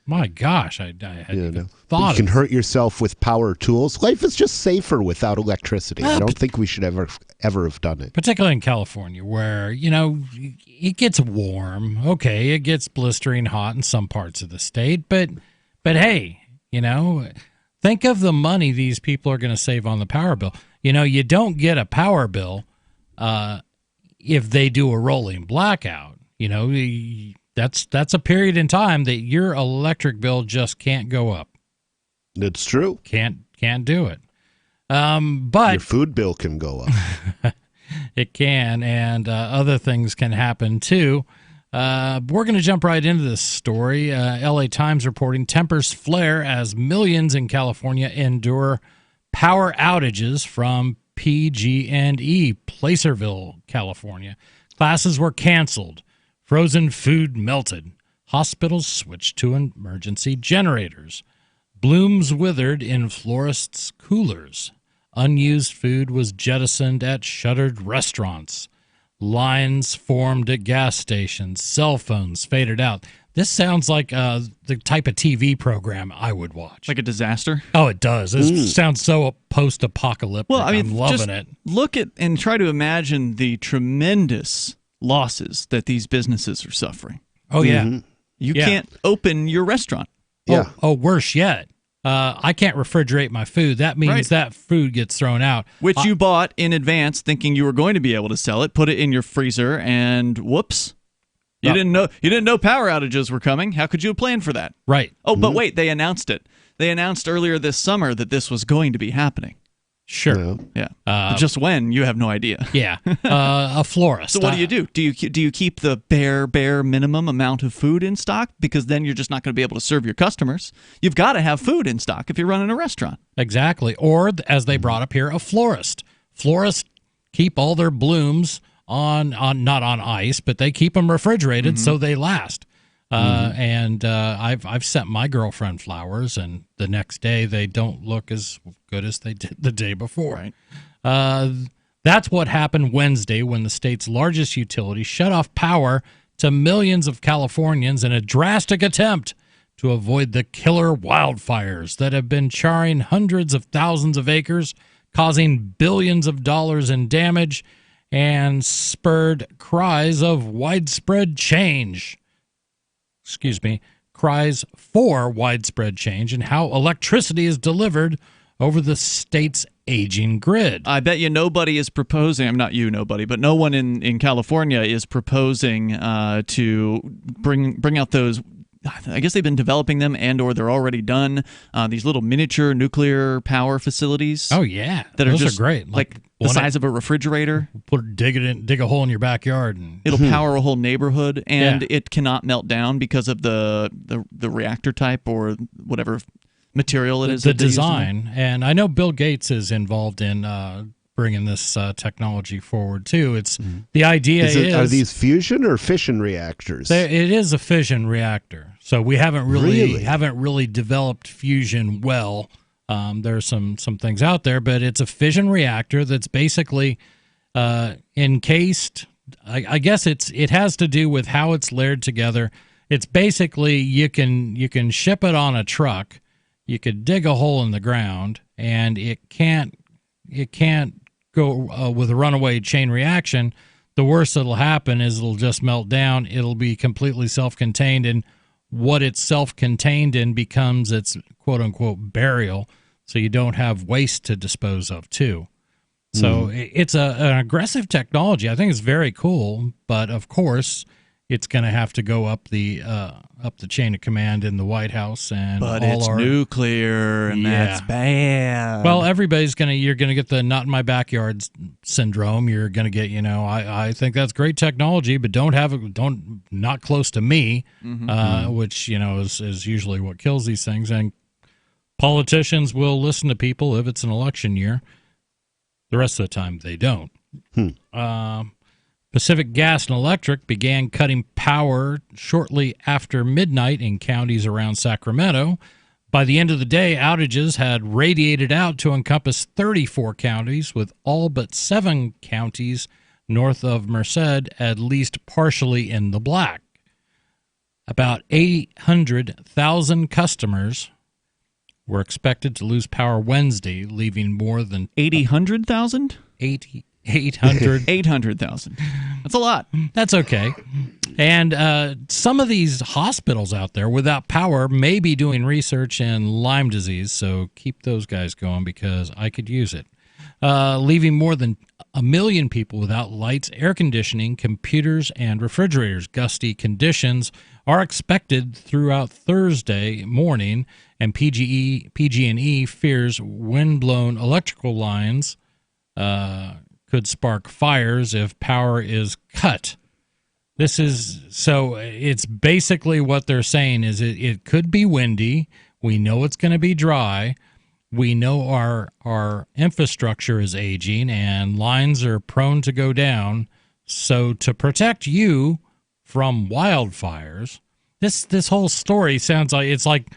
My gosh, I hadn't thought you can hurt yourself with power tools. Life is just safer without electricity. I don't think we should ever have done it. Particularly in California, where, it gets warm. Okay, it gets blistering hot in some parts of the state, but hey, think of the money these people are going to save on the power bill. You don't get a power bill if they do a rolling blackout. That's a period in time that your electric bill just can't go up. It's true. Can't do it. But your food bill can go up. It can, and other things can happen too. We're going to jump right into this story. LA Times reporting tempers flare as millions in California endure power outages from PG&E, Placerville, California. Classes were canceled. Frozen food melted. Hospitals switched to emergency generators. Blooms withered in florists' coolers. Unused food was jettisoned at shuttered restaurants. Lines formed at gas stations. Cell phones faded out. This sounds like the type of TV program I would watch. Like a disaster? Oh, it does. This sounds so post-apocalyptic. Well, I'm loving it. Look at and try to imagine the tremendous losses that these businesses are suffering. Oh, yeah. You can't open your restaurant. Yeah. Oh, worse yet. I can't refrigerate my food. That means that food gets thrown out. Which you bought in advance thinking you were going to be able to sell it, put it in your freezer, and whoops. You didn't know power outages were coming. How could you have planned for that? Right. Oh, but wait, they announced it. They announced earlier this summer that this was going to be happening. Sure. Yeah. Just when, you have no idea. Yeah. A florist. So what do? Do you keep the bare minimum amount of food in stock? Because then you're just not going to be able to serve your customers. You've got to have food in stock if you're running a restaurant. Exactly. Or, as they brought up here, a florist. Florists keep all their blooms on not on ice, but they keep them refrigerated so they last. And I've sent my girlfriend flowers, and the next day they don't look as good as they did the day before. Right. That's what happened Wednesday when the state's largest utility shut off power to millions of Californians in a drastic attempt to avoid the killer wildfires that have been charring hundreds of thousands of acres, causing billions of dollars in damage, and spurred cries of widespread change. Cries for widespread change in how electricity is delivered over the state's aging grid. I bet you nobody is proposing, not you, nobody, but no one in California is proposing to bring out those. I guess they've been developing them or they're already done. These little miniature nuclear power facilities. Oh, yeah. Those are great. Like the size of a refrigerator. Dig a hole in your backyard. And it'll power a whole neighborhood, and it cannot melt down because of the reactor type or whatever material it is. The design. And I know Bill Gates is involved in bringing this technology forward too. It's the idea is are these fusion or fission reactors? It is a fission reactor. So we haven't really developed fusion well. There's some things out there, but it's a fission reactor that's basically encased. I guess it has to do with how it's layered together. It's basically you can ship it on a truck. You could dig a hole in the ground, and it can't go with a runaway chain reaction. The worst that'll happen is it'll just melt down. It'll be completely self-contained, and what it's self-contained in becomes its quote-unquote burial, so you don't have waste to dispose of too. So it's an aggressive technology. I think it's very cool, but of course it's going to have to go up the chain of command in the White House, and it's nuclear, and that's bad. Well, you're gonna get the not in my backyard syndrome. You're gonna get, I think that's great technology, but not close to me, which is usually what kills these things. And politicians will listen to people if it's an election year. The rest of the time, they don't. Pacific Gas and Electric began cutting power shortly after midnight in counties around Sacramento. By the end of the day, outages had radiated out to encompass 34 counties, with all but 7 counties north of Merced at least partially in the black. About 800,000 customers were expected to lose power Wednesday, leaving more than 800,000? 800,000. That's a lot. That's okay. And some of these hospitals out there without power may be doing research in Lyme disease, so keep those guys going because I could use it. Leaving more than 1 million people without lights, air conditioning, computers, and refrigerators. Gusty conditions are expected throughout Thursday morning, and PG&E fears wind-blown electrical lines could spark fires if power is cut. It's basically what they're saying is it could be windy. We know it's going to be dry. We know our infrastructure is aging and lines are prone to go down. So to protect you from wildfires, this whole story sounds like it's like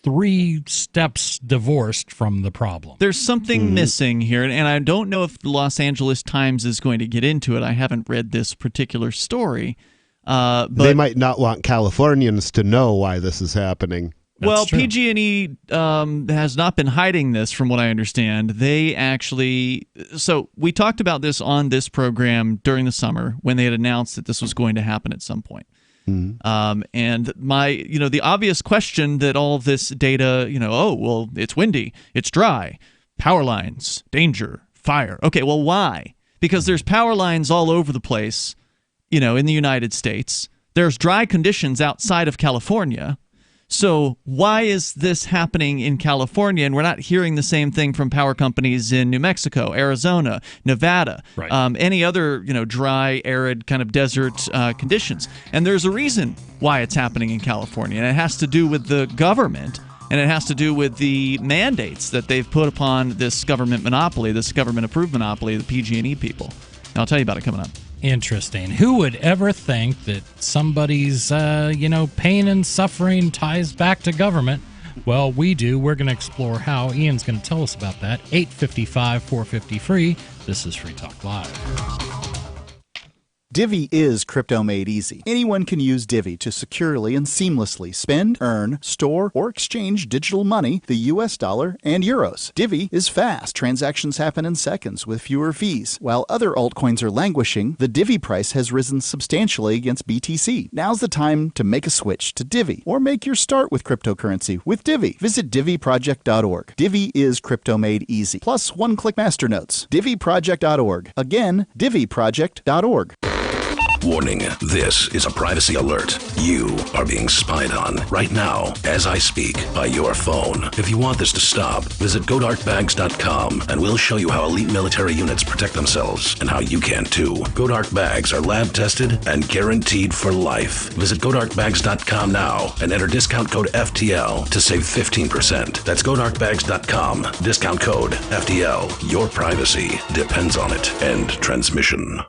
3 steps divorced from the problem. There's something missing here, and I don't know if the Los Angeles Times is going to get into it. I haven't read this particular story. But they might not want Californians to know why this is happening. Well, PG&E has not been hiding this, from what I understand. They actually – so we talked about this on this program during the summer when they had announced that this was going to happen at some point. And the obvious question that all this data, it's windy, it's dry, power lines, danger, fire. Okay, well, why? Because there's power lines all over the place, in the United States. There's dry conditions outside of California. So why is this happening in California and we're not hearing the same thing from power companies in New Mexico, Arizona, Nevada, right. Any other dry, arid kind of desert conditions? And there's a reason why it's happening in California, and it has to do with the government, and it has to do with the mandates that they've put upon this government monopoly, this government-approved monopoly, the PG&E people. And I'll tell you about it coming up. Interesting. Who would ever think that somebody's, pain and suffering ties back to government? Well, we do. We're going to explore how. Ian's going to tell us about that. 855-450-FREE. This is Free Talk Live. Divvy is crypto made easy. Anyone can use Divvy to securely and seamlessly spend, earn, store, or exchange digital money, the US dollar, and euros. Divvy is fast. Transactions happen in seconds with fewer fees. While other altcoins are languishing, the Divvy price has risen substantially against BTC. Now's the time to make a switch to Divvy or make your start with cryptocurrency with Divvy. Visit DivvyProject.org. Divvy is crypto made easy. Plus one-click masternodes. DivvyProject.org. Again, DivvyProject.org. Warning, this is a privacy alert. You are being spied on right now as I speak by your phone. If you want this to stop, visit GoDarkBags.com and we'll show you how elite military units protect themselves and how you can too. Go-Dark Bags are lab tested and guaranteed for life. Visit GoDarkBags.com now and enter discount code FTL to save 15%. That's GoDarkBags.com. Discount code FTL. Your privacy depends on it. End transmission.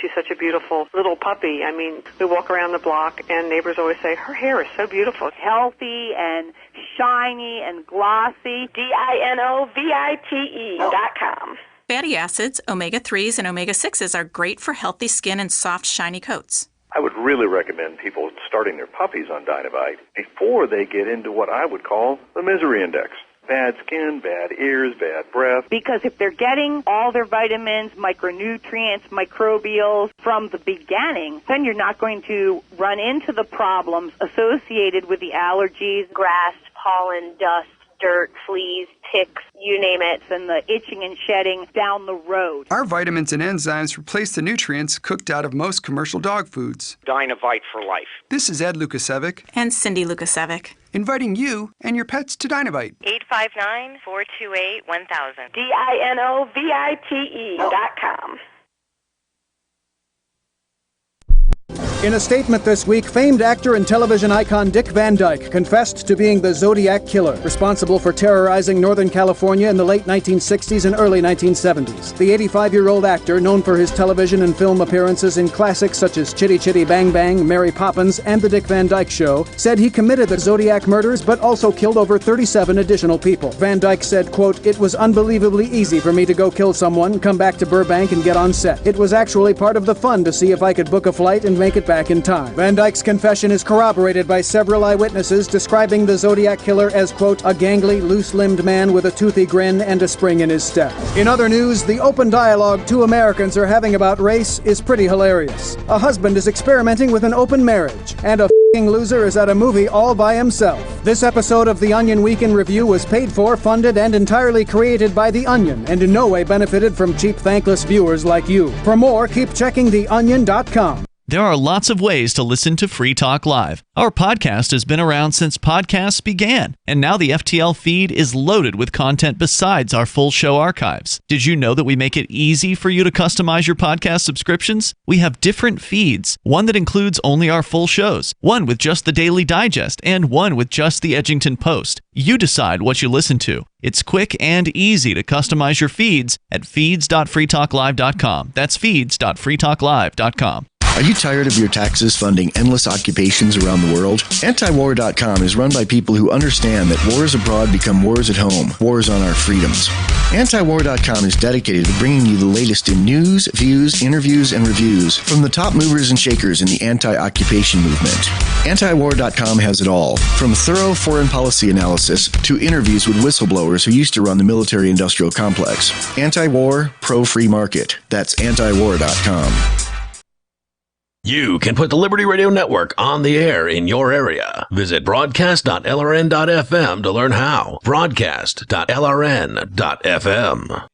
She's such a beautiful little puppy. I mean, we walk around the block and neighbors always say, her hair is so beautiful. Healthy and shiny and glossy. DINOVITE.com. Fatty acids, omega-3s, and omega-6s are great for healthy skin and soft, shiny coats. I would really recommend people starting their puppies on Dynavite before they get into what I would call the misery index. Bad skin, bad ears, bad breath. Because if they're getting all their vitamins, micronutrients, microbials from the beginning, then you're not going to run into the problems associated with the allergies, grass, pollen, dust, dirt, fleas, ticks, you name it. And the itching and shedding down the road. Our vitamins and enzymes replace the nutrients cooked out of most commercial dog foods. Dynavite for life. This is Ed Lukasevic and Cindy Lukasevic, inviting you and your pets to Dynavite. 859-428-1000. DINOVITE.com. In a statement this week, famed actor and television icon Dick Van Dyke confessed to being the Zodiac Killer, responsible for terrorizing Northern California in the late 1960s and early 1970s. The 85-year-old actor, known for his television and film appearances in classics such as Chitty Chitty Bang Bang, Mary Poppins, and The Dick Van Dyke Show, said he committed the Zodiac murders but also killed over 37 additional people. Van Dyke said, quote, "It was unbelievably easy for me to go kill someone, come back to Burbank, and get on set. It was actually part of the fun to see if I could book a flight and make it back in time. Van Dyke's confession is corroborated by several eyewitnesses describing the Zodiac Killer as, quote, a gangly, loose-limbed man with a toothy grin and a spring in his step. In other news, the open dialogue two Americans are having about race is pretty hilarious. A husband is experimenting with an open marriage, and a f***ing loser is at a movie all by himself. This episode of The Onion Week in Review was paid for, funded, and entirely created by The Onion, and in no way benefited from cheap, thankless viewers like you. For more, keep checking theonion.com. There are lots of ways to listen to Free Talk Live. Our podcast has been around since podcasts began, and now the FTL feed is loaded with content besides our full show archives. Did you know that we make it easy for you to customize your podcast subscriptions? We have different feeds, one that includes only our full shows, one with just the Daily Digest, and one with just the Edgington Post. You decide what you listen to. It's quick and easy to customize your feeds at feeds.freetalklive.com. That's feeds.freetalklive.com. Are you tired of your taxes funding endless occupations around the world? Antiwar.com is run by people who understand that wars abroad become wars at home, wars on our freedoms. Antiwar.com is dedicated to bringing you the latest in news, views, interviews, and reviews from the top movers and shakers in the anti-occupation movement. Antiwar.com has it all, from thorough foreign policy analysis to interviews with whistleblowers who used to run the military-industrial complex. Anti-war, pro-free market. That's antiwar.com. You can put the Liberty Radio Network on the air in your area. Visit broadcast.lrn.fm to learn how. Broadcast.lrn.fm.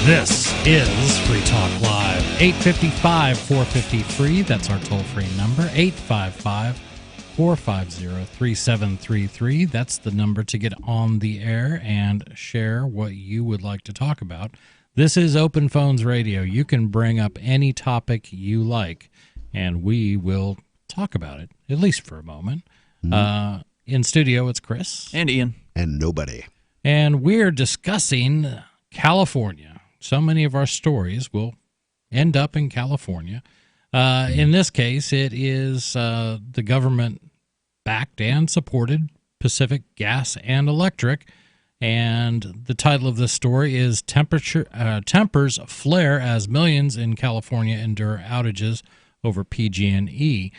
This is Free Talk Live. 855-450-FREE. That's our toll-free number. 855-450-3733. That's the number to get on the air and share what you would like to talk about. This is Open Phones Radio. You can bring up any topic you like, and we will talk about it, at least for a moment. In studio, it's Chris. And Ian. And nobody. And we're discussing California. So many of our stories will end up in California. In this case, it is the government-backed and supported Pacific Gas and Electric. And the title of this story is Tempers Flare as Millions in California Endure Outages Over PG&E.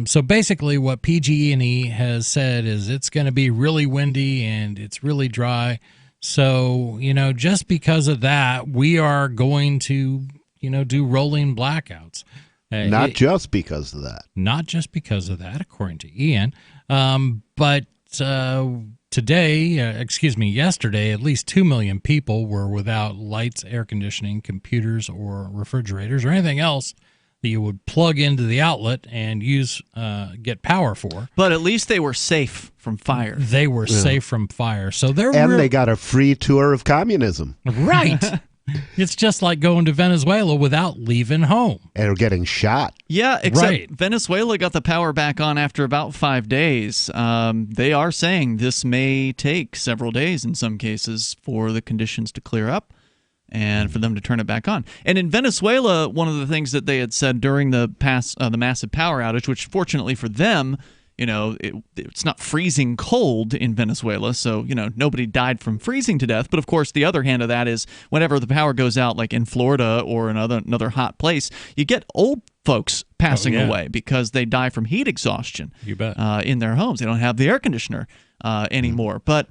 So basically what PG&E has said is it's going to be really windy and it's really dry. So, just because of that, we are going to, do rolling blackouts. Not just because of that. Not just because of that, according to Ian. But yesterday, at least 2 million people were without lights, air conditioning, computers, or refrigerators, or anything else that you would plug into the outlet and get power for. But at least they were safe from fire. They were safe from fire. So they got a free tour of communism. Right. It's just like going to Venezuela without leaving home. And getting shot. Yeah, except Venezuela got the power back on after about 5 days. They are saying this may take several days in some cases for the conditions to clear up and for them to turn it back on. And in Venezuela, one of the things that they had said during the massive power outage, which fortunately for them, it's not freezing cold in Venezuela, so, nobody died from freezing to death. But, of course, the other hand of that is whenever the power goes out, like in Florida or another hot place, you get old folks passing away because they die from heat exhaustion. You bet. In their homes. They don't have the air conditioner anymore. But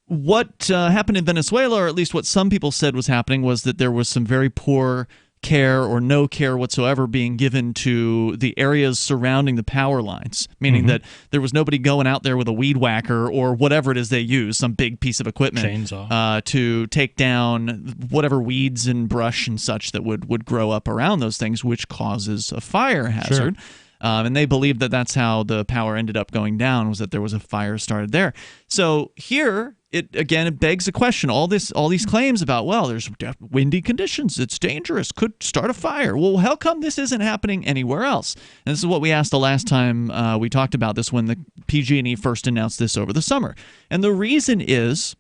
what happened in Venezuela, or at least what some people said was happening, was that there was some very poor care or no care whatsoever being given to the areas surrounding the power lines, meaning that there was nobody going out there with a weed whacker or whatever it is they use, some big piece of equipment, chainsaw, to take down whatever weeds and brush and such that would grow up around those things, which causes a fire hazard. Sure. And they believed that that's how the power ended up going down, was that there was a fire started there. So here, it begs a question. All these claims about, there's windy conditions, it's dangerous, could start a fire. Well, how come this isn't happening anywhere else? And this is what we asked the last time we talked about this, when the PG&E first announced this over the summer. And the reason is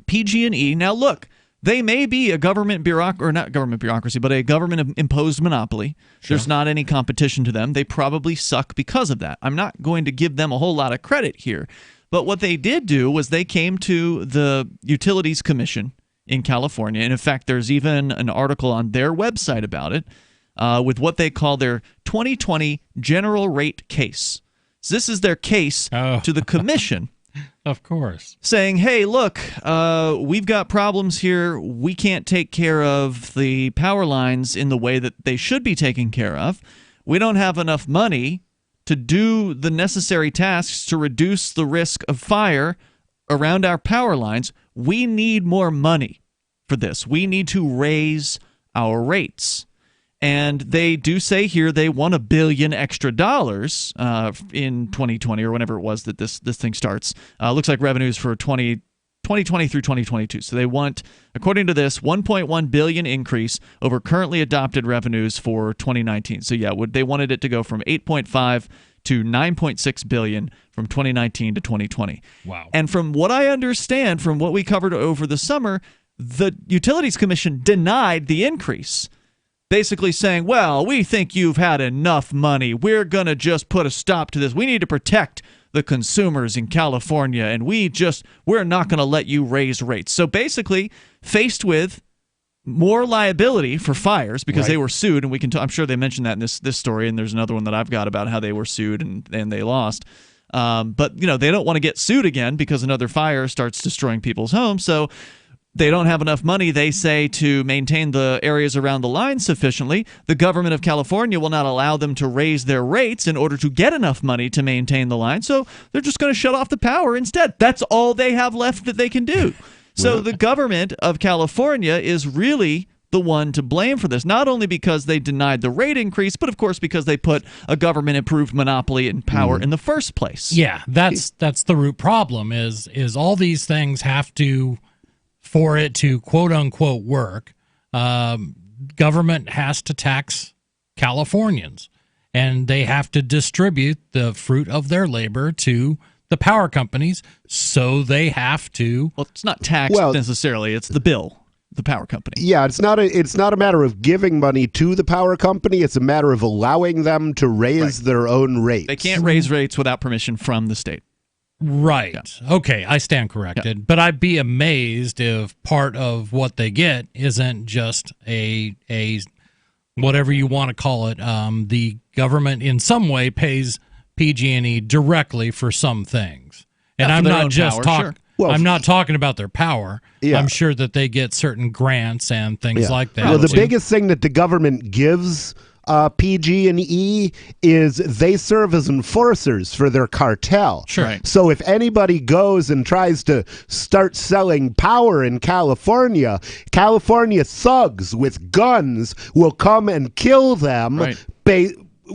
PG&E. Now look, they may be a government or not government bureaucracy, but a government-imposed monopoly. Sure. There's not any competition to them. They probably suck because of that. I'm not going to give them a whole lot of credit here. But what they did do was they came to the Utilities Commission in California. And in fact, there's even an article on their website about it with what they call their 2020 general rate case. So this is their case to the commission. Of course. Saying, hey, look, we've got problems here. We can't take care of the power lines in the way that they should be taken care of. We don't have enough money to do the necessary tasks to reduce the risk of fire around our power lines. We need more money for this. We need to raise our rates. And they do say here they want $1 billion extra in 2020 or whenever it was that this thing starts. Looks like revenues for 2020 through 2022. So they want, according to this, $1.1 billion increase over currently adopted revenues for 2019. So yeah, they wanted it to go from 8.5 to 9.6 billion from 2019 to 2020. Wow. And from what I understand, from what we covered over the summer, the Utilities Commission denied the increase. Basically saying, well, we think you've had enough money. We're going to just put a stop to this. We need to protect the consumers in California, and we're not going to let you raise rates. So basically, faced with more liability for fires because they were sued, and I'm sure they mentioned that in this story, and there's another one that I've got about how they were sued and they lost. But they don't want to get sued again because another fire starts destroying people's homes. So they don't have enough money, they say, to maintain the areas around the line sufficiently. The government of California will not allow them to raise their rates in order to get enough money to maintain the line. So they're just going to shut off the power instead. That's all they have left that they can do. So the government of California is really the one to blame for this, not only because they denied the rate increase, but of course because they put a government-approved monopoly in power in the first place. Yeah, that's the root problem is all these things have to, for it to quote-unquote work, government has to tax Californians, and they have to distribute the fruit of their labor to the power companies, so they have to... Well, it's not taxed necessarily, it's the bill. The power company. Yeah, it's not a matter of giving money to the power company. It's a matter of allowing them to raise their own rates. They can't raise rates without permission from the state. Right. Yeah. Okay, I stand corrected. Yeah. But I'd be amazed if part of what they get isn't just a whatever you want to call it. The government in some way pays PG&E directly for some things, and I'm not just talking. Sure. Well, I'm not talking about their power. Yeah. I'm sure that they get certain grants and things like that. Well, the biggest thing that the government gives PG&E is they serve as enforcers for their cartel. Sure. Right. So if anybody goes and tries to start selling power in California, California thugs with guns will come and kill them. Right.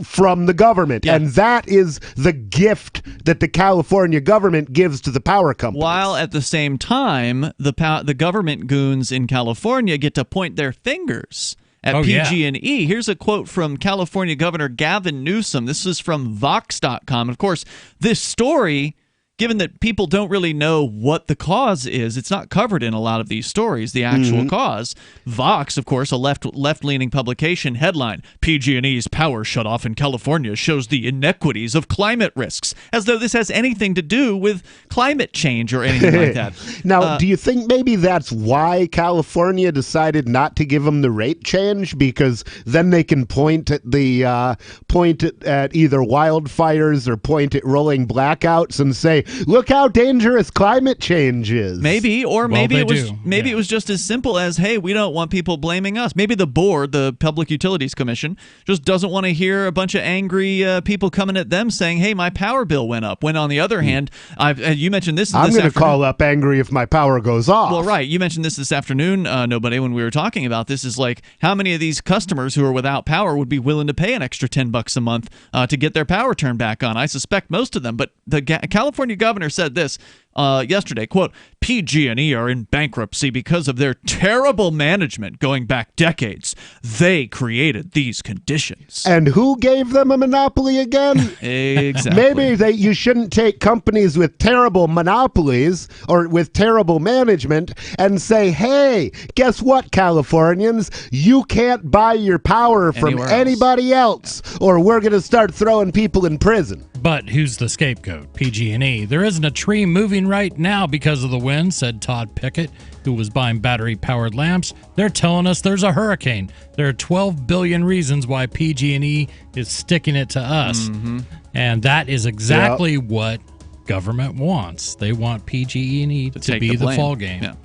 From the government, and that is the gift that the California government gives to the power companies. While at the same time, the government goons in California get to point their fingers at PG&E. Here's a quote from California Governor Gavin Newsom. This is from Vox.com. Of course, this story, given that people don't really know what the cause is, it's not covered in a lot of these stories, the actual cause. Vox, of course, a left-leaning publication, headline, PG&E's power shutoff in California shows the inequities of climate risks, as though this has anything to do with climate change or anything like that. Now, do you think maybe that's why California decided not to give them the rate change? Because then they can point at either wildfires or point at rolling blackouts and say, look how dangerous climate change is. Maybe, or maybe it was just as simple as, hey, we don't want people blaming us. Maybe the board, the Public Utilities Commission, just doesn't want to hear a bunch of angry people coming at them saying, hey, my power bill went up. When on the other hand, you mentioned this I'm going to call up angry if my power goes off. Well, right. You mentioned this afternoon, Nobody, when we were talking about this, is like, how many of these customers who are without power would be willing to pay an extra $10 a month to get their power turned back on? I suspect most of them, but the California governor said this, yesterday, quote, PG&E are in bankruptcy because of their terrible management going back decades. They created these conditions. And who gave them a monopoly again? Exactly. Maybe you shouldn't take companies with terrible monopolies or with terrible management and say, hey, guess what, Californians? You can't buy your power from anybody else, or we're going to start throwing people in prison. But who's the scapegoat? PG&E. There isn't a tree moving right now because of the wind, said Todd Pickett, who was buying battery-powered lamps. They're telling us there's a hurricane. There are 12 billion reasons why PG&E is sticking it to us. Mm-hmm. And that is exactly what government wants. They want PG&E to be the fall guy on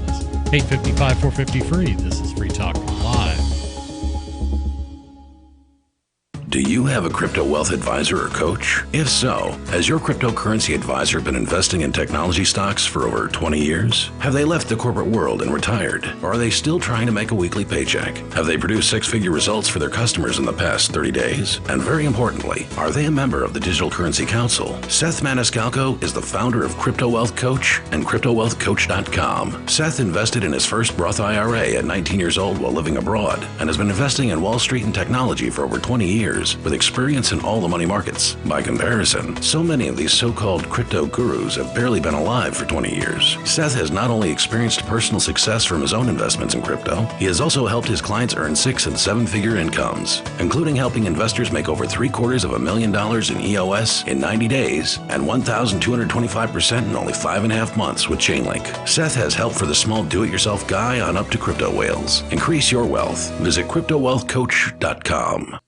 this. 855 450 free. This is Free Talk Live. Do you have a crypto wealth advisor or coach? If so, has your cryptocurrency advisor been investing in technology stocks for over 20 years? Have they left the corporate world and retired? Or are they still trying to make a weekly paycheck? Have they produced six-figure results for their customers in the past 30 days? And very importantly, are they a member of the Digital Currency Council? Seth Maniscalco is the founder of Crypto Wealth Coach and CryptoWealthCoach.com. Seth invested in his first Roth IRA at 19 years old while living abroad and has been investing in Wall Street and technology for over 20 years. With experience in all the money markets. By comparison, so many of these so-called crypto gurus have barely been alive for 20 years. Seth has not only experienced personal success from his own investments in crypto, he has also helped his clients earn 6- and 7-figure incomes, including helping investors make over $750,000 in EOS in 90 days and 1,225% in only 5.5 months with Chainlink. Seth has help for the small do-it-yourself guy on up to crypto whales. Increase your wealth. Visit CryptoWealthCoach.com.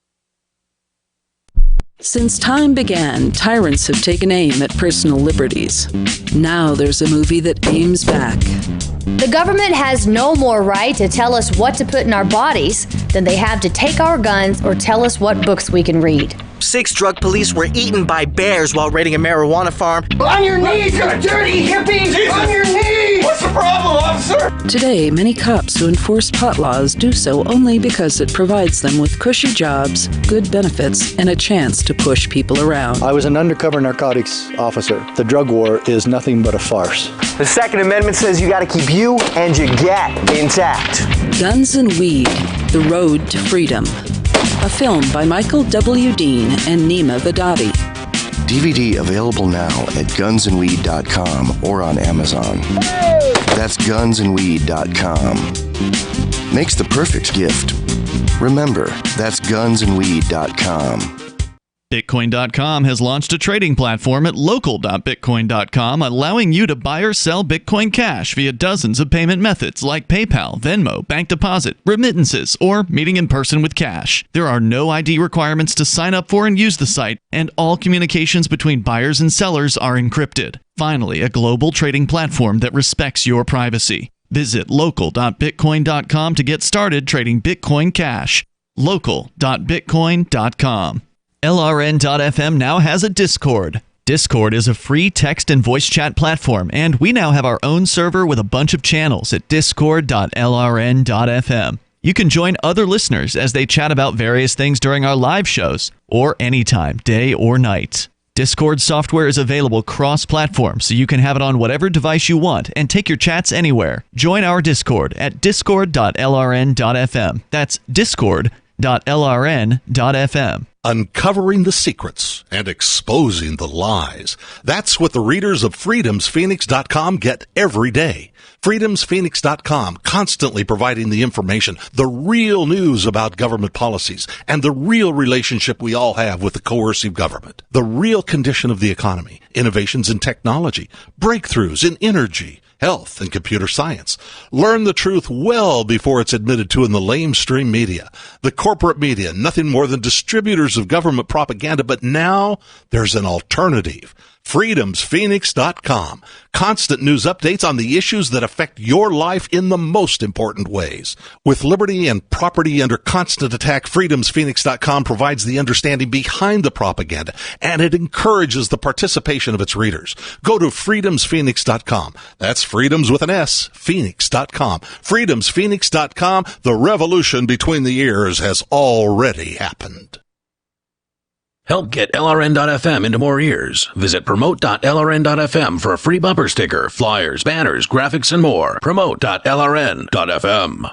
Since time began, tyrants have taken aim at personal liberties. Now there's a movie that aims back. The government has no more right to tell us what to put in our bodies than they have to take our guns or tell us what books we can read. 6 drug police were eaten by bears while raiding a marijuana farm. On your knees, you dirty hippie! Jesus. On your knees! What's the problem, officer? Today, many cops who enforce pot laws do so only because it provides them with cushy jobs, good benefits, and a chance to push people around. I was an undercover narcotics officer. The drug war is nothing but a farce. The Second Amendment says you gotta keep you and your gat intact. Guns and Weed, The Road to Freedom. A film by Michael W. Dean and Nima Vadadi. DVD available now at gunsandweed.com or on Amazon. That's gunsandweed.com. Makes the perfect gift. Remember, that's gunsandweed.com. Bitcoin.com has launched a trading platform at local.bitcoin.com, allowing you to buy or sell Bitcoin Cash via dozens of payment methods like PayPal, Venmo, bank deposit, remittances, or meeting in person with cash. There are no ID requirements to sign up for and use the site, and all communications between buyers and sellers are encrypted. Finally, a global trading platform that respects your privacy. Visit local.bitcoin.com to get started trading Bitcoin Cash. local.bitcoin.com. LRN.FM now has a Discord. Discord is a free text and voice chat platform, and we now have our own server with a bunch of channels at discord.lrn.fm. You can join other listeners as they chat about various things during our live shows, or anytime, day or night. Discord software is available cross-platform, so you can have it on whatever device you want and take your chats anywhere. Join our Discord at discord.lrn.fm. That's discord.lrn.fm. Uncovering the secrets and exposing the lies. That's what the readers of freedomsphoenix.com get every day. freedomsphoenix.com, constantly providing the information, the real news about government policies, and the real relationship we all have with the coercive government. The real condition of the economy, innovations in technology, breakthroughs in energy, health, and computer science. Learn the truth well before it's admitted to in the lamestream media. The corporate media, nothing more than distributors of government propaganda, but now there's an alternative. freedomsphoenix.com. Constant news updates on the issues that affect your life in the most important ways. With liberty and property under constant attack, freedomsphoenix.com provides the understanding behind the propaganda, and it encourages the participation of its readers. Go to freedomsphoenix.com. That's freedoms with an S, phoenix.com. freedomsphoenix.com. The revolution between the ears has already happened. Help get LRN.FM into more ears. Visit promote.lrn.fm for a free bumper sticker, flyers, banners, graphics, and more. Promote.lrn.fm.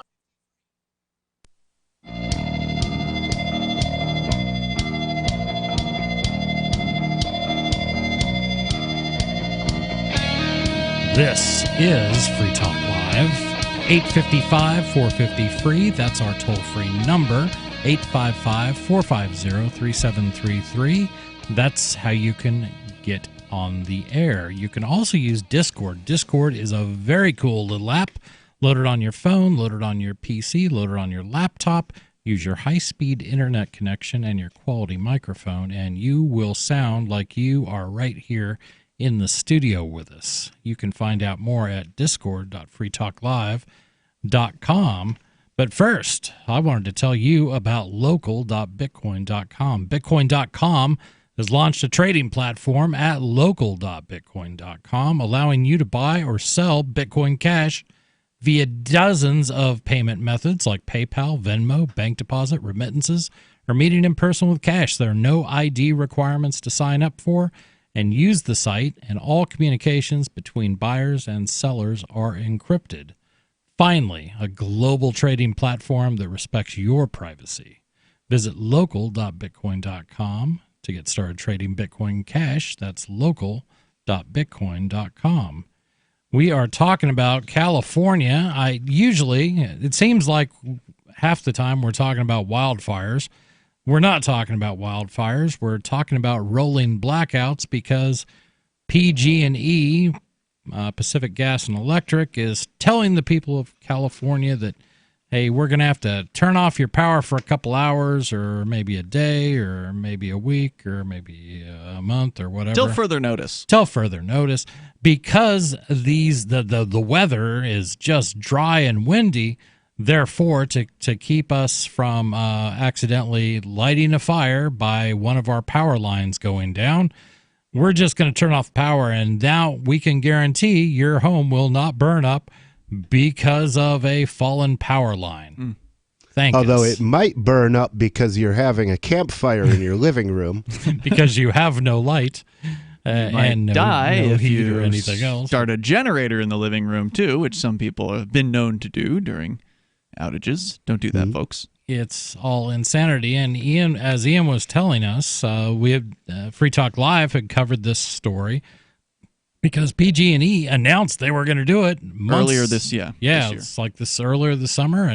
This is Free Talk Live. 855-450-FREE. That's our toll-free number. 855-450-3733. That's how you can get on the air. You can also use Discord. Discord is a very cool little app. Load it on your phone, load it on your PC, load it on your laptop. Use your high-speed internet connection and your quality microphone, and you will sound like you are right here in the studio with us. You can find out more at discord.freetalklive.com. But first, I wanted to tell you about local.bitcoin.com. Bitcoin.com has launched a trading platform at local.bitcoin.com, allowing you to buy or sell Bitcoin Cash via dozens of payment methods like PayPal, Venmo, bank deposit, remittances, or meeting in person with cash. There are no ID requirements to sign up for, and use the site, and all communications between buyers and sellers are encrypted. Finally, a global trading platform that respects your privacy. Visit local.bitcoin.com to get started trading Bitcoin Cash. That's local.bitcoin.com. We are talking about California. It seems like half the time we're talking about wildfires. We're not talking about wildfires. We're talking about rolling blackouts because PG&E, Pacific Gas and Electric, is telling the people of California that, hey, we're going to have to turn off your power for a couple hours or maybe a day or maybe a week or maybe a month or whatever. Till further notice. Because the weather is just dry and windy. Therefore, to keep us from accidentally lighting a fire by one of our power lines going down, we're just going to turn off power, and now we can guarantee your home will not burn up because of a fallen power line. Although it might burn up because you're having a campfire in your living room. Because you have no light and no if heat you or anything else. Start a generator in the living room, too, which some people have been known to do during outages. Don't do that, folks. It's all insanity. And Ian, as Ian was telling us, we have Free Talk Live had covered this story because PG&E announced they were going to do it earlier this year. Yeah, it's like this earlier this summer,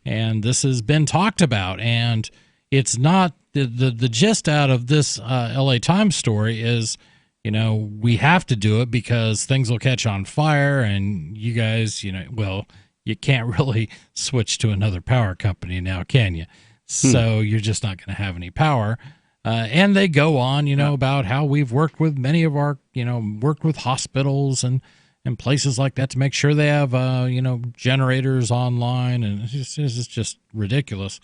and this has been talked about. And it's not the gist out of this LA Times story is, we have to do it because things will catch on fire, and you guys, you can't really switch to another power company now, can you? So you're just not going to have any power. And they go on, about how we've worked with many of our, worked with hospitals and places like that to make sure they have, generators online. And it's just ridiculous.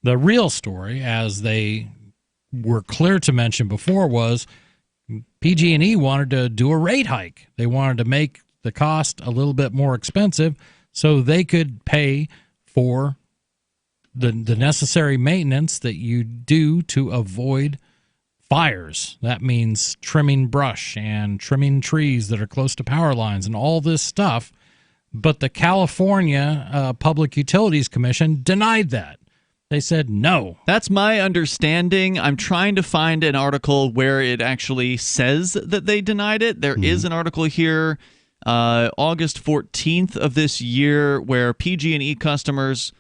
The real story, as they were clear to mention before, was PG&E wanted to do a rate hike. They wanted to make the cost a little bit more expensive so they could pay for the necessary maintenance that you do to avoid fires. That means trimming brush and trimming trees that are close to power lines and all this stuff. But the California Public Utilities Commission denied that. They said no. That's my understanding. I'm trying to find an article where it actually says that they denied it. There is an article here, August 14th of this year, where PG&E customers,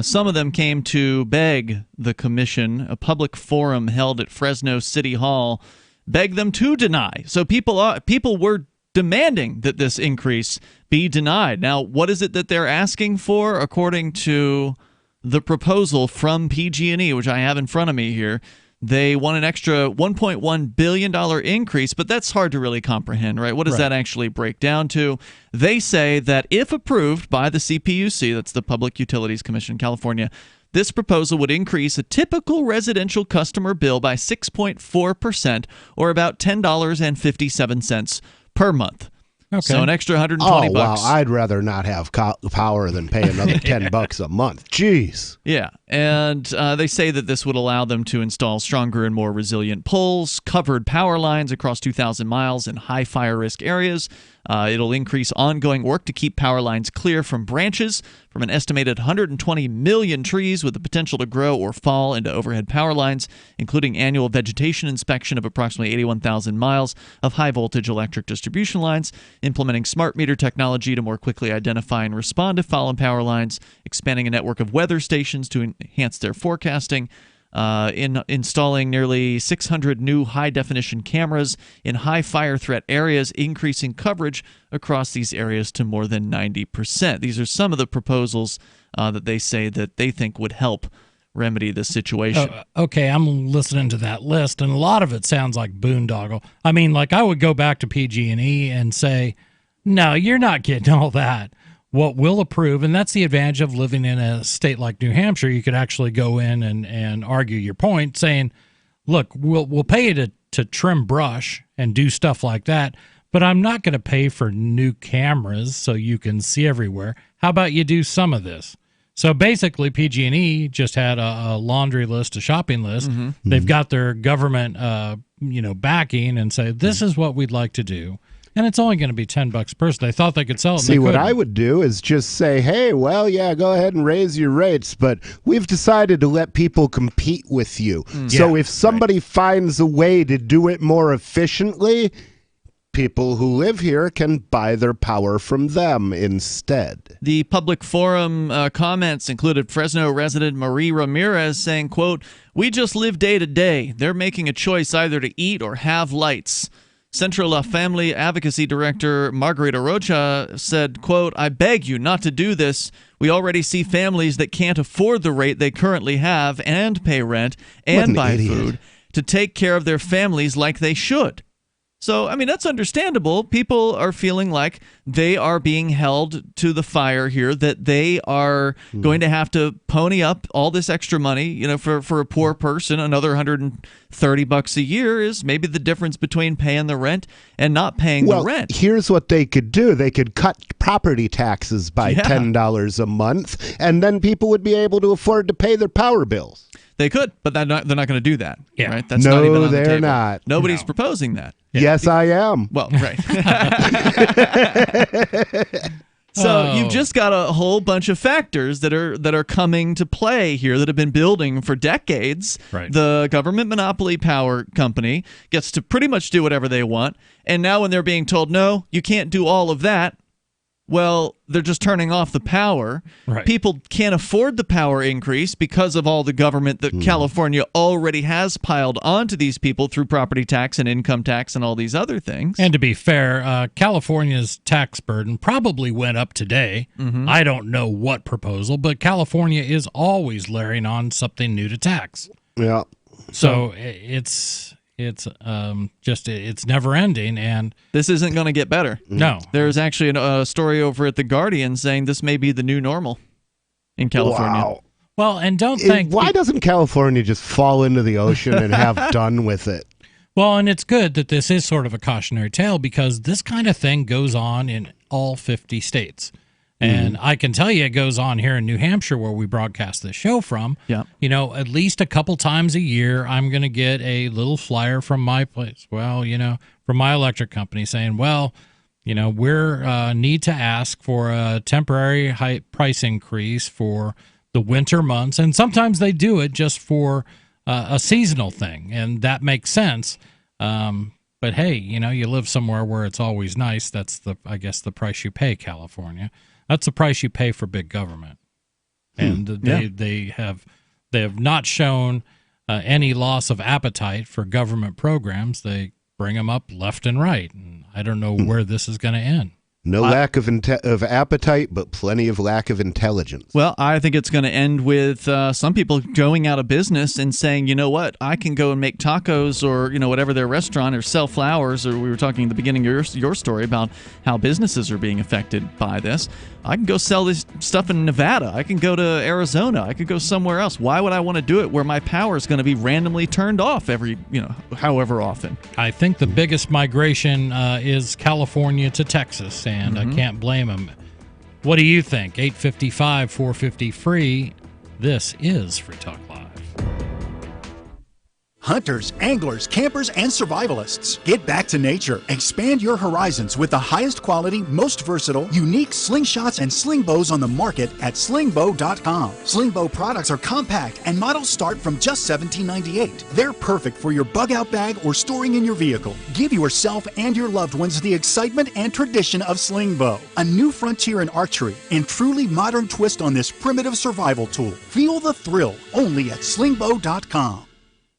some of them came to beg the commission, a public forum held at Fresno City Hall, begged them to deny. So people were demanding that this increase be denied. Now, what is it that they're asking for? According to the proposal from PG&E, which I have in front of me here, they want an extra $1.1 billion increase, but that's hard to really comprehend, right? What does that actually break down to? They say that if approved by the CPUC, that's the Public Utilities Commission in California, this proposal would increase a typical residential customer bill by 6.4%, or about $10.57 per month. Okay. So an extra $120. Wow, I'd rather not have power than pay another $10 a month. Jeez. Yeah, and they say that this would allow them to install stronger and more resilient poles, covered power lines across 2,000 miles in high fire risk areas. It'll increase ongoing work to keep power lines clear from branches from an estimated 120 million trees with the potential to grow or fall into overhead power lines, including annual vegetation inspection of approximately 81,000 miles of high-voltage electric distribution lines, implementing smart meter technology to more quickly identify and respond to fallen power lines, expanding a network of weather stations to enhance their forecasting, installing nearly 600 new high-definition cameras in high fire threat areas, increasing coverage across these areas to more than 90%. These are some of the proposals that they say that they think would help remedy this situation. Okay, I'm listening to that list, and a lot of it sounds like boondoggle. I mean, like I would go back to PG&E and say, no, you're not getting all that. What we'll approve, and that's the advantage of living in a state like New Hampshire, you could actually go in and argue your point, saying, look, we'll pay you to trim brush and do stuff like that, but I'm not going to pay for new cameras so you can see everywhere. How about you do some of this? So basically, PG&E just had a laundry list, a shopping list. Mm-hmm. They've got their government, backing, and say this is what we'd like to do, and it's only going to be $10 a person. They thought they could sell it. See, what I would do is just say, hey, well, yeah, go ahead and raise your rates, but we've decided to let people compete with you. So if somebody finds a way to do it more efficiently, people who live here can buy their power from them instead. The public forum comments included Fresno resident Marie Ramirez saying, quote, "We just live day to day. They're making a choice either to eat or have lights." Central La Family Advocacy Director Margarita Rocha said, quote, "I beg you not to do this. We already see families that can't afford the rate they currently have and pay rent and buy food to take care of their families like they should." So, I mean, that's understandable. People are feeling like they are being held to the fire here, that they are going to have to pony up all this extra money, for a poor person. Another $130 a year is maybe the difference between paying the rent and not paying the rent. Here's what they could do. They could cut property taxes by $10 a month, and then people would be able to afford to pay their power bills. They could, but they're not going to do that. Yeah. Right? That's not even on the they're table. not. Nobody's proposing that. Yes, I am. Well, right. So you've just got a whole bunch of factors that are coming to play here that have been building for decades. Right. The government monopoly power company gets to pretty much do whatever they want, and now when they're being told, no, you can't do all of that, well, they're just turning off the power. Right. People can't afford the power increase because of all the government that California already has piled onto these people through property tax and income tax and all these other things. And to be fair, California's tax burden probably went up today. Mm-hmm. I don't know what proposal, but California is always layering on something new to tax. Yeah. So it's never ending, and this isn't going to get better. No. There's actually a story over at The Guardian saying this may be the new normal in California. Wow. Well, and don't think... Why doesn't California just fall into the ocean and have done with it? Well, and it's good that this is sort of a cautionary tale, because this kind of thing goes on in all 50 states. And I can tell you it goes on here in New Hampshire, where we broadcast this show from. Yeah. At least a couple times a year, I'm going to get a little flyer from my place. Well, from my electric company saying, well, we're need to ask for a temporary high price increase for the winter months. And sometimes they do it just for a seasonal thing. And that makes sense. But hey, you live somewhere where it's always nice. That's I guess the price you pay, California. That's the price you pay for big government, and they have not shown any loss of appetite for government programs. They bring them up left and right, and I don't know where this is going to end. No lack of appetite, but plenty of lack of intelligence. Well, I think it's going to end with some people going out of business and saying, you know what, I can go and make tacos or, whatever their restaurant, or sell flowers, or we were talking at the beginning of your story about how businesses are being affected by this. I can go sell this stuff in Nevada. I can go to Arizona. I could go somewhere else. Why would I want to do it where my power is going to be randomly turned off every, however often? I think the biggest migration is California to Texas, and I can't blame them. What do you think? 855-450-FREE. This is Free Talk Live. Hunters, anglers, campers, and survivalists. Get back to nature. Expand your horizons with the highest quality, most versatile, unique slingshots and sling bows on the market at slingbow.com. Sling bow products are compact and models start from just $17.98. They're perfect for your bug out bag or storing in your vehicle. Give yourself and your loved ones the excitement and tradition of sling bow. A new frontier in archery and truly modern twist on this primitive survival tool. Feel the thrill only at slingbow.com.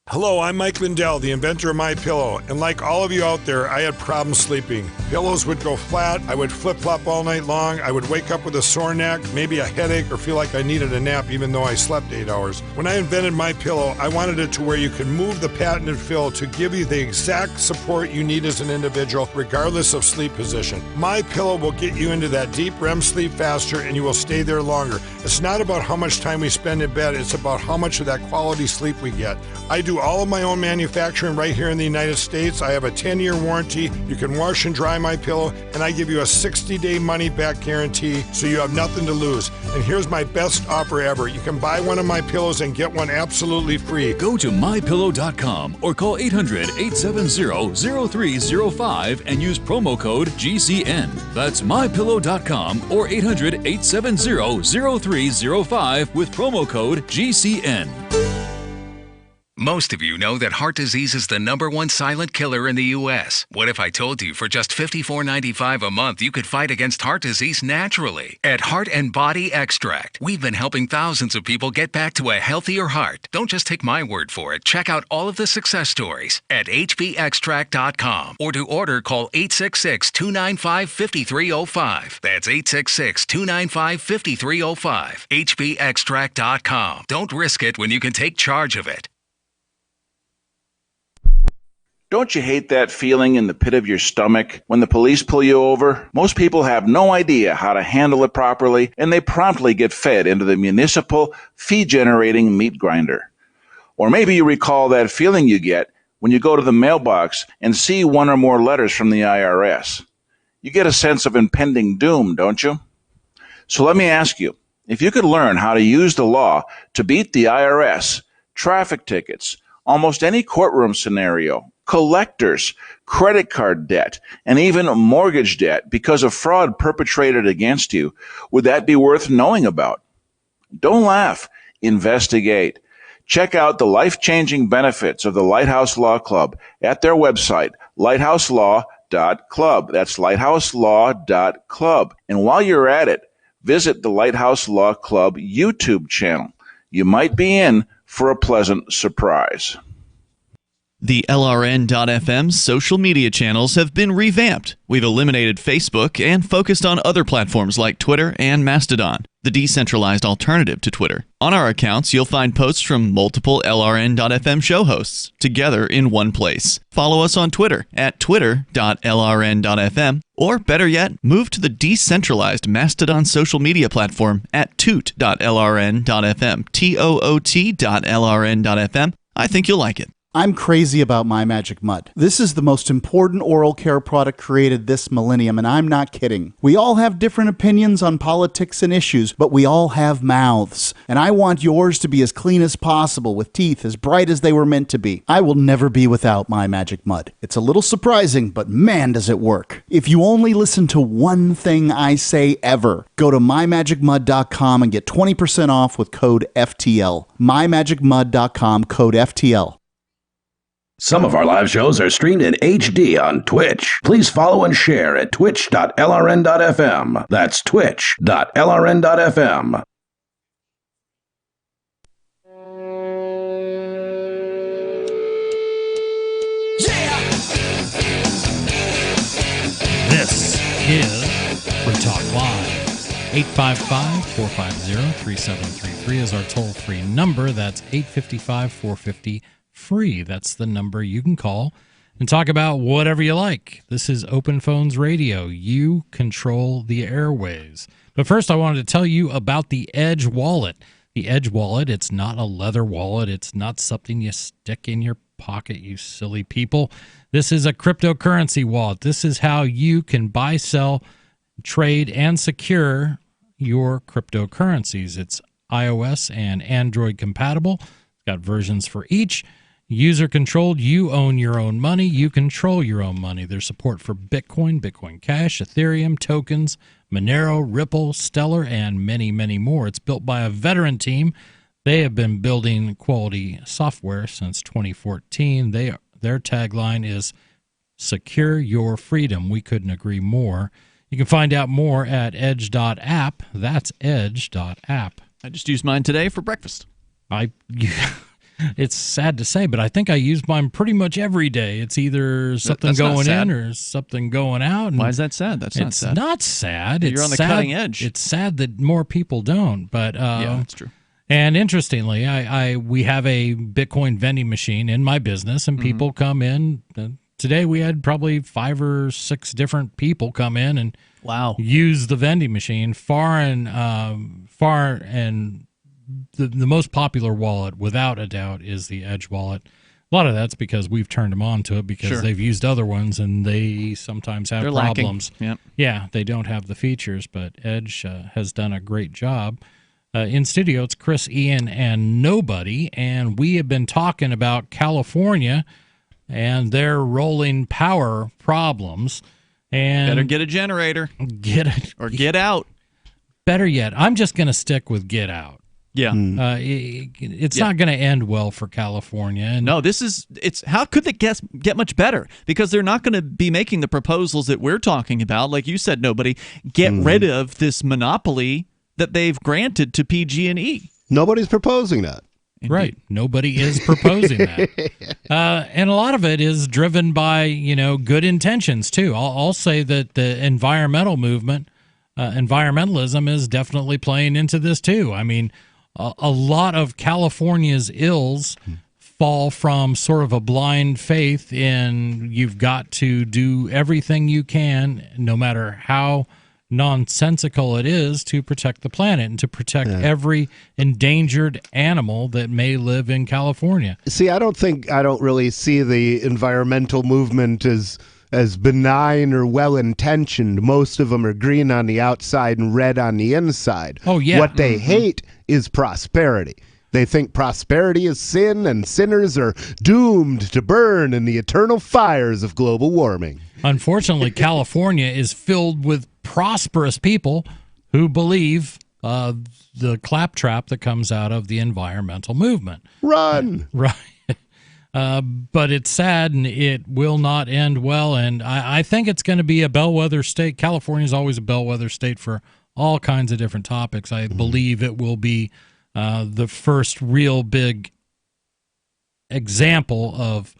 Hello, I'm Mike Lindell, the inventor of MyPillow, and like all of you out there, I had problems sleeping. Pillows would go flat, I would flip-flop all night long, I would wake up with a sore neck, maybe a headache, or feel like I needed a nap even though I slept 8 hours. When I invented MyPillow, I wanted it to where you can move the patented fill to give you the exact support you need as an individual, regardless of sleep position. MyPillow will get you into that deep REM sleep faster, and you will stay there longer. It's not about how much time we spend in bed, it's about how much of that quality sleep we get. I do all of my own manufacturing right here in the United States. I have a 10-year warranty. You can wash and dry my pillow, and I give you a 60-day money-back guarantee, so you have nothing to lose. And here's my best offer ever. You can buy one of my pillows and get one absolutely free. Go to mypillow.com or call 800-870-0305 and use promo code GCN. That's mypillow.com or 800-870-0305 with promo code GCN. Most of you know that heart disease is the #1 silent killer in the U.S. What if I told you for just $54.95 a month you could fight against heart disease naturally? At Heart and Body Extract, we've been helping thousands of people get back to a healthier heart. Don't just take my word for it. Check out all of the success stories at hbextract.com, or to order, call 866-295-5305. That's 866-295-5305. hbextract.com. Don't risk it when you can take charge of it. Don't you hate that feeling in the pit of your stomach when the police pull you over? Most people have no idea how to handle it properly, and they promptly get fed into the municipal fee-generating meat grinder. Or maybe you recall that feeling you get when you go to the mailbox and see one or more letters from the IRS. You get a sense of impending doom, don't you? So let me ask you, if you could learn how to use the law to beat the IRS, traffic tickets, almost any courtroom scenario, collectors, credit card debt, and even mortgage debt because of fraud perpetrated against you, would that be worth knowing about? Don't laugh. Investigate. Check out the life-changing benefits of the Lighthouse Law Club at their website, lighthouselaw.club. That's lighthouselaw.club. And while you're at it, visit the Lighthouse Law Club YouTube channel. You might be in for a pleasant surprise. The LRN.FM social media channels have been revamped. We've eliminated Facebook and focused on other platforms like Twitter and Mastodon, the decentralized alternative to Twitter. On our accounts, you'll find posts from multiple LRN.FM show hosts together in one place. Follow us on Twitter at twitter.lrn.fm, or better yet, move to the decentralized Mastodon social media platform at toot.lrn.fm, toot.lrn.fm. I think you'll like it. I'm crazy about My Magic Mud. This is the most important oral care product created this millennium, and I'm not kidding. We all have different opinions on politics and issues, but we all have mouths. And I want yours to be as clean as possible, with teeth as bright as they were meant to be. I will never be without My Magic Mud. It's a little surprising, but man, does it work. If you only listen to one thing I say ever, go to mymagicmud.com and get 20% off with code FTL. mymagicmud.com, code FTL. Some of our live shows are streamed in HD on Twitch. Please follow and share at twitch.lrn.fm. That's twitch.lrn.fm. This is 855-450-3733 is our toll-free number. That's 855-450-FREE. That's the number you can call and talk about whatever you like. This is Open Phones Radio. You control the airways. But first, I wanted to tell you about the Edge Wallet. The Edge Wallet, it's not a leather wallet. It's not something you stick in your pocket, you silly people. This is a cryptocurrency wallet. This is how you can buy, sell, trade, and secure your cryptocurrencies. It's iOS and Android compatible. It's got versions for each. User controlled. You own your own money. You control your own money. There's support for Bitcoin, Bitcoin Cash, Ethereum, tokens, Monero, Ripple, Stellar, and many, many more. It's built by a veteran team. They have been building quality software since 2014. Their tagline is Secure Your Freedom. We couldn't agree more. You can find out more at edge.app. That's edge.app. I just used mine today for breakfast. It's sad to say, but I think I use mine pretty much every day. It's either something going in or something going out. Why is that sad? That's not sad. It's not sad. You're on the cutting edge. It's sad that more people don't. But yeah, that's true. And interestingly, we have a Bitcoin vending machine in my business, and people come in. Today we had probably 5 or 6 different people come in and use the vending machine. Far and the most popular wallet, without a doubt, is the Edge wallet. A lot of that's because we've turned them on to it because they've used other ones and they sometimes have problems. Yep. Yeah, they don't have the features, but Edge has done a great job. In studio, it's Chris, Ian, and Nobody, and we have been talking about California and their rolling power problems. And better get a generator. Get out. Better yet, I'm just going to stick with get out. Yeah. It's not going to end well for California. And no, it's how could it get much better? Because they're not going to be making the proposals that we're talking about. Like you said, Nobody, get rid of this monopoly that they've granted to PG&E. Nobody's proposing that. Indeed. Right. Nobody is proposing that. And a lot of it is driven by, good intentions, too. I'll say that the environmental movement, environmentalism is definitely playing into this, too. I mean, a lot of California's ills fall from sort of a blind faith in you've got to do everything you can, no matter how nonsensical it is, to protect the planet and to protect every endangered animal that may live in California. See, I don't really see the environmental movement as benign or well-intentioned. Most of them are green on the outside and red on the inside. Oh, yeah. What they hate is prosperity. They think prosperity is sin and sinners are doomed to burn in the eternal fires of global warming. Unfortunately, California is filled with prosperous people who believe the claptrap that comes out of the environmental movement. Run! Right. But it's sad, and it will not end well. And I think it's going to be a bellwether state. California is always a bellwether state for all kinds of different topics. I believe it will be the first real big example of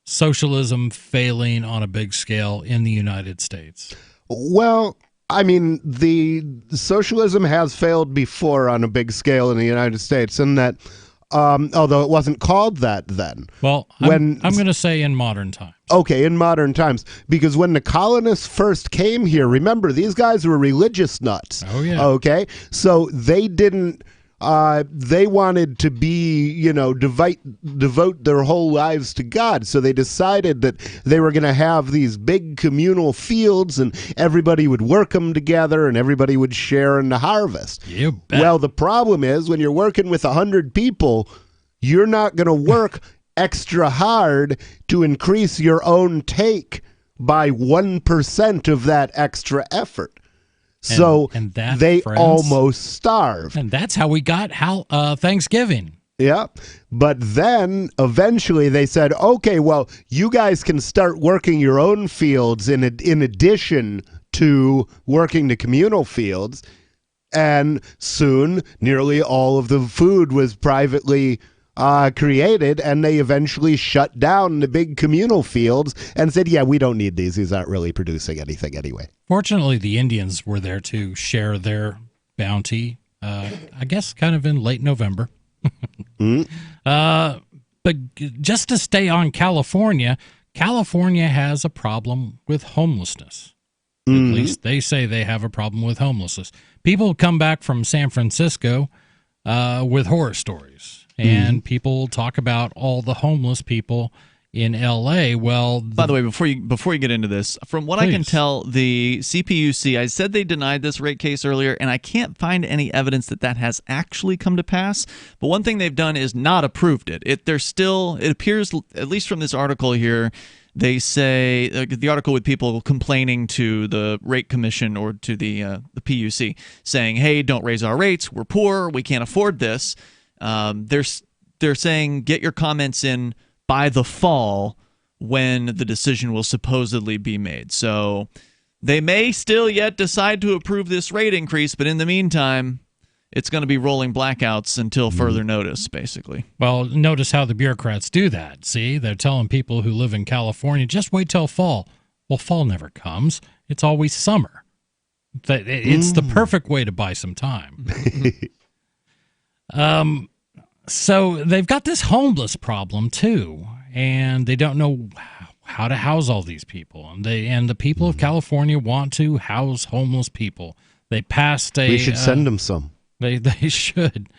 socialism failing on a big scale in the United States. Well, I mean, the socialism has failed before on a big scale in the United States, and that although it wasn't called that then. Well, I'm going to say in modern times. Okay, in modern times. Because when the colonists first came here, remember, these guys were religious nuts. Oh, yeah. Okay? So they didn't... they wanted to be, devote their whole lives to God. So they decided that they were going to have these big communal fields and everybody would work them together and everybody would share in the harvest. You bet. Well, the problem is when you're working with 100 people, you're not going to work extra hard to increase your own take by 1% of that extra effort. So and that, they friends, almost starve. And that's how we got Thanksgiving. Yeah. But then eventually they said, okay, well, you guys can start working your own fields in addition to working the communal fields. And soon nearly all of the food was privately created, and they eventually shut down the big communal fields and said, yeah, we don't need these. These aren't really producing anything anyway. Fortunately, the Indians were there to share their bounty, I guess kind of in late November. But just to stay on California, California has a problem with homelessness. At least they say they have a problem with homelessness. People come back from San Francisco with horror stories, and people talk about all the homeless people in L.A. Well, by the way, before you get into this, from what I can tell, the CPUC, I said they denied this rate case earlier, and I can't find any evidence that has actually come to pass. But one thing they've done is not approved it. It appears, at least from this article here, they say the article with people complaining to the rate commission or to the PUC, saying, "Hey, don't raise our rates. We're poor. We can't afford this." They're saying get your comments in by the fall when the decision will supposedly be made. So they may still yet decide to approve this rate increase, but in the meantime, it's going to be rolling blackouts until further notice, basically. Well, notice how the bureaucrats do that. See, they're telling people who live in California, just wait till fall. Well, fall never comes. It's always summer. It's the perfect way to buy some time. So they've got this homeless problem too, and they don't know how to house all these people. And the people of California want to house homeless people. They passed We should send them some. They should.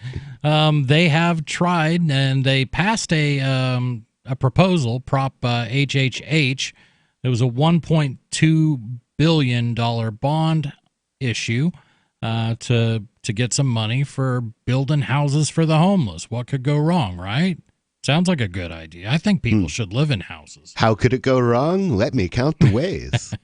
They have tried, and they passed a proposal, Prop HHH. It was a $1.2 billion bond issue to get some money for building houses for the homeless. What could go wrong, right? Sounds like a good idea. I think people should live in houses. How could it go wrong? Let me count the ways.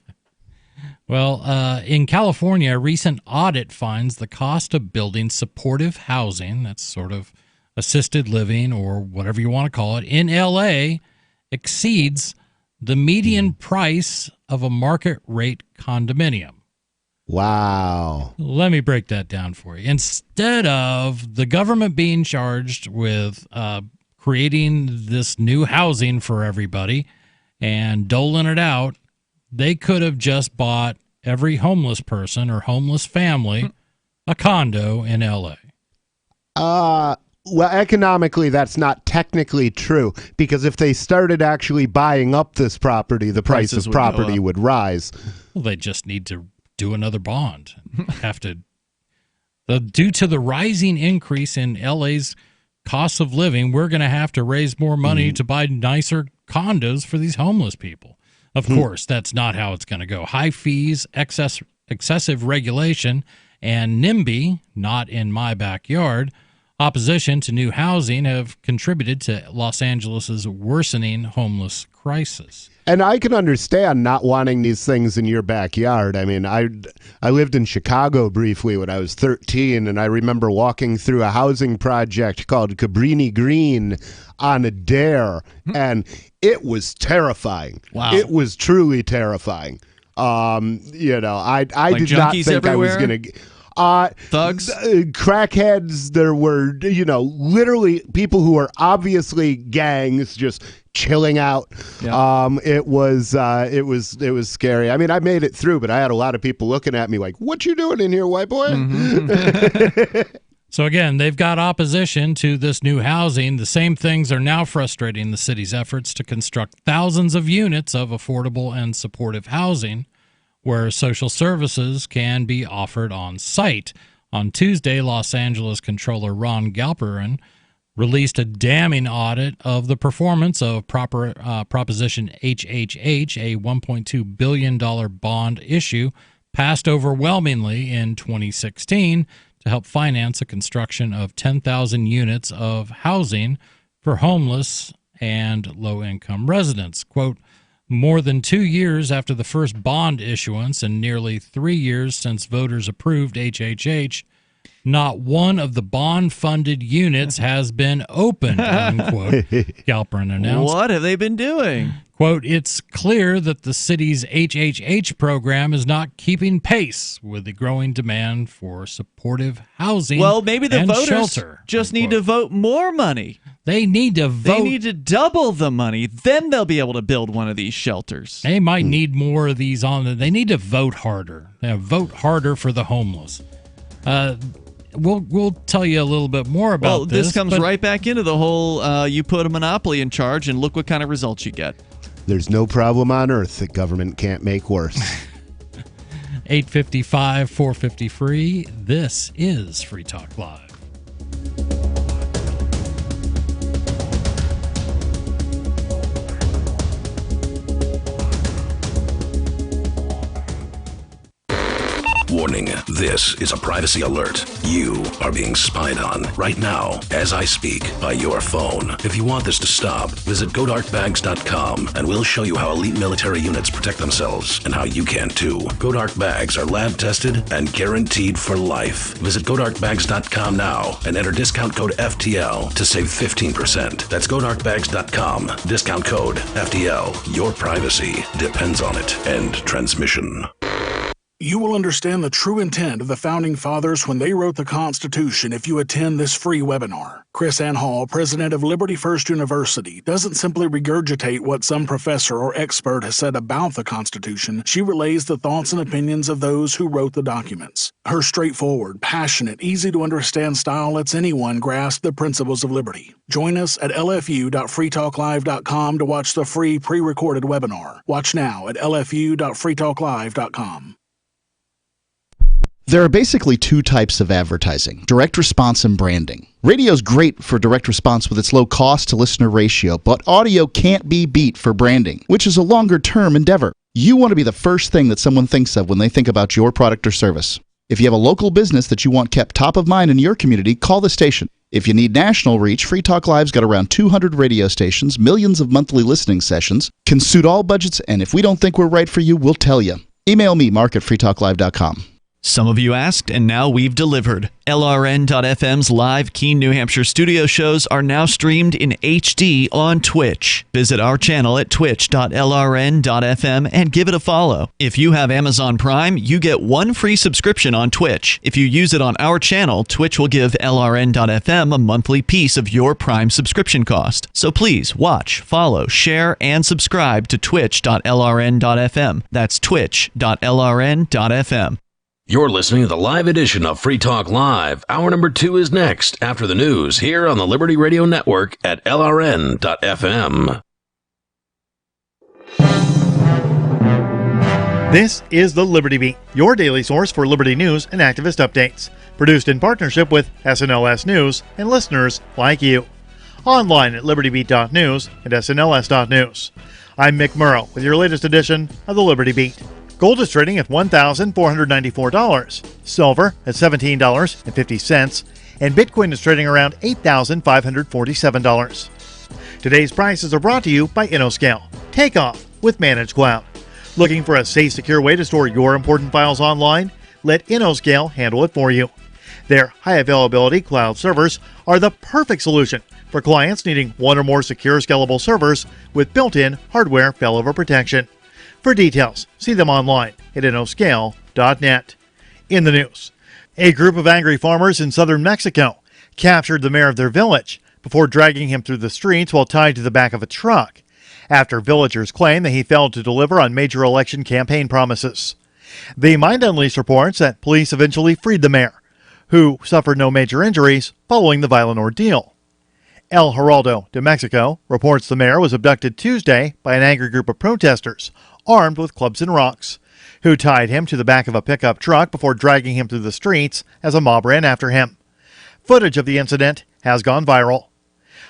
Well, in California, a recent audit finds the cost of building supportive housing, that's sort of assisted living or whatever you want to call it, in L.A. exceeds the median price of a market rate condominium. Wow. Let me break that down for you. Instead of the government being charged with creating this new housing for everybody and doling it out, they could have just bought every homeless person or homeless family a condo in L.A. Well, economically, that's not technically true, because if they started actually buying up this property, the price of property would rise. Well, they just need to do another bond. Due to the rising increase in LA's cost of living, we're going to have to raise more money to buy nicer condos for these homeless people. Of course, that's not how it's going to go. High fees, excessive regulation, and NIMBY, not in my backyard, opposition to new housing have contributed to Los Angeles' worsening homeless crisis. And I can understand not wanting these things in your backyard. I mean, I lived in Chicago briefly when I was 13, and I remember walking through a housing project called Cabrini Green on a dare, and it was terrifaying. Wow. It was truly terrifying. I Like did not think everywhere? I was going to... Thugs? Crackheads. There were, literally people who were obviously gangs just chilling out. Yeah. It was scary. I mean, I made it through, but I had a lot of people looking at me like, "What you doing in here, white boy?" So again, they've got opposition to this new housing. The same things are now frustrating the city's efforts to construct thousands of units of affordable and supportive housing, where social services can be offered on site. On Tuesday, Los Angeles Comptroller Ron Galperin released a damning audit of the performance of Proposition HHH, a $1.2 billion bond issue passed overwhelmingly in 2016 to help finance the construction of 10,000 units of housing for homeless and low-income residents. Quote, more than 2 years after the first bond issuance and nearly 3 years since voters approved HHH, not one of the bond-funded units has been opened, unquote, Galperin announced. What have they been doing? Quote, it's clear that the city's HHH program is not keeping pace with the growing demand for supportive housing. Well, maybe the and voters shelter, just need to vote more money. They need to vote. They need to double the money. Then they'll be able to build one of these shelters. They might need more of these on. They need to vote harder. Vote harder for the homeless. We'll tell you a little bit more about this comes right back into the whole you put a monopoly in charge and look what kind of results you get. There's no problem on earth that government can't make worse. 855 450 free. This is Free Talk Live. Warning, this is a privacy alert. You are being spied on right now as I speak by your phone. If you want this to stop, visit GoDarkBags.com and we'll show you how elite military units protect themselves and how you can too. Go Dark Bags are lab tested and guaranteed for life. Visit GoDarkBags.com now and enter discount code FTL to save 15%. That's GoDarkBags.com. Discount code FTL. Your privacy depends on it. End transmission. You will understand the true intent of the Founding Fathers when they wrote the Constitution if you attend this free webinar. Chris Ann Hall, president of Liberty First University, doesn't simply regurgitate what some professor or expert has said about the Constitution. She relays the thoughts and opinions of those who wrote the documents. Her straightforward, passionate, easy-to-understand style lets anyone grasp the principles of liberty. Join us at lfu.freetalklive.com to watch the free pre-recorded webinar. Watch now at lfu.freetalklive.com. There are basically two types of advertising, direct response and branding. Radio's great for direct response with its low cost to listener ratio, but audio can't be beat for branding, which is a longer-term endeavor. You want to be the first thing that someone thinks of when they think about your product or service. If you have a local business that you want kept top of mind in your community, call the station. If you need national reach, Free Talk Live's got around 200 radio stations, millions of monthly listening sessions, can suit all budgets, and if we don't think we're right for you, we'll tell you. Email me, mark@freetalklive.com. Some of you asked, and now we've delivered. LRN.FM's live Keene, New Hampshire studio shows are now streamed in HD on Twitch. Visit our channel at twitch.lrn.fm and give it a follow. If you have Amazon Prime, you get one free subscription on Twitch. If you use it on our channel, Twitch will give LRN.FM a monthly piece of your Prime subscription cost. So please watch, follow, share, and subscribe to twitch.lrn.fm. That's twitch.lrn.fm. You're listening to the live edition of Free Talk Live. Hour number 2 is next after the news here on the Liberty Radio Network at LRN.FM. This is the Liberty Beat, your daily source for liberty news and activist updates. Produced in partnership with SNLS News and listeners like you. Online at libertybeat.news and snls.news. I'm Mick Murrow with your latest edition of the Liberty Beat. Gold is trading at $1,494, silver at $17.50, and Bitcoin is trading around $8,547. Today's prices are brought to you by InnoScale. Take off with Managed Cloud. Looking for a safe, secure way to store your important files online? Let InnoScale handle it for you. Their high-availability cloud servers are the perfect solution for clients needing one or more secure, scalable servers with built-in hardware failover protection. For details, see them online at innoscale.net. In the news, a group of angry farmers in southern Mexico captured the mayor of their village before dragging him through the streets while tied to the back of a truck, after villagers claim that he failed to deliver on major election campaign promises. The Mind Unleashed reports that police eventually freed the mayor, who suffered no major injuries following the violent ordeal. El Heraldo de Mexico reports the mayor was abducted Tuesday by an angry group of protesters armed with clubs and rocks, who tied him to the back of a pickup truck before dragging him through the streets as a mob ran after him. Footage of the incident has gone viral.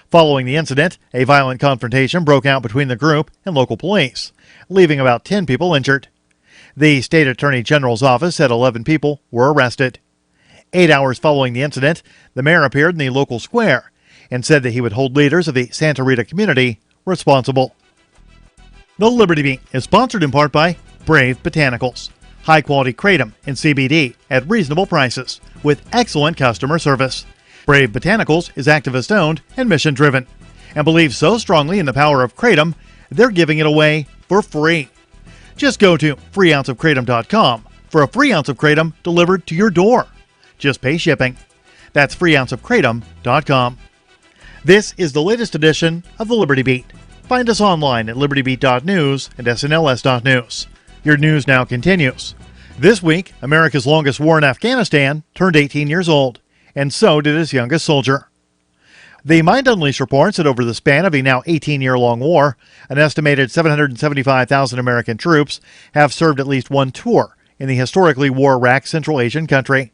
Following the incident, a violent confrontation broke out between the group and local police, leaving about 10 people injured. The state attorney general's office said 11 people were arrested. 8 hours following the incident, the mayor appeared in the local square and said that he would hold leaders of the Santa Rita community responsible. The Liberty Beat is sponsored in part by Brave Botanicals. High-quality kratom and CBD at reasonable prices with excellent customer service. Brave Botanicals is activist-owned and mission-driven and believes so strongly in the power of kratom, they're giving it away for free. Just go to freeounceofkratom.com for a free ounce of kratom delivered to your door. Just pay shipping. That's freeounceofkratom.com. This is the latest edition of the Liberty Beat. Find us online at libertybeat.news and snls.news. Your news now continues. This week, America's longest war in Afghanistan turned 18 years old, and so did its youngest soldier. The Mind Unleashed reports that over the span of a now 18-year-long war, an estimated 775,000 American troops have served at least one tour in the historically war-wracked Central Asian country.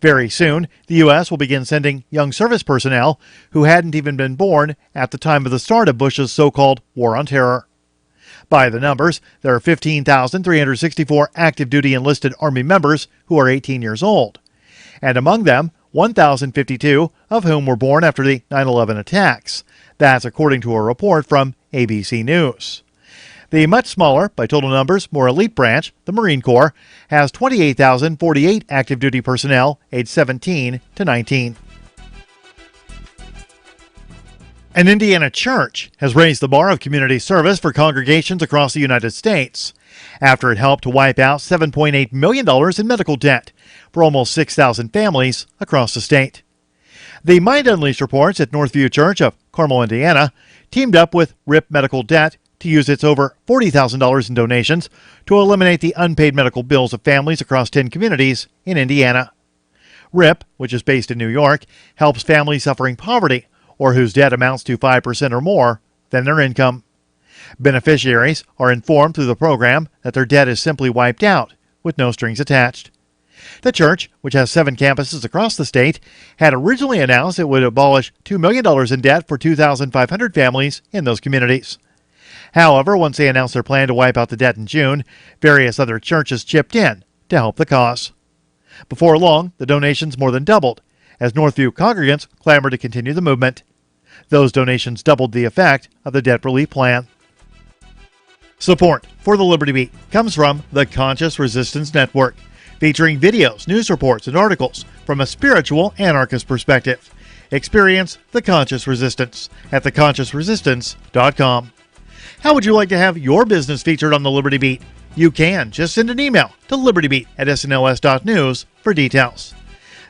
Very soon, the U.S. will begin sending young service personnel who hadn't even been born at the time of the start of Bush's so-called War on Terror. By the numbers, there are 15,364 active-duty enlisted Army members who are 18 years old, and among them, 1,052 of whom were born after the 9/11 attacks. That's according to a report from ABC News. The much smaller, by total numbers, more elite branch, the Marine Corps, has 28,048 active-duty personnel aged 17 to 19. An Indiana church has raised the bar of community service for congregations across the United States after it helped to wipe out $7.8 million in medical debt for almost 6,000 families across the state. The Mind Unleashed reports that Northview Church of Carmel, Indiana, teamed up with RIP Medical Debt to use its over $40,000 in donations to eliminate the unpaid medical bills of families across 10 communities in Indiana. RIP, which is based in New York, helps families suffering poverty or whose debt amounts to 5% or more than their income. Beneficiaries are informed through the program that their debt is simply wiped out with no strings attached. The church, which has 7 campuses across the state, had originally announced it would abolish $2 million in debt for 2,500 families in those communities. However, once they announced their plan to wipe out the debt in June, various other churches chipped in to help the cause. Before long, the donations more than doubled as Northview congregants clamored to continue the movement. Those donations doubled the effect of the debt relief plan. Support for the Liberty Beat comes from the Conscious Resistance Network, featuring videos, news reports, and articles from a spiritual anarchist perspective. Experience the Conscious Resistance at theconsciousresistance.com. How would you like to have your business featured on the Liberty Beat? You can. Just send an email to libertybeat@snls.news for details.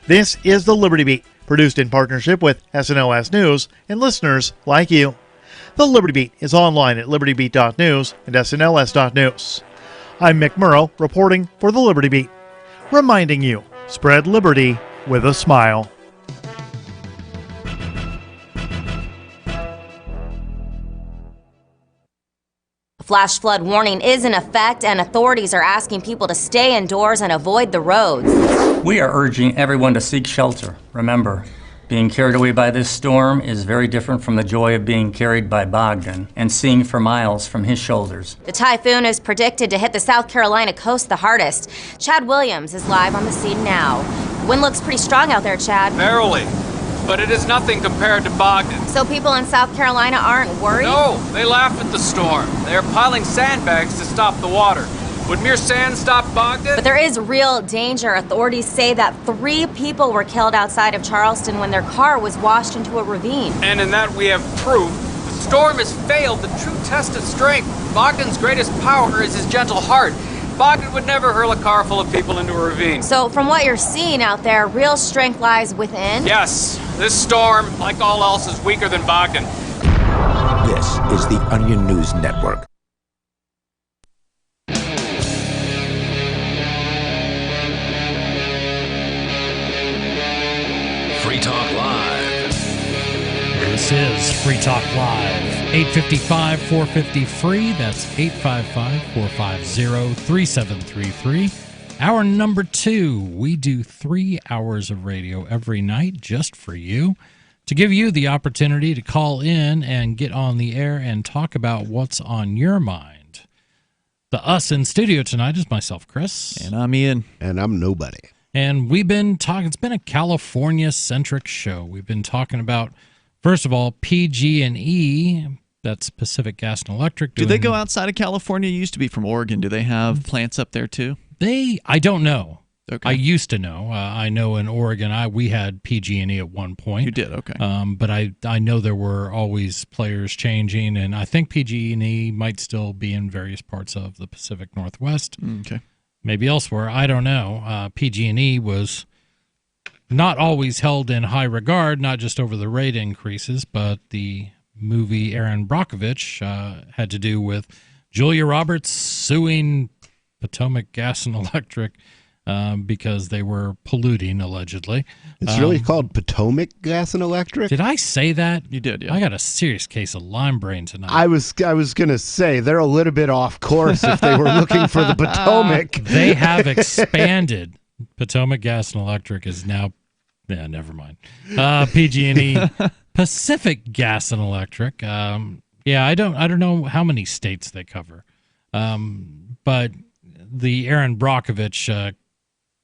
This is the Liberty Beat, produced in partnership with SNLS News and listeners like you. The Liberty Beat is online at libertybeat.news and snls.news. I'm Mick Murrow, reporting for the Liberty Beat, reminding you, spread liberty with a smile. A flash flood warning is in effect, and authorities are asking people to stay indoors and avoid the roads. We are urging everyone to seek shelter. Remember, being carried away by this storm is very different from the joy of being carried by Bogdan and seeing for miles from his shoulders. The typhoon is predicted to hit the South Carolina coast the hardest. Chad Williams is live on the scene now. Wind looks pretty strong out there, Chad. Barely, but it is nothing compared to Bogdan. So people in South Carolina aren't worried? No, they laugh at the storm. They are piling sandbags to stop the water. Would mere sand stop Bogdan? But there is real danger. Authorities say that 3 people were killed outside of Charleston when their car was washed into a ravine. And in that we have proof. The storm has failed the true test of strength. Bogdan's greatest power is his gentle heart. Bogdan would never hurl a car full of people into a ravine. So from what you're seeing out there, real strength lies within? Yes. This storm, like all else, is weaker than Bogdan. This is the Onion News Network. Free Talk Live. This is Free Talk Live. 855-450-FREE. That's 855-450-3733. Hour number 2. We do 3 hours of radio every night just for you, to give you the opportunity to call in and get on the air and talk about what's on your mind. The us in studio tonight is myself, Chris. And I'm Ian. And I'm nobody. And we've been talking, it's been a California-centric show. We've been talking about, first of all, PG&E, that's Pacific Gas and Electric. Do they go outside of California? You used to be from Oregon. Do they have plants up there too? I don't know. Okay. I used to know. I know in Oregon, we had PG&E at one point. You did, okay. But I know there were always players changing, and I think PG&E might still be in various parts of the Pacific Northwest. Okay. Maybe elsewhere. I don't know. PG&E was not always held in high regard, not just over the rate increases, but the movie Aaron Brockovich had to do with Julia Roberts suing Potomac Gas and Electric because they were polluting, allegedly. It's really called Potomac Gas and Electric? Did I say that? You did, yeah. I got a serious case of Lyme brain tonight. I was going to say, they're a little bit off course if they were looking for the Potomac. They have expanded. Potomac Gas and Electric is now, yeah, never mind. PG&E, Pacific Gas and Electric. Yeah, I don't know how many states they cover. But the Aaron Brockovich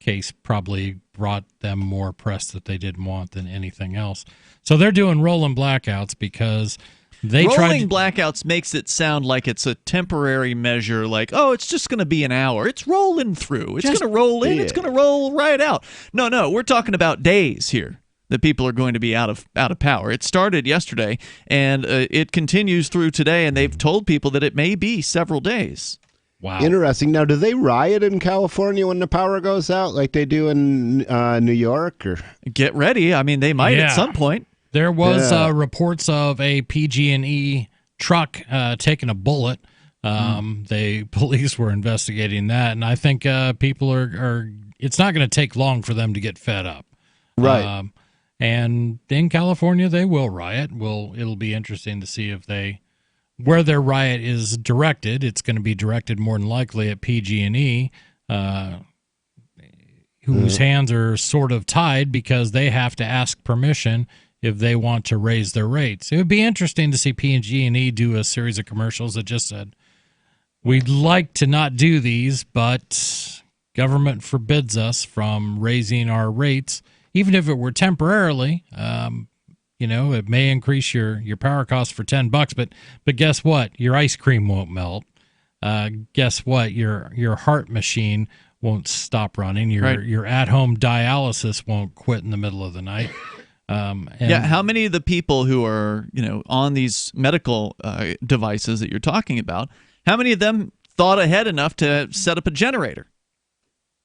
case probably brought them more press that they didn't want than anything else. So they're doing rolling blackouts because rolling blackouts makes it sound like it's a temporary measure, like, oh, it's just going to be an hour. It's rolling through. It's going to roll in. Yeah. It's going to roll right out. No, we're talking about days here that people are going to be out of power. It started yesterday, and it continues through today, and they've told people that it may be several days. Wow. Interesting. Now, do they riot in California when the power goes out like they do in New York? Or get ready. I mean, they might at some point. There was reports of a PG&E truck taking a bullet. Police were investigating that, and I think people are. It's not going to take long for them to get fed up, right? And in California, they will riot. It'll be interesting to see where their riot is directed. It's going to be directed more than likely at PG&E, whose hands are sort of tied because they have to ask permission if they want to raise their rates. It would be interesting to see PG&E do a series of commercials that just said, we'd like to not do these, but government forbids us from raising our rates, even if it were temporarily. It may increase your power costs for $10, but guess what? Your ice cream won't melt. Guess what? Your heart machine won't stop running. Your at-home dialysis won't quit in the middle of the night. How many of the people who are on these medical devices that you're talking about, how many of them thought ahead enough to set up a generator,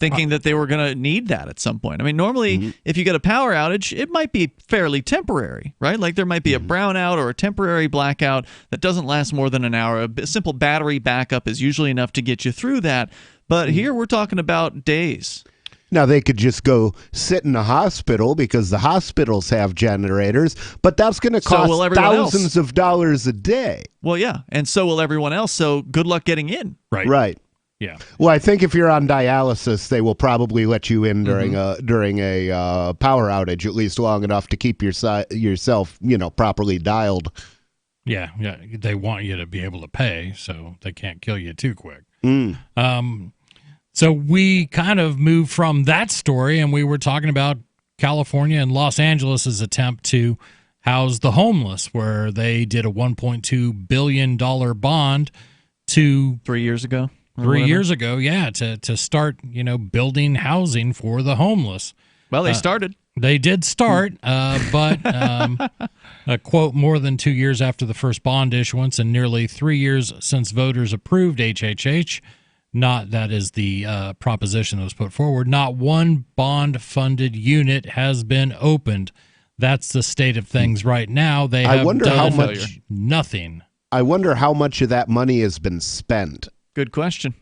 thinking that they were going to need that at some point? I mean, normally, if you get a power outage, it might be fairly temporary, right? Like there might be a brownout or a temporary blackout that doesn't last more than an hour. A simple battery backup is usually enough to get you through that. But here we're talking about days. Now, they could just go sit in a hospital because the hospitals have generators, but that's going to cost thousands of dollars a day. Well, yeah, and so will everyone else, so good luck getting in. Right. Yeah. Well, I think if you're on dialysis, they will probably let you in during a power outage, at least long enough to keep yourself, properly dialed. Yeah. They want you to be able to pay, so they can't kill you too quick. So we kind of moved from that story, and we were talking about California and Los Angeles' attempt to house the homeless, where they did a $1.2 billion bond to 3 years ago. 3 years ago, to start, building housing for the homeless. Well, they started. They did start, but a quote, more than 2 years after the first bond issuance and nearly 3 years since voters approved HHH, that is the proposition that was put forward, not one bond-funded unit has been opened. That's the state of things right now. They have nothing. I wonder how much of that money has been spent. Good question.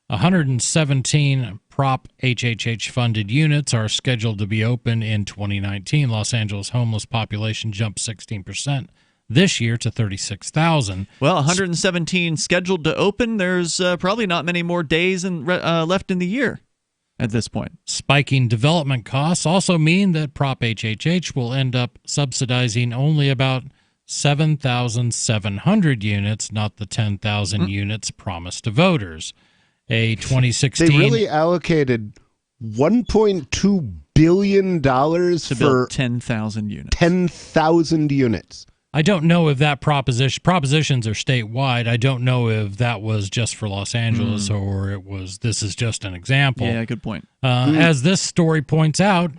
117 Prop HHH funded units are scheduled to be open in 2019. Los Angeles homeless population jumped 16% this year to 36,000. Well, 117 scheduled to open. There's probably not many more days left in the year at this point. Spiking development costs also mean that Prop HHH will end up subsidizing only about 7,700 units, not the 10,000 units promised to voters. A 2016... They really allocated $1.2 billion to build 10,000 units. 10,000 units. I don't know if that propositions are statewide. I don't know if that was just for Los Angeles or this is just an example. Yeah, good point. As this story points out,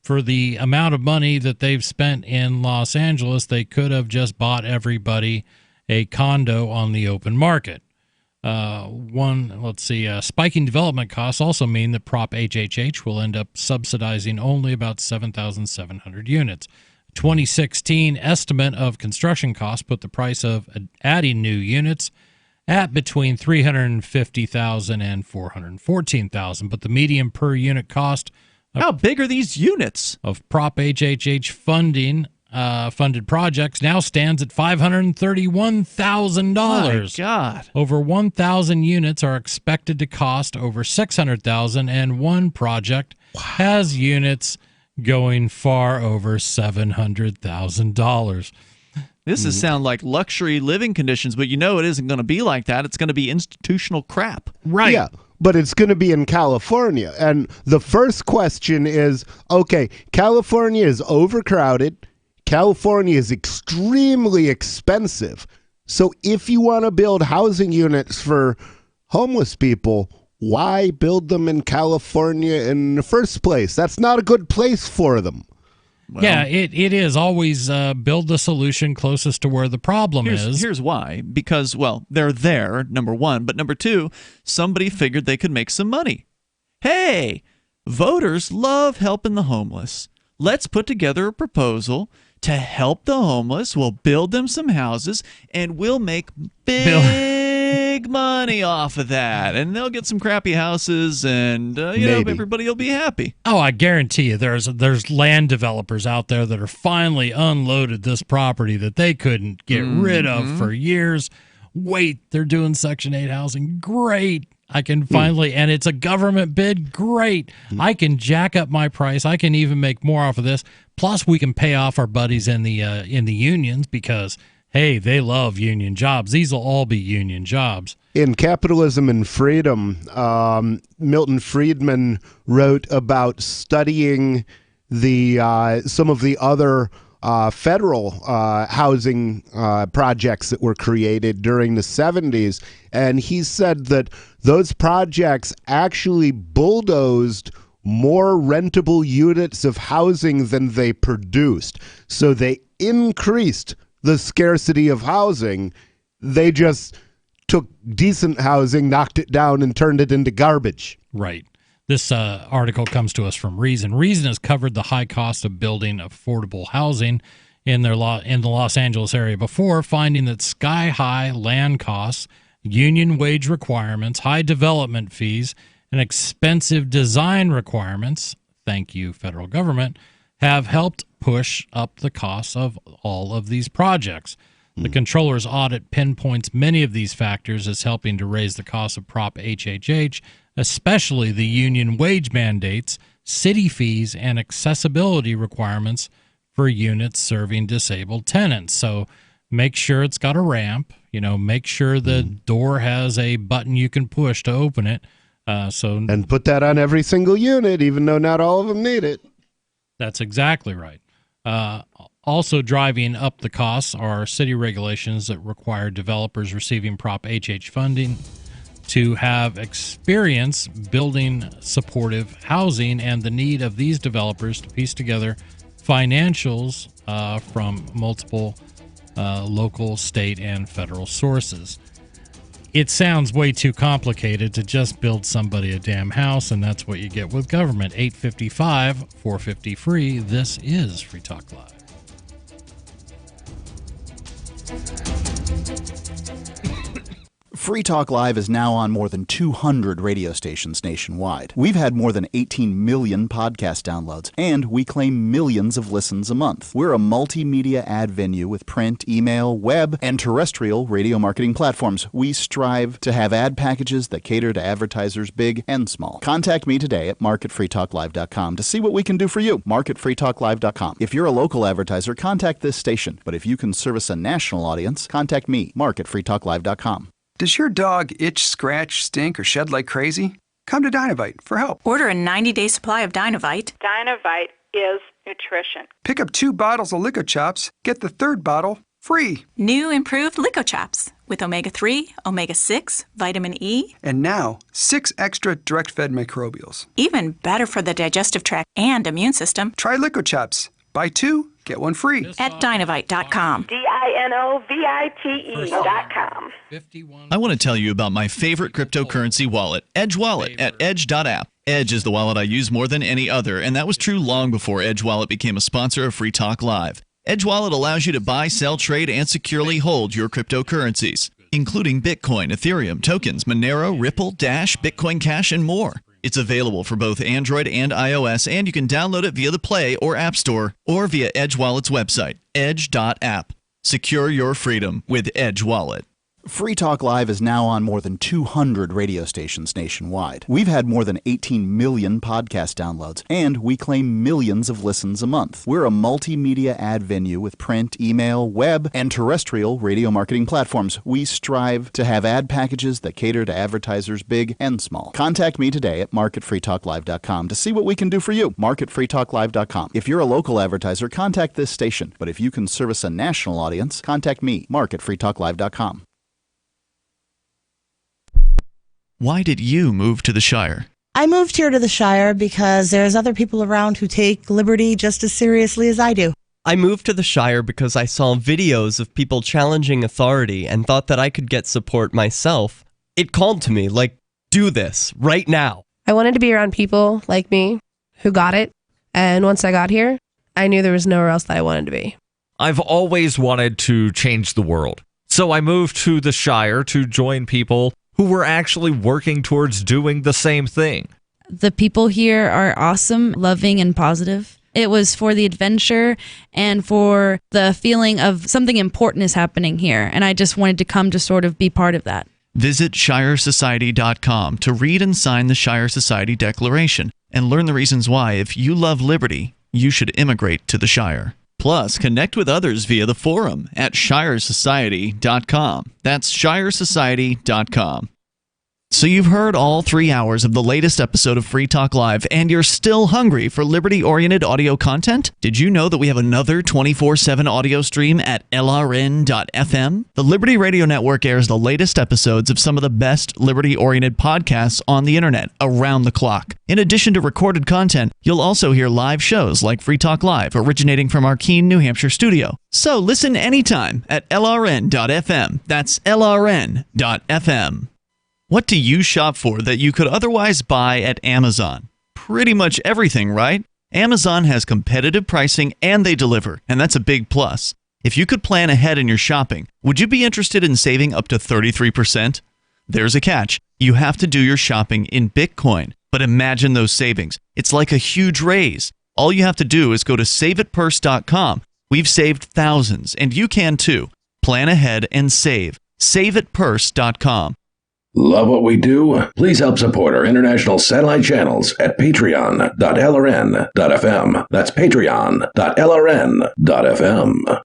for the amount of money that they've spent in Los Angeles, they could have just bought everybody a condo on the open market. Spiking development costs also mean that Prop HHH will end up subsidizing only about 7,700 units. 2016 estimate of construction costs put the price of adding new units at between $350,000 and $414,000. But the median per unit cost. How big are these units? Of Prop HHH funded projects now stands at $531,000. My God. Over 1,000 units are expected to cost over $600,000, and one project has units going far over $700,000. This is sound like luxury living conditions, but you know it isn't going to be like that. It's going to be institutional crap. Right. Yeah, but it's going to be in California. And the first question is, okay, California is overcrowded. California is extremely expensive. So if you want to build housing units for homeless people, why build them in California in the first place? That's not a good place for them. Well, yeah, it is. Always build the solution closest to where the problem is. Here's why. Because, well, they're there, number one. But number two, somebody figured they could make some money. Hey, voters love helping the homeless. Let's put together a proposal to help the homeless. We'll build them some houses, and we'll make big money off of that. And they'll get some crappy houses, and everybody will be happy. Oh, I guarantee you there's land developers out there that are finally unloaded this property that they couldn't get rid of for years. Wait, they're doing Section 8 housing. Great. I can finally, and it's a government bid. Great. I can jack up my price. I can even make more off of this. Plus, we can pay off our buddies in the unions because, hey, they love union jobs. These will all be union jobs. In Capitalism and Freedom, Milton Friedman wrote about studying the some of the other federal housing projects that were created during the 70s. And he said that those projects actually bulldozed more rentable units of housing than they produced. So they increased the scarcity of housing. They just took decent housing, knocked it down, and turned it into garbage. Right. This article comes to us from Reason. Reason has covered the high cost of building affordable housing in the Los Angeles area before, finding that sky-high land costs, union wage requirements, high development fees, and expensive design requirements, thank you, federal government, have helped push up the costs of all of these projects. The Comptroller's audit pinpoints many of these factors as helping to raise the cost of Prop HHH, especially the union wage mandates, city fees, and accessibility requirements for units serving disabled tenants. So make sure it's got a ramp, make sure the door has a button you can push to open it. And put that on every single unit, even though not all of them need it. That's exactly right. Also driving up the costs are city regulations that require developers receiving Prop HH funding to have experience building supportive housing, and the need of these developers to piece together financials from multiple local, state, and federal sources. It sounds way too complicated to just build somebody a damn house, and that's what you get with government. 855-450-FREE. This is Free Talk Live. Free Talk Live is now on more than 200 radio stations nationwide. We've had more than 18 million podcast downloads, and we claim millions of listens a month. We're a multimedia ad venue with print, email, web, and terrestrial radio marketing platforms. We strive to have ad packages that cater to advertisers big and small. Contact me today at mark@freetalklive.com to see what we can do for you. mark@freetalklive.com. If you're a local advertiser, contact this station. But if you can service a national audience, contact me, mark@freetalklive.com. Does your dog itch, scratch, stink, or shed like crazy? Come to Dynavite for help. Order a 90-day supply of Dynavite. Dynavite is nutrition. Pick up 2 bottles of Lico Chops, get the 3rd bottle free. New improved Lico Chops with omega-3, omega-6, vitamin E. And now, 6 extra direct-fed microbials. Even better for the digestive tract and immune system. Try Lico Chops. Buy 2, get 1 free. At Dynavite.com. DINOVITE.com. I want to tell you about my favorite cryptocurrency wallet, Edge Wallet, at edge.app. Edge is the wallet I use more than any other, and that was true long before Edge Wallet became a sponsor of Free Talk Live. Edge Wallet allows you to buy, sell, trade, and securely hold your cryptocurrencies. including Bitcoin, Ethereum, tokens, Monero, Ripple, Dash, Bitcoin Cash, and more. It's available for both Android and iOS, and you can download it via the Play or App Store or via Edge Wallet's website, edge.app. Secure your freedom with Edge Wallet. Free Talk Live is now on more than 200 radio stations nationwide. We've had more than 18 million podcast downloads, and we claim millions of listens a month. We're a multimedia ad venue with print, email, web, and terrestrial radio marketing platforms. We strive to have ad packages that cater to advertisers big and small. Contact me today at marketfreetalklive.com to see what we can do for you. Marketfreetalklive.com. If you're a local advertiser, contact this station. But if you can service a national audience, contact me, marketfreetalklive.com. Why did you move to the Shire? I moved here to the Shire because there's other people around who take liberty just as seriously as I do. I moved to the Shire because I saw videos of people challenging authority and thought that I could get support myself. It called to me, like, do this, right now. I wanted to be around people like me who got it, and once I got here, I knew there was nowhere else that I wanted to be. I've always wanted to change the world, so I moved to the Shire to join people who were actually working towards doing the same thing. The people here are awesome, loving, and positive. It was for the adventure and for the feeling of something important is happening here, and I just wanted to come to sort of be part of that. Visit ShireSociety.com to read and sign the Shire Society Declaration and learn the reasons why, if you love liberty, you should immigrate to the Shire. Plus, connect with others via the forum at ShireSociety.com. That's ShireSociety.com. So you've heard all 3 hours of the latest episode of Free Talk Live, and you're still hungry for liberty-oriented audio content? Did you know that we have another 24/7 audio stream at LRN.FM? The Liberty Radio Network airs the latest episodes of some of the best liberty-oriented podcasts on the internet around the clock. In addition to recorded content, you'll also hear live shows like Free Talk Live, originating from our Keene, New Hampshire studio. So listen anytime at LRN.FM. That's LRN.FM. What do you shop for that you could otherwise buy at Amazon? Pretty much everything, right? Amazon has competitive pricing and they deliver, and that's a big plus. If you could plan ahead in your shopping, would you be interested in saving up to 33%? There's a catch. You have to do your shopping in Bitcoin. But imagine those savings. It's like a huge raise. All you have to do is go to saveitpurse.com. We've saved thousands, and you can too. Plan ahead and save. Saveitpurse.com. Love what we do? Please help support our international satellite channels at patreon.lrn.fm. That's patreon.lrn.fm.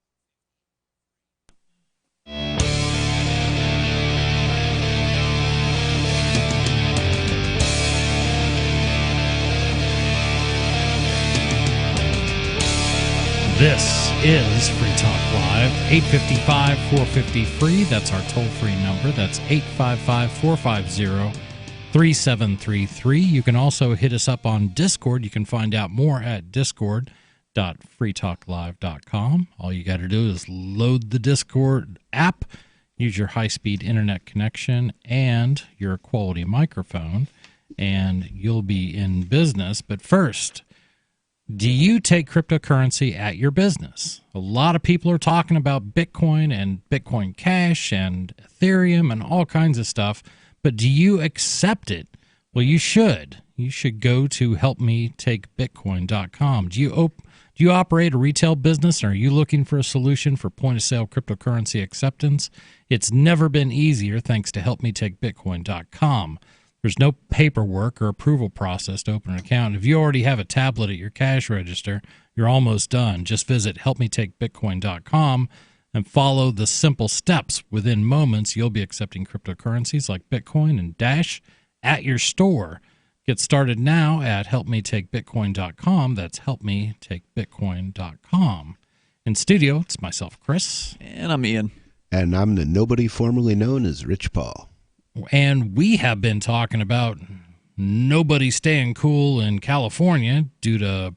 This is Free Talk Live, 855-450-FREE. That's our toll-free number. That's 855-450-3733. You can also hit us up on Discord. You can find out more at discord.freetalklive.com. All you got to do is load the Discord app, use your high-speed internet connection, and your quality microphone, and you'll be in business. But first, do you take cryptocurrency at your business? A lot of people are talking about Bitcoin and Bitcoin Cash and Ethereum and all kinds of stuff, but do you accept it? Well, you should. You should go to helpmetakebitcoin.com. Do you operate a retail business, or are you looking for a solution for point-of-sale cryptocurrency acceptance? It's never been easier thanks to helpmetakebitcoin.com. There's no paperwork or approval process to open an account. If you already have a tablet at your cash register, you're almost done. Just visit helpmetakebitcoin.com and follow the simple steps. Within moments, you'll be accepting cryptocurrencies like Bitcoin and Dash at your store. Get started now at helpmetakebitcoin.com. That's helpmetakebitcoin.com. In studio, it's myself, Chris. And I'm Ian. And I'm the nobody formerly known as Rich Paul. And we have been talking about nobody staying cool in California due to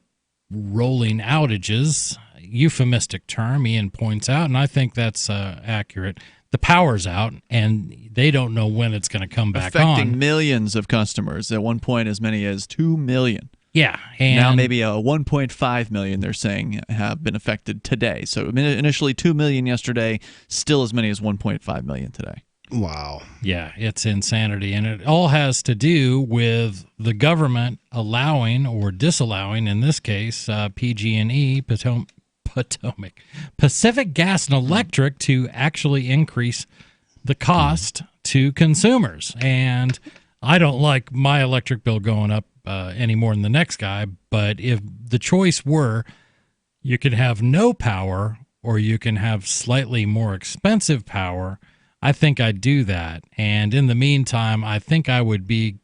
rolling outages. Euphemistic term, Ian points out, and I think that's accurate. The power's out, and they don't know when it's going to come back on. Affecting millions of customers. At one point, as many as 2 million. Yeah. And now maybe 1.5 million, they're saying, have been affected today. So initially 2 million yesterday, still as many as 1.5 million today. Wow. Yeah, it's insanity. And it all has to do with the government allowing or disallowing, in this case, PG&E, Potomac, Pacific Gas and Electric, to actually increase the cost to consumers. And I don't like my electric bill going up any more than the next guy, but if the choice were you could have no power or you can have slightly more expensive power, I think I'd do that. And in the meantime, I think I would be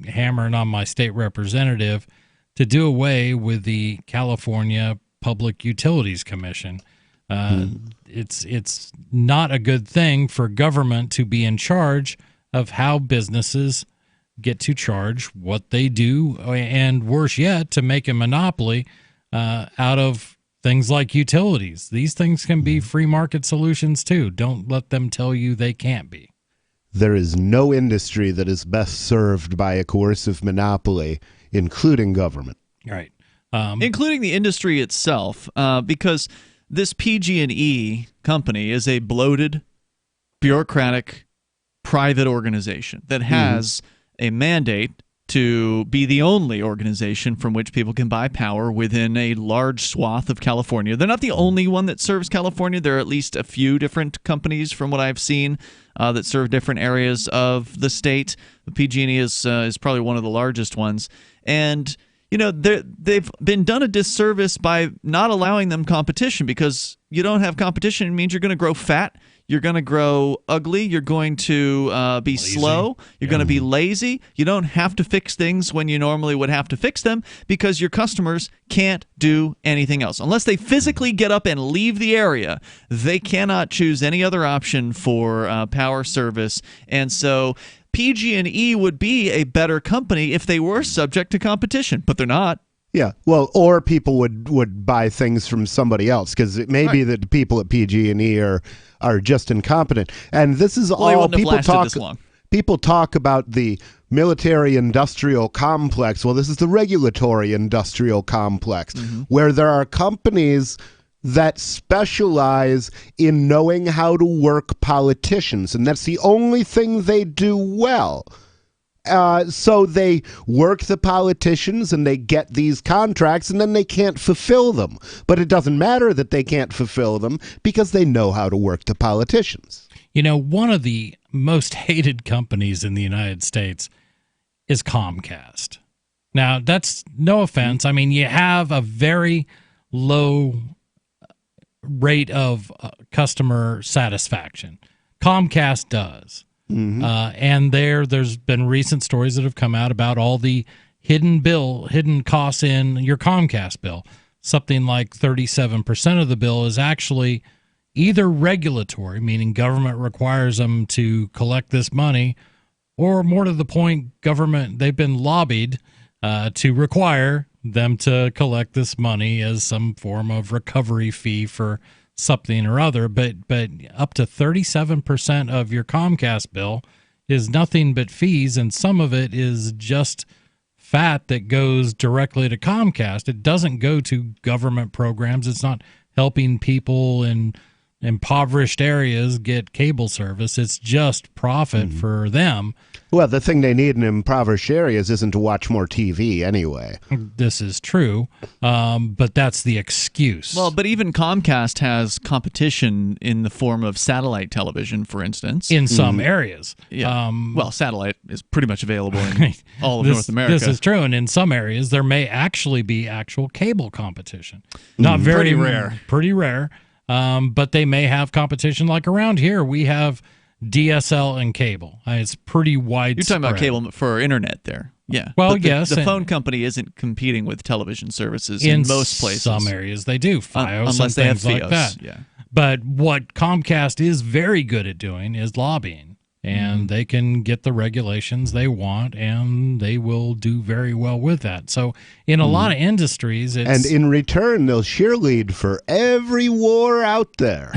hammering on my state representative to do away with the California Public Utilities Commission. It's not a good thing for government to be in charge of how businesses get to charge what they do, and worse yet, to make a monopoly out of things like utilities. These things can be free market solutions too. Don't let them tell you they can't be. There is no industry that is best served by a coercive monopoly, including government. Right. Including the industry itself, because this PG&E company is a bloated, bureaucratic, private organization that has a mandate to be the only organization from which people can buy power within a large swath of California. They're not the only one that serves California. There are at least a few different companies, from what I've seen, that serve different areas of the state. The PG&E is probably one of the largest ones. And they've been done a disservice by not allowing them competition, because you don't have competition. It means you're going to grow fat. You're going to grow ugly. You're going to be slow. You're going to be lazy. You don't have to fix things when you normally would have to fix them, because your customers can't do anything else. Unless they physically get up and leave the area, they cannot choose any other option for power service. And so PG&E would be a better company if they were subject to competition, but they're not. Yeah, well, or people would buy things from somebody else, because it may be that the people at PG&E are just incompetent. And this is all people talk. People talk about the military-industrial complex. Well, this is the regulatory-industrial complex, where there are companies that specialize in knowing how to work politicians, and that's the only thing they do well. So they work the politicians and they get these contracts, and then they can't fulfill them. But it doesn't matter that they can't fulfill them, because they know how to work the politicians. One of the most hated companies in the United States is Comcast. Now, that's no offense. I mean, you have a very low rate of customer satisfaction. Comcast does. And there's been recent stories that have come out about all the hidden costs in your Comcast bill. Something like 37% of the bill is actually either regulatory, meaning government requires them to collect this money, or more to the point, they've been lobbied to require them to collect this money as some form of recovery fee for something or other, but up to 37% of your Comcast bill is nothing but fees, and some of it is just fat that goes directly to Comcast. It doesn't go to government programs. It's not helping people in impoverished areas get cable service. It's just profit for them. Well, the thing they need in impoverished areas isn't to watch more TV anyway. This is true, but that's the excuse. Well, but even Comcast has competition in the form of satellite television, for instance. In some areas. Yeah. Well, satellite is pretty much available in all of North America. This is true, and in some areas there may actually be actual cable competition. Not very rare. Pretty rare. But they may have competition. Like around here, we have DSL and cable. It's pretty widespread. You're talking about cable for internet there. Yeah. Well, but yes. The phone company isn't competing with television services in most places. In some areas they do. Fios unless they have things Fios. like that. Yeah. But what Comcast is very good at doing is lobbying. And they can get the regulations they want, and they will do very well with that. So in a lot of industries, and in return, they'll cheerlead for every war out there,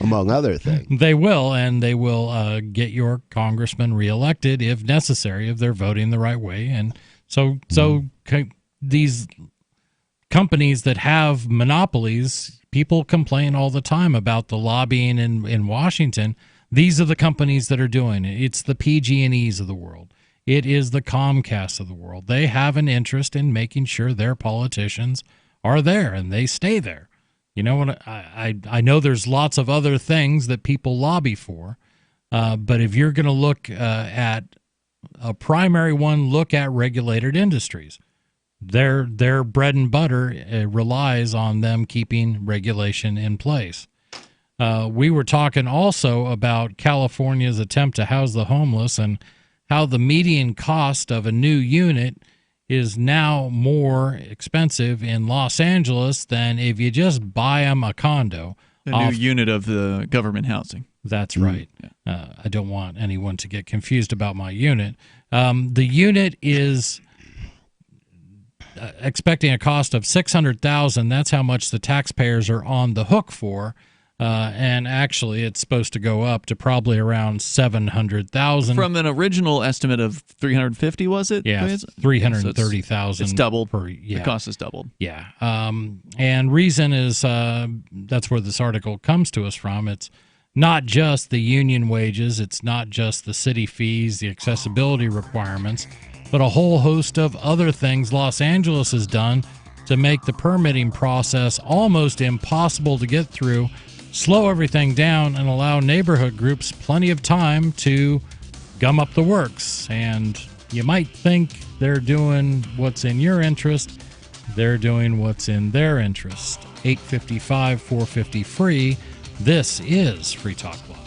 among other things. They will, and they will get your congressman reelected if necessary, if they're voting the right way. And so these companies that have monopolies, people complain all the time about the lobbying in Washington. These are the companies that are doing it. It's the PG&Es of the world. It is the Comcast of the world. They have an interest in making sure their politicians are there and they stay there. You know what? I know there's lots of other things that people lobby for, but if you're going to look at a primary one, look at regulated industries. Their bread and butter relies on them keeping regulation in place. We were talking also about California's attempt to house the homeless and how the median cost of a new unit is now more expensive in Los Angeles than if you just buy them a condo. A new unit of the government housing. That's right. I don't want anyone to get confused about my unit. The unit is expecting a cost of $600,000. That's how much the taxpayers are on the hook for. And actually, it's supposed to go up to probably around $700,000 from an original estimate of $350,000. Was it? Yeah, $330,000. It's doubled. The cost is doubled. Yeah, and reason is that's where this article comes to us from. It's not just the union wages. It's not just the city fees, the accessibility requirements, but a whole host of other things Los Angeles has done to make the permitting process almost impossible to get through, slow everything down, and allow neighborhood groups plenty of time to gum up the works. And you might think they're doing what's in your interest. They're doing what's in their interest. 855-450-FREE. This is Free Talk Live.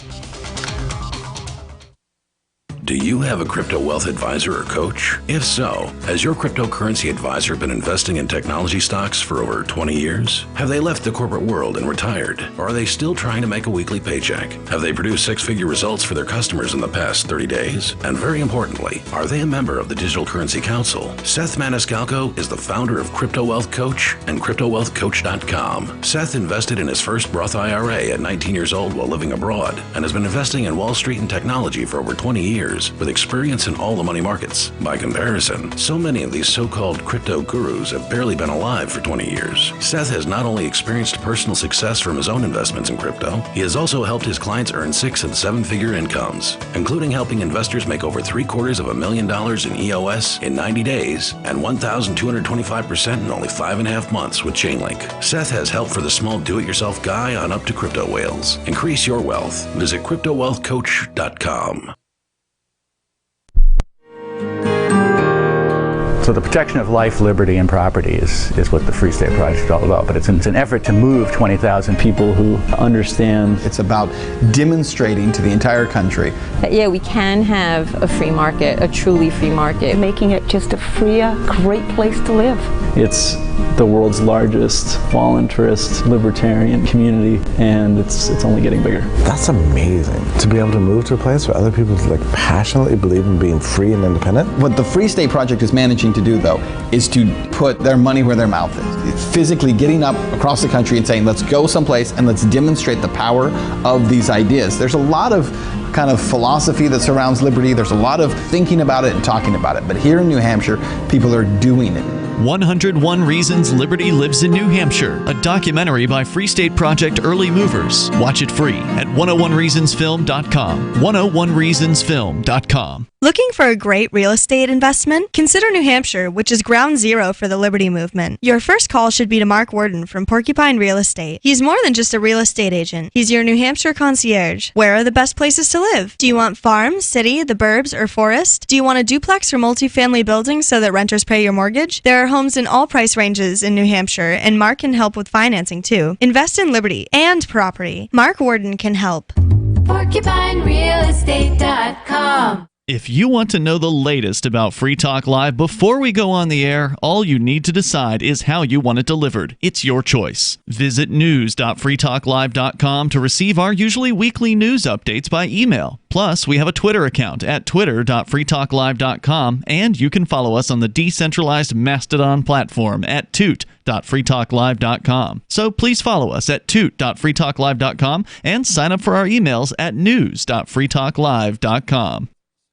Do you have a crypto wealth advisor or coach? If so, has your cryptocurrency advisor been investing in technology stocks for over 20 years? Have they left the corporate world and retired? Or are they still trying to make a weekly paycheck? Have they produced six-figure results for their customers in the past 30 days? And very importantly, are they a member of the Digital Currency Council? Seth Maniscalco is the founder of Crypto Wealth Coach and CryptoWealthCoach.com. Seth invested in his first Roth IRA at 19 years old while living abroad and has been investing in Wall Street and technology for over 20 years. With experience in all the money markets. By comparison, so many of these so-called crypto gurus have barely been alive for 20 years. Seth has not only experienced personal success from his own investments in crypto, he has also helped his clients earn 6- and 7-figure incomes, including helping investors make over $750,000 in EOS in 90 days and 1,225% in only 5.5 months with Chainlink. Seth has help for the small do-it-yourself guy on up to crypto whales. Increase your wealth. Visit CryptoWealthCoach.com. So the protection of life, liberty, and property is what the Free State Project is all about. But it's an effort to move 20,000 people who understand. It's about demonstrating to the entire country that, yeah, we can have a free market, a truly free market. Making it just a freer, great place to live. It's the world's largest all-interest libertarian community, and it's only getting bigger. That's amazing, to be able to move to a place where other people passionately believe in being free and independent. What the Free State Project is managing to do, though, is to put their money where their mouth is. It's physically getting up across the country and saying, let's go someplace and let's demonstrate the power of these ideas. There's a lot of kind of philosophy that surrounds liberty. There's a lot of thinking about it and talking about it. But here in New Hampshire, people are doing it. 101 Reasons Liberty Lives in New Hampshire, a documentary by Free State Project Early Movers. Watch it free at 101reasonsfilm.com. 101reasonsfilm.com. Looking for a great real estate investment? Consider New Hampshire, which is ground zero for the Liberty Movement. Your first call should be to Mark Worden from Porcupine Real Estate. He's more than just a real estate agent. He's your New Hampshire concierge. Where are the best places to live? Do you want farm, city, the burbs, or forest? Do you want a duplex or multifamily building so that renters pay your mortgage? There are homes in all price ranges in New Hampshire, and Mark can help with financing too. Invest in liberty and property. Mark Worden can help. PorcupineRealEstate.com. If you want to know the latest about Free Talk Live before we go on the air, all you need to decide is how you want it delivered. It's your choice. Visit news.freetalklive.com to receive our usually weekly news updates by email. Plus, we have a Twitter account at twitter.freetalklive.com, and you can follow us on the decentralized Mastodon platform at toot.freetalklive.com. So please follow us at toot.freetalklive.com and sign up for our emails at news.freetalklive.com.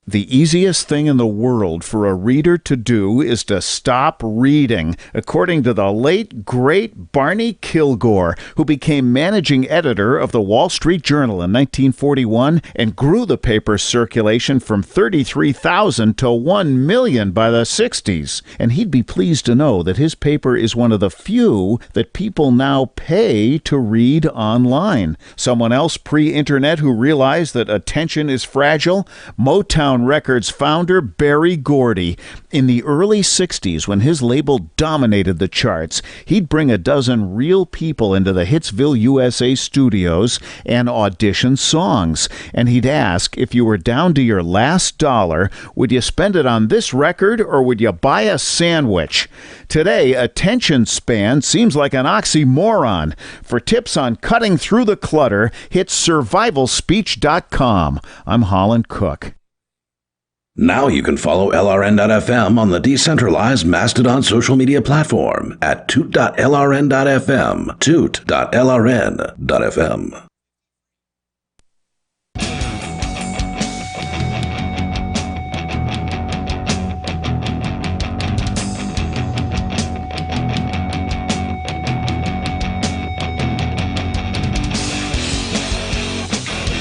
The easiest thing in the world for a reader to do is to stop reading, according to the late, great Barney Kilgore, who became managing editor of the Wall Street Journal in 1941 and grew the paper's circulation from 33,000 to 1 million by the 60s. And he'd be pleased to know that his paper is one of the few that people now pay to read online. Someone else pre-internet who realized that attention is fragile? Motown Records founder Berry Gordy. In the early 60s, when his label dominated the charts, he'd bring a dozen real people into the Hitsville, USA studios and audition songs. And he'd ask, if you were down to your last dollar, would you spend it on this record or would you buy a sandwich? Today, attention span seems like an oxymoron. For tips on cutting through the clutter, hit survivalspeech.com. I'm Holland Cook. Now you can follow LRN.FM on the decentralized Mastodon social media platform at toot.lrn.fm, toot.lrn.fm.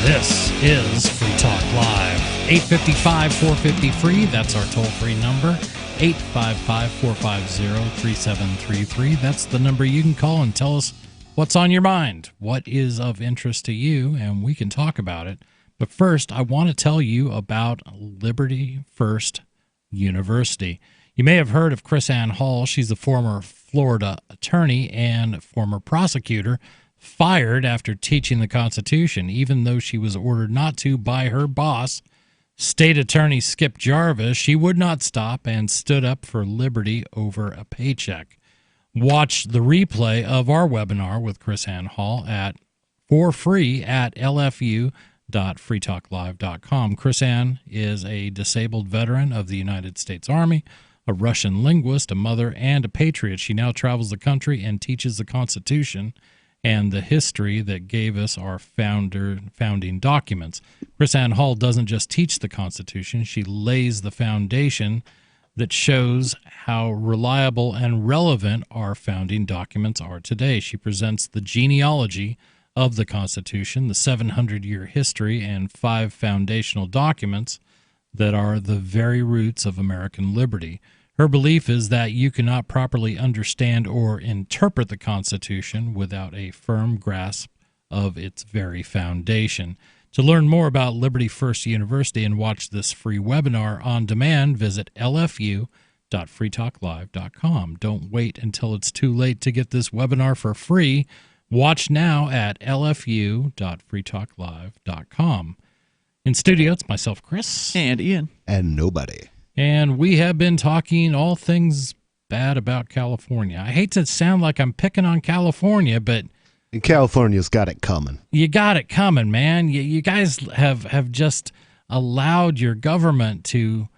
This is Free Talk Live. 855-450-FREE. That's our toll-free number. 855-450-3733. That's the number you can call and tell us what's on your mind, what is of interest to you, and we can talk about it. But first, I want to tell you about Liberty First University. You may have heard of Chris Ann Hall. She's a former Florida attorney and former prosecutor, fired after teaching the Constitution, even though she was ordered not to by her boss, State Attorney Skip Jarvis. She would not stop and stood up for liberty over a paycheck. Watch the replay of our webinar with Chris Ann Hall for free at lfu.freetalklive.com. Chris Ann is a disabled veteran of the United States Army, a Russian linguist, a mother, and a patriot. She now travels the country and teaches the Constitution and the history that gave us our founding documents. Chris Ann Hall doesn't just teach the Constitution, she lays the foundation that shows how reliable and relevant our founding documents are today. She presents the genealogy of the Constitution, the 700-year history, and 5 foundational documents that are the very roots of American liberty. Her belief is that you cannot properly understand or interpret the Constitution without a firm grasp of its very foundation. To learn more about Liberty First University and watch this free webinar on demand, visit lfu.freetalklive.com. Don't wait until it's too late to get this webinar for free. Watch now at lfu.freetalklive.com. In studio, it's myself, Chris. And Ian. And nobody. And we have been talking all things bad about California. I hate to sound like I'm picking on California, but California's got it coming. You got it coming, man. You guys have just allowed your government to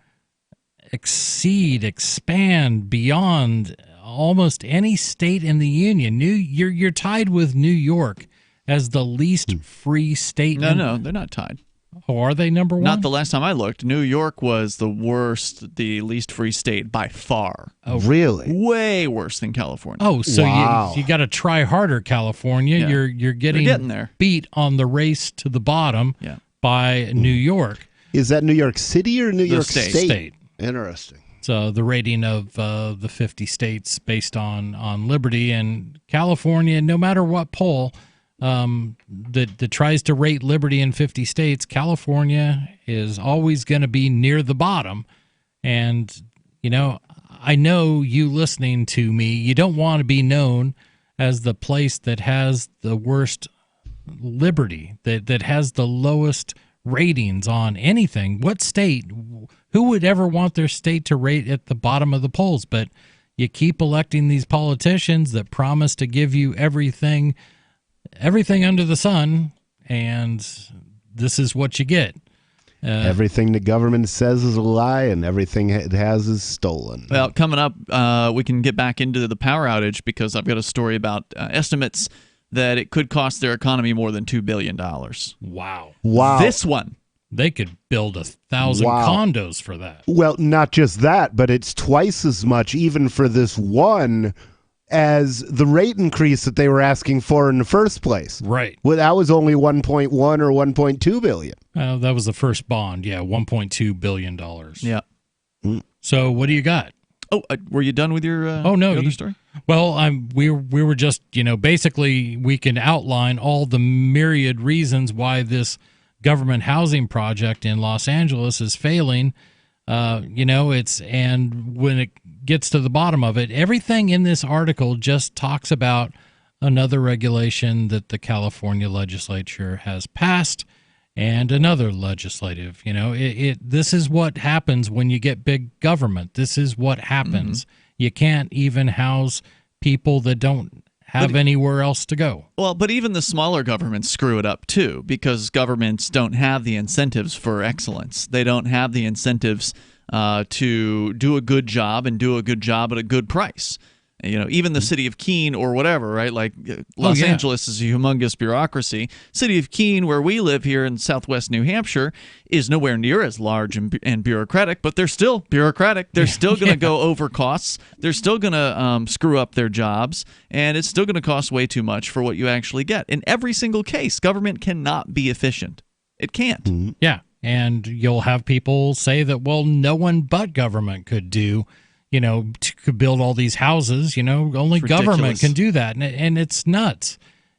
expand beyond almost any state in the union. You're tied with New York as the least free state. No, they're not tied. Oh, are they number one? Not the last time I looked. New York was the worst, the least free state by far. Oh, really? Way worse than California. Oh, so wow. you got to try harder, California. Yeah. You're getting there. Beat on the race to the bottom by New York. Is that New York City or New York State? Interesting. So the rating of the 50 states based on liberty, and California, no matter what poll that tries to rate liberty in 50 states, California is always going to be near the bottom. And, I know you listening to me, you don't want to be known as the place that has the worst liberty, that has the lowest ratings on anything. What state, who would ever want their state to rate at the bottom of the polls? But you keep electing these politicians that promise to give you everything under the sun, and this is what you get. Everything the government says is a lie, and everything it has is stolen. Well, coming up, we can get back into the power outage because I've got a story about estimates that it could cost their economy more than $2 billion. Wow. This one They could build 1,000 condos for that. Well, not just that, but it's twice as much, even for this one, as the rate increase that they were asking for in the first place. Right. Well, that was only 1.1 or 1.2 billion. That was the first bond. Yeah, $1.2 billion. Yeah. So what do you got? Oh, were you done with your no, other story? Well, we were just, basically we can outline all the myriad reasons why this government housing project in Los Angeles is failing. And when it gets to the bottom of it, everything in this article just talks about another regulation that the California legislature has passed and another legislative. This is what happens when you get big government. This is what happens. You can't even house people that don't have anywhere else to go. Well, but even the smaller governments screw it up too, because governments don't have the incentives for excellence. They don't have the incentives to do a good job and do a good job at a good price. Even the city of Keene or whatever, right? Like Los Angeles is a humongous bureaucracy. City of Keene, where we live here in southwest New Hampshire, is nowhere near as large and bureaucratic, but they're still bureaucratic. They're still going to go over costs. They're still going to screw up their jobs, and it's still going to cost way too much for what you actually get. In every single case, government cannot be efficient. It can't. Yeah, and you'll have people say that, well, no one but government could do to build all these houses, only government can do that. And it's nuts.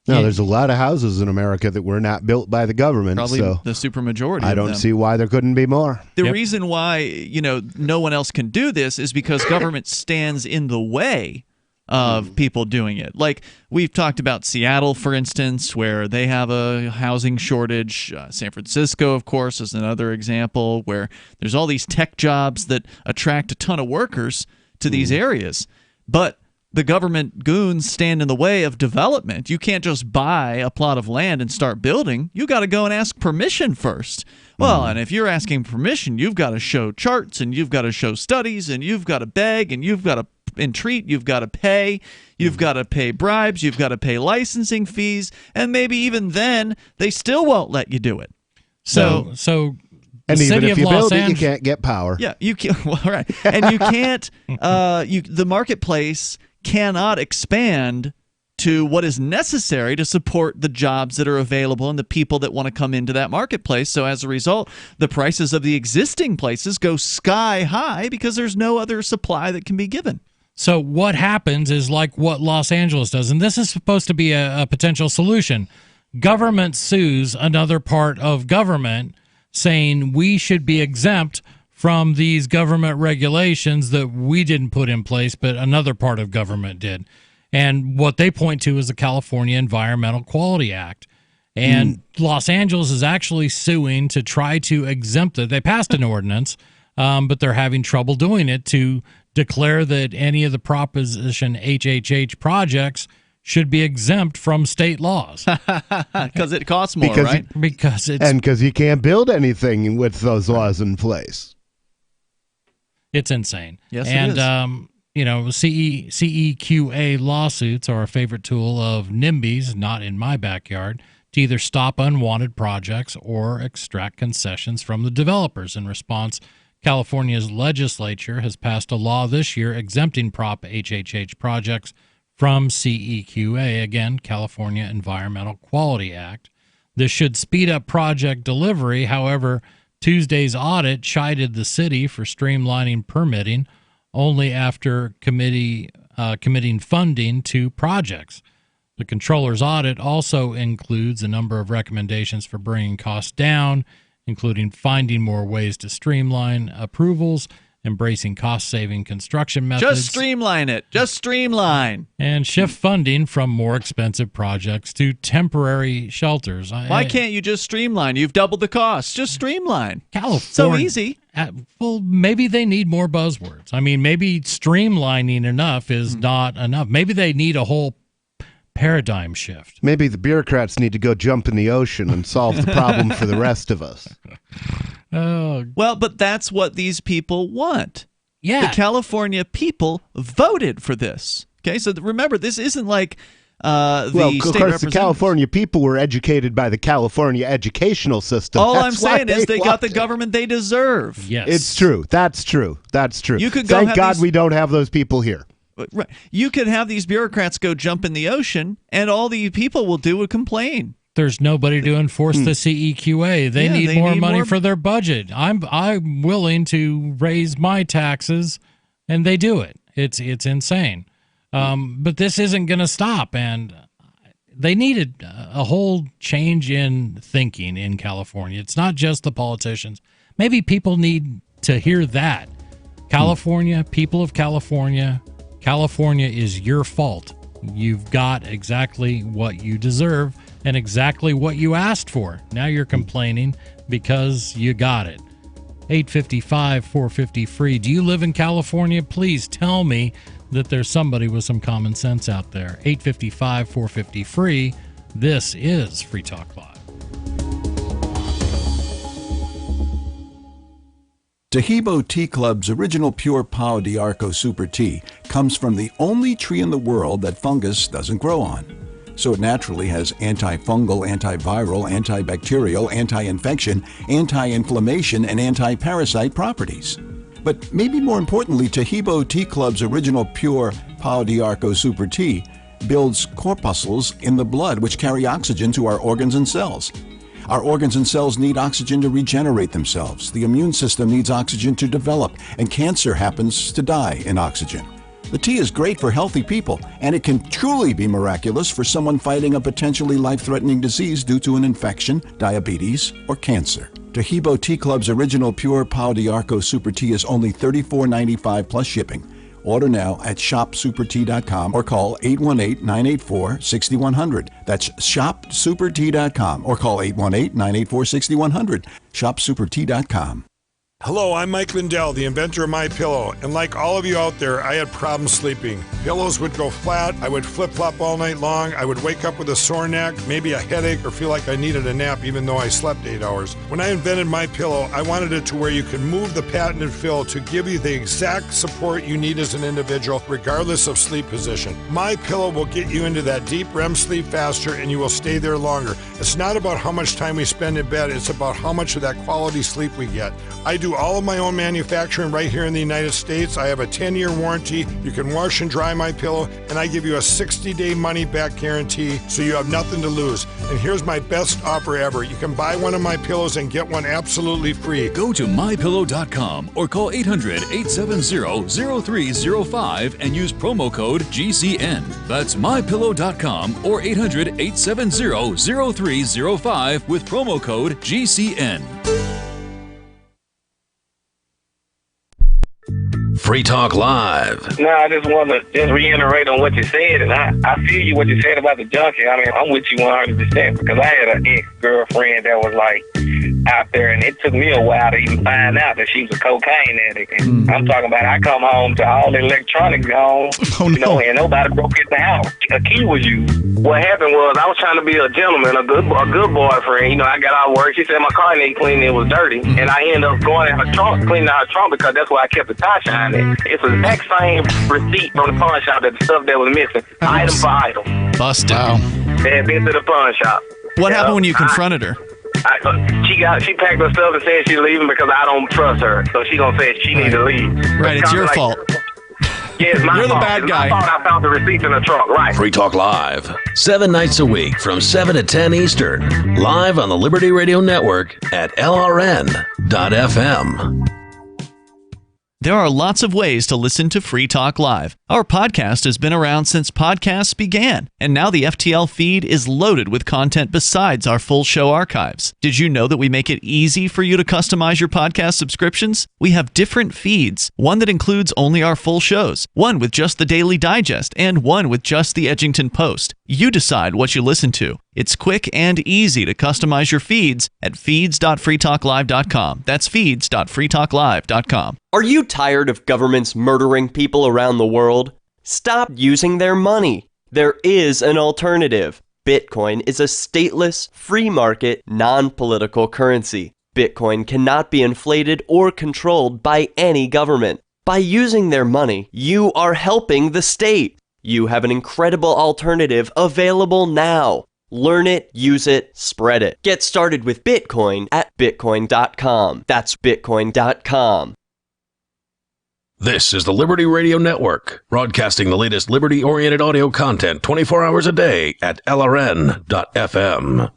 No, there's a lot of houses in America that were not built by the government. Probably so the supermajority I don't see why there couldn't be more. The reason why, no one else can do this is because government stands in the way of people doing it. Like we've talked about Seattle, for instance, where they have a housing shortage. San Francisco, of course, is another example where there's all these tech jobs that attract a ton of workers to these areas. But the government goons stand in the way of development. You can't just buy a plot of land and start building. You got to go and ask permission first. Well, and if you're asking permission, you've got to show charts and you've got to show studies and you've got to beg and you've got to entreat, you've got to pay, you've got to pay bribes, you've got to pay licensing fees, and maybe even then they still won't let you do it. So and even if you build it, you can't get power. Yeah, you can't. Well, right, and you can't. The marketplace cannot expand to what is necessary to support the jobs that are available and the people that want to come into that marketplace. So as a result, the prices of the existing places go sky high because there's no other supply that can be given. So what happens is like what Los Angeles does, and this is supposed to be a potential solution. Government sues another part of government saying we should be exempt from these government regulations that we didn't put in place, but another part of government did. And what they point to is the California Environmental Quality Act. And Los Angeles is actually suing to try to exempt it. They passed an ordinance, but they're having trouble doing it to declare that any of the Proposition HHH projects should be exempt from state laws. Because it costs more, right? Because you can't build anything with those laws in place. It's insane. Yes, and, it is. CEQA lawsuits are a favorite tool of NIMBYs, not in my backyard, to either stop unwanted projects or extract concessions from the developers. In response, California's legislature has passed a law this year exempting Prop HHH projects from CEQA, again, California Environmental Quality Act. This should speed up project delivery. However, Tuesday's audit chided the city for streamlining permitting only after committing funding to projects. The controller's audit also includes a number of recommendations for bringing costs down, including finding more ways to streamline approvals, embracing cost-saving construction methods. Just streamline it. Just streamline. And shift funding from more expensive projects to temporary shelters. Why can't you just streamline? You've doubled the cost. Just streamline. California. So easy. Well, maybe they need more buzzwords. I mean, maybe streamlining enough is not enough. Maybe they need a whole paradigm shift. Maybe the bureaucrats need to go jump in the ocean and solve the problem for the rest of us. Well, but that's what these people want. Yeah. The California people voted for this. Okay, so remember, this isn't like the well, state of course, the representatives. California people were educated by the California educational system. All That's I'm saying why is they got want the it. government they deserve. Yes. It's true. That's true. That's true. You could go Thank have God these- we don't have those people here. Right. You could have these bureaucrats go jump in the ocean, and all the people will do is complain. There's nobody to enforce the CEQA. They need more money for their budget. I'm willing to raise my taxes, and they do it. It's insane. But this isn't going to stop, and they needed a whole change in thinking in California. It's not just the politicians. Maybe people need to hear that. California, people of California, California is your fault. You've got exactly what you deserve and exactly what you asked for. Now you're complaining because you got it. 855-450-FREE. Do you live in California? Please tell me that there's somebody with some common sense out there. 855-450-FREE. This is Free Talk Live. Tahibo Tea Club's original pure Pau d'Arco Super Tea comes from the only tree in the world that fungus doesn't grow on. So it naturally has antifungal, antiviral, antibacterial, anti-infection, anti-inflammation, and anti-parasite properties. But maybe more importantly, Tahibo Tea Club's original pure Pau d'Arco Super Tea builds corpuscles in the blood which carry oxygen to our organs and cells. Our organs and cells need oxygen to regenerate themselves. The immune system needs oxygen to develop, and cancer happens to die in oxygen. The tea is great for healthy people, and it can truly be miraculous for someone fighting a potentially life-threatening disease due to an infection, diabetes, or cancer. Tahibo Tea Club's original pure Pau d'Arco Super Tea is only $34.95 plus shipping. Order now at shopsupertea.com or call 818-984-6100. That's shopsupertea.com or call 818-984-6100. Shopsupertea.com. Hello, I'm Mike Lindell, the inventor of MyPillow, and like all of you out there, I had problems sleeping. Pillows would go flat, I would flip-flop all night long, I would wake up with a sore neck, maybe a headache, or feel like I needed a nap even though I slept 8 hours. When I invented MyPillow, I wanted it to where you could move the patented fill to give you the exact support you need as an individual, regardless of sleep position. MyPillow will get you into that deep REM sleep faster, and you will stay there longer. It's not about how much time we spend in bed, it's about how much of that quality sleep we get. I do all of my own manufacturing right here in the United States. I have a 10-year warranty. You can wash and dry my pillow, and I give you a 60-day money-back guarantee, so you have nothing to lose. And here's my best offer ever. You can buy one of my pillows and get one absolutely free. Go to mypillow.com or call 800-870-0305 and use promo code GCN. That's mypillow.com or 800-870-0305 with promo code GCN. Free Talk Live. No, I just want to reiterate on what you said, and I feel you what you said about the junkie. I mean, I'm with you 100% because I had an ex-girlfriend that was like out there, and it took me a while to even find out that she was a cocaine addict. And I'm talking about I come home to all the electronics gone, you know, and nobody broke into the house. A key was used. What happened was I was trying to be a gentleman, a good boyfriend. You know, I got out of work. She said my car needed cleaning, it was dirty, and I ended up going in her trunk, cleaning out her trunk because that's where I kept the tie shine at. It's the exact same receipt from the pawn shop that the stuff that was missing, item for item. Busted. Wow. They had been to the pawn shop. What happened when you confronted her? She packed her stuff and said she's leaving because I don't trust her. So she gonna say she need to leave. Right, it's your fault. Yeah, it's my You're the fault. bad guy. I thought I found the receipts in the trunk. Right. Free Talk Live, 7 nights a week from 7 to 10 Eastern. Live on the Liberty Radio Network at LRN.FM. There are lots of ways to listen to Free Talk Live. Our podcast has been around since podcasts began, and now the FTL feed is loaded with content besides our full show archives. Did you know that we make it easy for you to customize your podcast subscriptions? We have different feeds, one that includes only our full shows, one with just the Daily Digest, and one with just the Edgington Post. You decide what you listen to. It's quick and easy to customize your feeds at feeds.freetalklive.com. That's feeds.freetalklive.com. Are you tired of governments murdering people around the world? Stop using their money. There is an alternative. Bitcoin is a stateless, free market, non-political currency. Bitcoin cannot be inflated or controlled by any government. By using their money, you are helping the state. You have an incredible alternative available now. Learn it, use it, spread it. Get started with Bitcoin at Bitcoin.com. That's Bitcoin.com. This is the Liberty Radio Network, broadcasting the latest liberty-oriented audio content 24 hours a day at LRN.FM.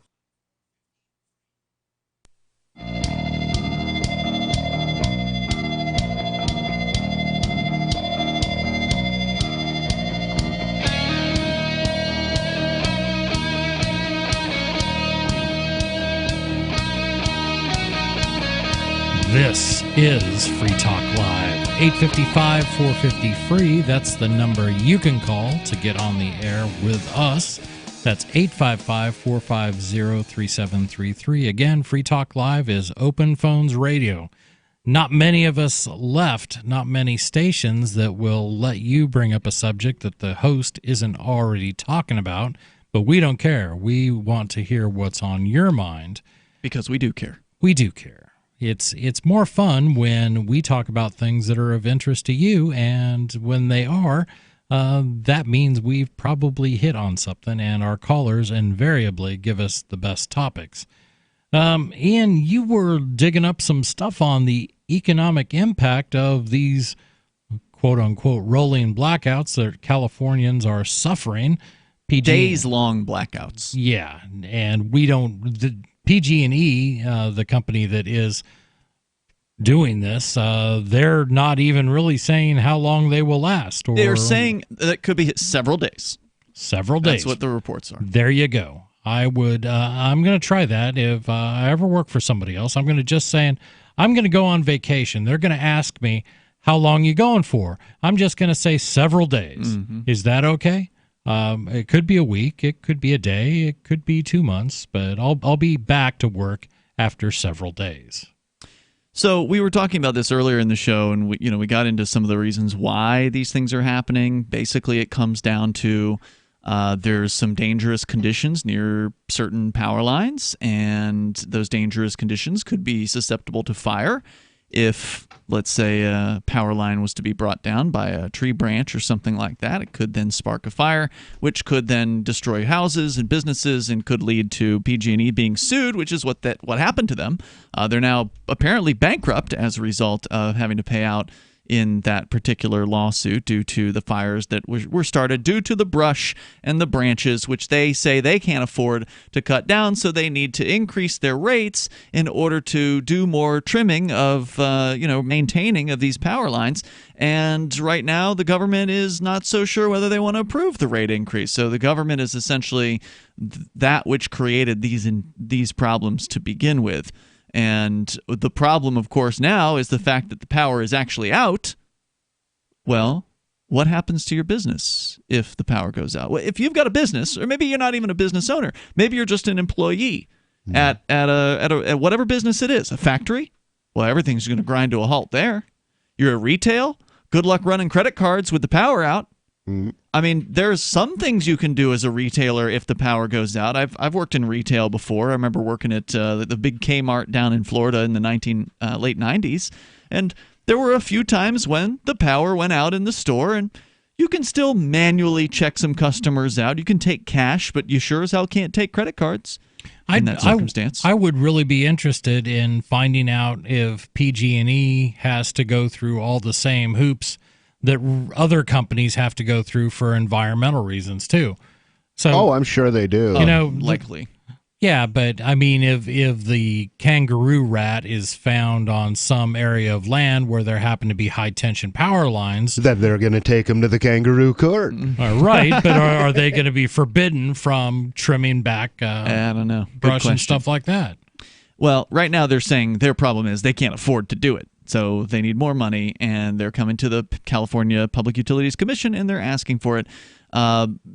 This is Free Talk Live. 855-450-FREE. That's the number you can call to get on the air with us. That's 855-450-3733. Again, Free Talk Live is open phones radio. Not many of us left, not many stations that will let you bring up a subject that the host isn't already talking about, but we don't care. We want to hear what's on your mind. Because we do care. We do care. It's more fun when we talk about things that are of interest to you, and when they are, that means we've probably hit on something, and our callers invariably give us the best topics. Ian, you were digging up some stuff on the economic impact of these quote-unquote rolling blackouts that Californians are suffering. Days-long blackouts. Yeah, and we don't... PG&E, the company that is doing this, they're not even really saying how long they will last. Or they're saying that it could be several days. Several days. That's what the reports are. There you go. I'm going to try that if I ever work for somebody else. I'm going to just saying, I'm going to go on vacation. They're going to ask me, how long you going for? I'm just going to say several days. Mm-hmm. Is that okay? It could be a week, it could be a day, it could be 2 months, but I'll be back to work after several days. So we were talking about this earlier in the show, and we got into some of the reasons why these things are happening. Basically, it comes down to there's some dangerous conditions near certain power lines, and those dangerous conditions could be susceptible to fire. If, let's say, a power line was to be brought down by a tree branch or something like that, it could then spark a fire, which could then destroy houses and businesses and could lead to PG&E being sued, which is what happened to them. They're now apparently bankrupt as a result of having to pay out in that particular lawsuit due to the fires that were started due to the brush and the branches, which they say they can't afford to cut down, so they need to increase their rates in order to do more trimming of, maintaining of these power lines. And right now, the government is not so sure whether they want to approve the rate increase. So the government is essentially that which created these problems to begin with. And the problem, of course, now is the fact that the power is actually out. Well, what happens to your business if the power goes out? Well, if you've got a business, or maybe you're not even a business owner, maybe you're just an employee at whatever business it is, a factory. Well, everything's going to grind to a halt there. You're a retail. Good luck running credit cards with the power out. I mean, there's some things you can do as a retailer if the power goes out. I've worked in retail before. I remember working at the big Kmart down in Florida in the late 90s, and there were a few times when the power went out in the store, and you can still manually check some customers out. You can take cash, but you sure as hell can't take credit cards in that circumstance. I would really be interested in finding out if PG&E has to go through all the same hoops that other companies have to go through for environmental reasons too. So, I'm sure they do. Likely. Yeah, but I mean, if the kangaroo rat is found on some area of land where there happen to be high tension power lines, then they're going to take him to the kangaroo court. Right, but are they going to be forbidden from trimming back? I don't know. Brush and stuff like that. Well, right now they're saying their problem is they can't afford to do it. So they need more money, and they're coming to the California Public Utilities Commission, and they're asking for it.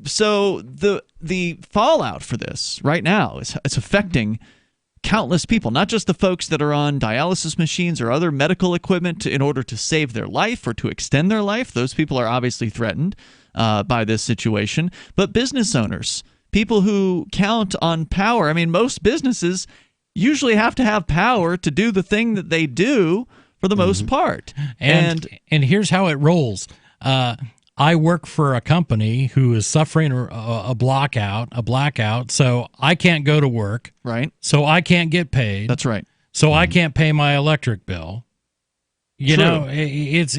So the fallout for this right now is it's affecting countless people, not just the folks that are on dialysis machines or other medical equipment in order to save their life or to extend their life. Those people are obviously threatened by this situation. But business owners, people who count on power. I mean, most businesses usually have to have power to do the thing that they do for the most part. And here's how it rolls. I work for a company who is suffering a blackout, so I can't go to work. Right. So I can't get paid. That's right. So I can't pay my electric bill. You True. know, it's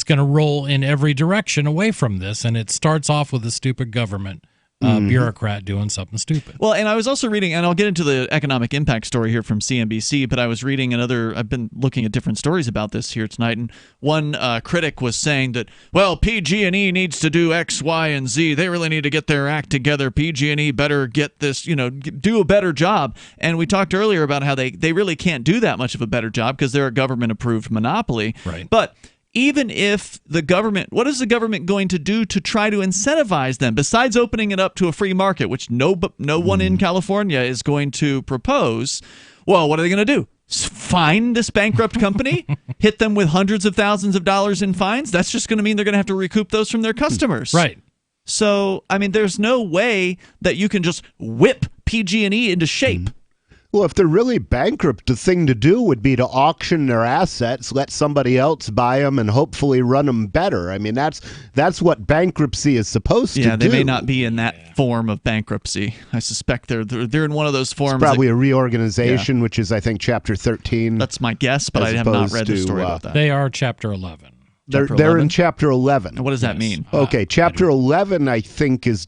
going to roll in every direction away from this, and it starts off with a stupid government bureaucrat doing something stupid. Well, and I was also reading, and I'll get into the economic impact story here from CNBC, but I was reading I've been looking at different stories about this here tonight, and one critic was saying that, well, PG&E needs to do X, Y, and Z. They really need to get their act together. PG&E better get this, do a better job. And we talked earlier about how they really can't do that much of a better job because they're a government-approved monopoly. Right. But even if the government, what is the government going to do to try to incentivize them besides opening it up to a free market, which no one in California is going to propose? Well, what are they going to do? Fine this bankrupt company? Hit them with hundreds of thousands of dollars in fines? That's just going to mean they're going to have to recoup those from their customers. Right. So, I mean, there's no way that you can just whip PG&E into shape. Well, if they're really bankrupt, the thing to do would be to auction their assets, let somebody else buy them, and hopefully run them better. I mean, that's what bankruptcy is supposed to do. Yeah, they may not be in that form of bankruptcy. I suspect they're in one of those forms. It's probably a reorganization, which is, I think, Chapter 13. That's my guess, but I have not read the story about that. They are Chapter 11. They're in Chapter 11. And what does that mean? Okay, Chapter 11, I think, is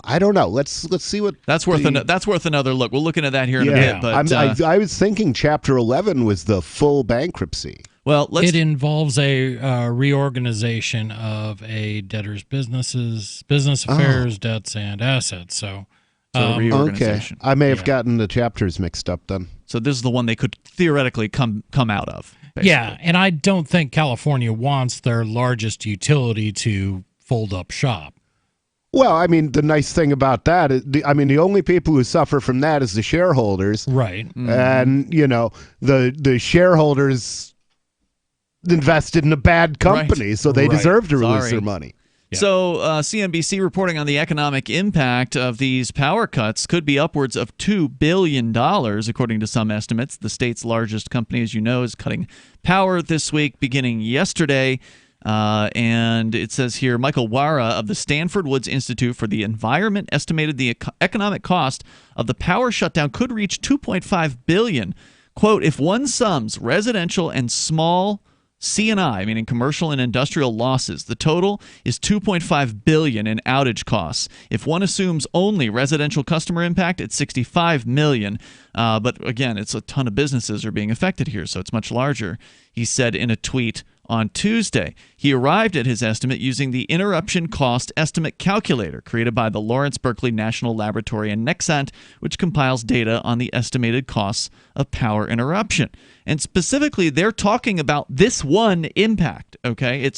I don't know. Let's see what that's worth. That's worth another look. We'll look into that here in a bit. But I was thinking Chapter 11 was the full bankruptcy. Well, it involves a reorganization of a debtor's business affairs, debts, and assets. So reorganization. Okay, I may have gotten the chapters mixed up then. So this is the one they could theoretically come out of. Basically. Yeah, and I don't think California wants their largest utility to fold up shop. Well, I mean, the nice thing about that is, the only people who suffer from that is the shareholders. Right. Mm-hmm. And, the shareholders invested in a bad company, right. so they deserve to release their money. Yeah. So CNBC reporting on the economic impact of these power cuts could be upwards of $2 billion, according to some estimates. The state's largest company, as you know, is cutting power this week, beginning yesterday. And it says here, Michael Wara of the Stanford Woods Institute for the Environment estimated the economic cost of the power shutdown could reach $2.5 billion. Quote, if one sums residential and small C&I, meaning commercial and industrial losses, the total is $2.5 billion in outage costs. If one assumes only residential customer impact, it's $65 million. But again, it's a ton of businesses are being affected here, so it's much larger. He said in a tweet on Tuesday. He arrived at his estimate using the interruption cost estimate calculator created by the Lawrence Berkeley National Laboratory and Nexant, which compiles data on the estimated costs of power interruption. And specifically, they're talking about this one impact, okay?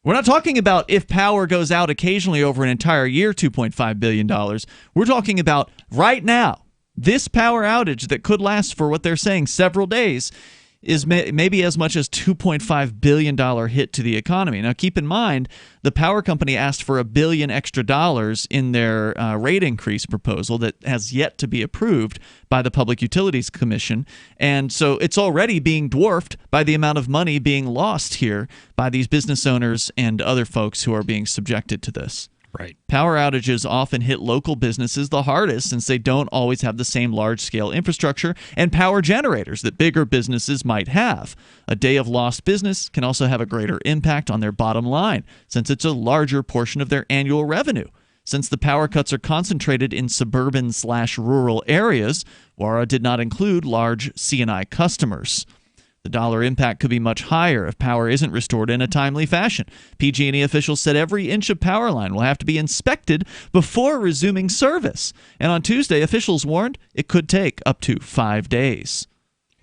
We're not talking about if power goes out occasionally over an entire year, $2.5 billion. We're talking about right now, this power outage that could last for what they're saying several days is maybe as much as $2.5 billion hit to the economy. Now, keep in mind, the power company asked for $1 billion extra in their rate increase proposal that has yet to be approved by the Public Utilities Commission. And so it's already being dwarfed by the amount of money being lost here by these business owners and other folks who are being subjected to this. Right. Power outages often hit local businesses the hardest since they don't always have the same large-scale infrastructure and power generators that bigger businesses might have. A day of lost business can also have a greater impact on their bottom line since it's a larger portion of their annual revenue. Since the power cuts are concentrated in suburban/rural areas, WARA did not include large C&I customers. The dollar impact could be much higher if power isn't restored in a timely fashion. PG&E officials said every inch of power line will have to be inspected before resuming service. And on Tuesday, officials warned it could take up to 5 days.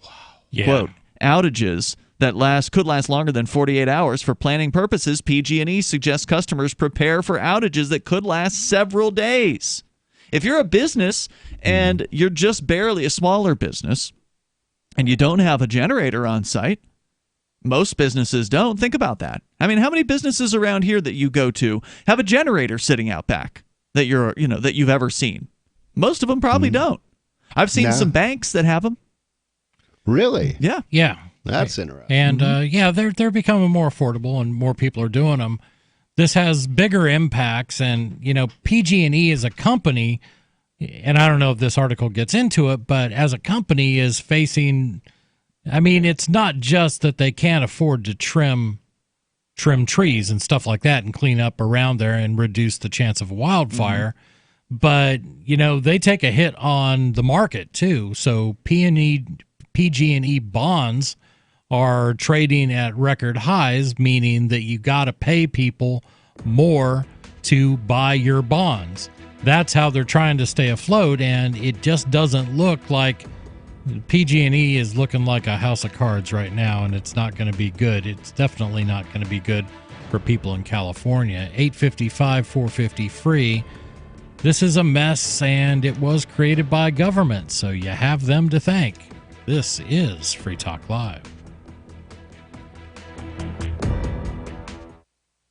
Wow. Yeah. Quote, outages that could last longer than 48 hours. For planning purposes, PG&E suggests customers prepare for outages that could last several days. If you're a business and you're just barely a smaller business, and you don't have a generator on site, most businesses don't. Think about that. I mean, how many businesses around here that you go to have a generator sitting out back that you've ever seen? Most of them probably don't. I've seen some banks that have them. Really? Yeah. Yeah. That's interesting. And yeah, they're becoming more affordable, and more people are doing them. This has bigger impacts, and PG&E as a company, and I don't know if this article gets into it, but as a company is facing. I mean, it's not just that they can't afford to trim trees and stuff like that and clean up around there and reduce the chance of wildfire, but they take a hit on the market too. So PG&E bonds are trading at record highs, meaning that you got to pay people more to buy your bonds. That's how they're trying to stay afloat, and it just doesn't look like PG&E is looking like a house of cards right now, and it's not going to be good. It's definitely not going to be good for people in California. 855-450-FREE. This is a mess, and it was created by government, so you have them to thank. This is Free Talk Live.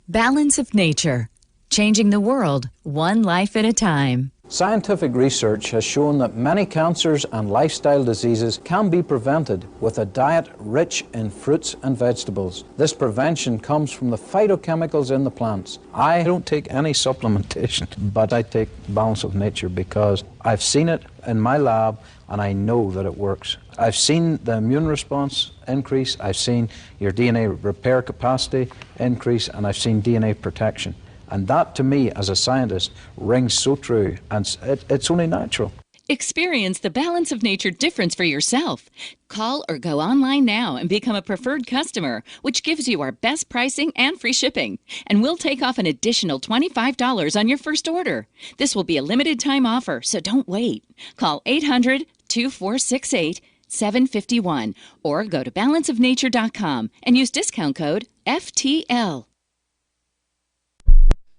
Balance of nature, changing the world one life at a time. Scientific research has shown that many cancers and lifestyle diseases can be prevented with a diet rich in fruits and vegetables. This prevention comes from the phytochemicals in the plants. I don't take any supplementation, but I take Balance of Nature because I've seen it in my lab and I know that it works. I've seen the immune response increase, I've seen your DNA repair capacity increase, and I've seen DNA protection. And that, to me, as a scientist, rings so true, and it's only natural. Experience the Balance of Nature difference for yourself. Call or go online now and become a preferred customer, which gives you our best pricing and free shipping. And we'll take off an additional $25 on your first order. This will be a limited time offer, so don't wait. Call 800-2468-751 or go to balanceofnature.com and use discount code FTL.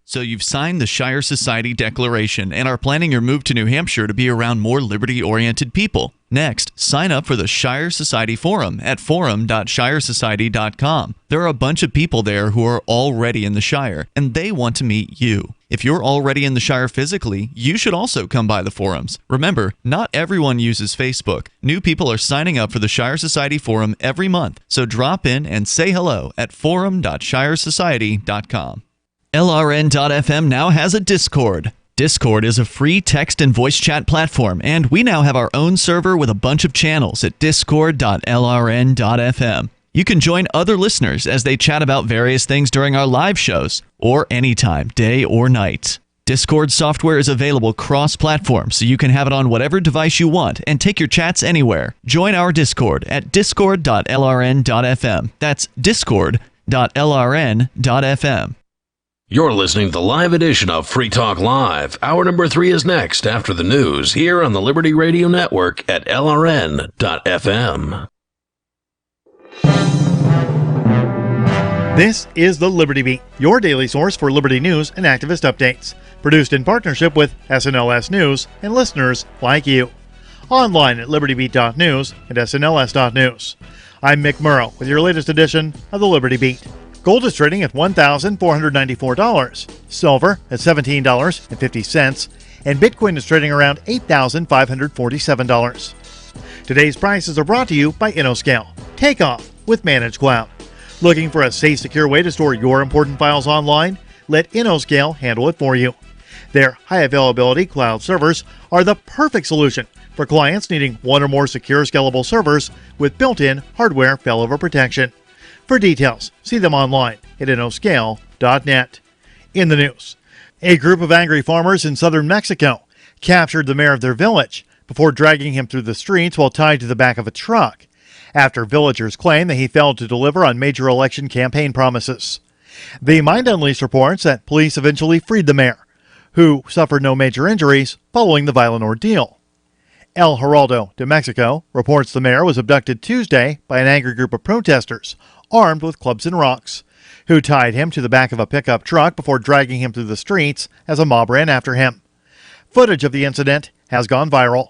So you've signed the Shire Society Declaration and are planning your move to New Hampshire to be around more liberty-oriented people. Next, sign up for the Shire Society Forum at forum.shiresociety.com. There are a bunch of people there who are already in the Shire, and they want to meet you. If you're already in the Shire physically, you should also come by the forums. Remember, not everyone uses Facebook. New people are signing up for the Shire Society Forum every month, so drop in and say hello at forum.shiresociety.com. LRN.FM now has a Discord. Discord is a free text and voice chat platform, and we now have our own server with a bunch of channels at discord.lrn.fm. You can join other listeners as they chat about various things during our live shows, or anytime, day or night. Discord software is available cross-platform, so you can have it on whatever device you want and take your chats anywhere. Join our Discord at discord.lrn.fm. That's discord.lrn.fm. You're listening to the live edition of Free Talk Live. Hour number 3 is next after the news here on the Liberty Radio Network at LRN.FM. This is the Liberty Beat, your daily source for Liberty news and activist updates. Produced in partnership with SNLS News and listeners like you. Online at libertybeat.news and snls.news. I'm Mick Murrow with your latest edition of the Liberty Beat. Gold is trading at $1,494, silver at $17.50, and Bitcoin is trading around $8,547. Today's prices are brought to you by InnoScale. Take off with Managed Cloud. Looking for a safe, secure way to store your important files online? Let InnoScale handle it for you. Their high-availability cloud servers are the perfect solution for clients needing one or more secure, scalable servers with built-in hardware failover protection. For details, see them online at innoscale.net. In the news, a group of angry farmers in southern Mexico captured the mayor of their village before dragging him through the streets while tied to the back of a truck, after villagers claim that he failed to deliver on major election campaign promises. The Mind Unleashed reports that police eventually freed the mayor, who suffered no major injuries following the violent ordeal. El Heraldo de Mexico reports the mayor was abducted Tuesday by an angry group of protesters armed with clubs and rocks, who tied him to the back of a pickup truck before dragging him through the streets as a mob ran after him. Footage of the incident has gone viral.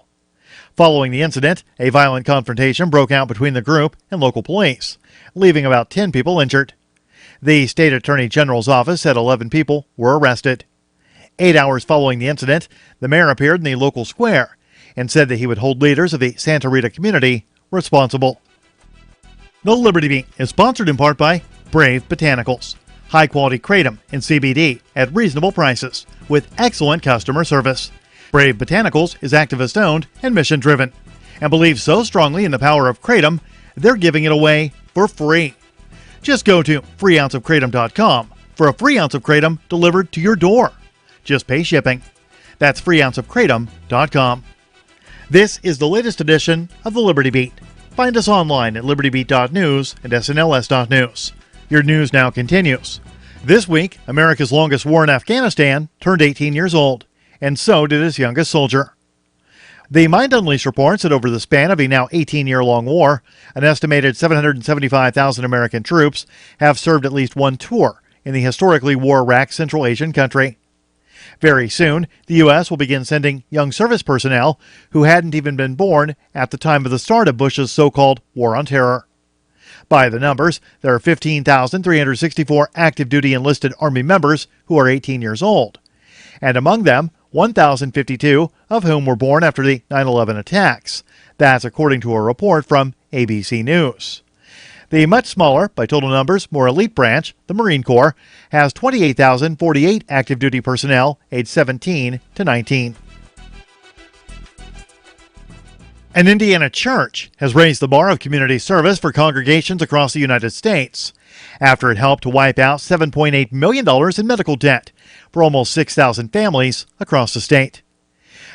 Following the incident, a violent confrontation broke out between the group and local police, leaving about 10 people injured. The state attorney general's office said 11 people were arrested. 8 hours following the incident, the mayor appeared in the local square and said that he would hold leaders of the Santa Rita community responsible. The Liberty Beat is sponsored in part by Brave Botanicals. High-quality kratom and CBD at reasonable prices with excellent customer service. Brave Botanicals is activist-owned and mission-driven and believes so strongly in the power of kratom, they're giving it away for free. Just go to freeounceofkratom.com for a free ounce of kratom delivered to your door. Just pay shipping. That's freeounceofkratom.com. This is the latest edition of the Liberty Beat. Find us online at libertybeat.news and snls.news. Your news now continues. This week, America's longest war in Afghanistan turned 18 years old, and so did its youngest soldier. The Mind Unleashed reports that over the span of a now 18-year-long war, an estimated 775,000 American troops have served at least one tour in the historically war-wracked Central Asian country. Very soon, the U.S. will begin sending young service personnel who hadn't even been born at the time of the start of Bush's so-called War on Terror. By the numbers, there are 15,364 active duty enlisted Army members who are 18 years old, and among them, 1,052 of whom were born after the 9/11 attacks. That's according to a report from ABC News. The much smaller, by total numbers, more elite branch, the Marine Corps, has 28,048 active duty personnel aged 17 to 19. An Indiana church has raised the bar of community service for congregations across the United States after it helped to wipe out $7.8 million in medical debt for almost 6,000 families across the state.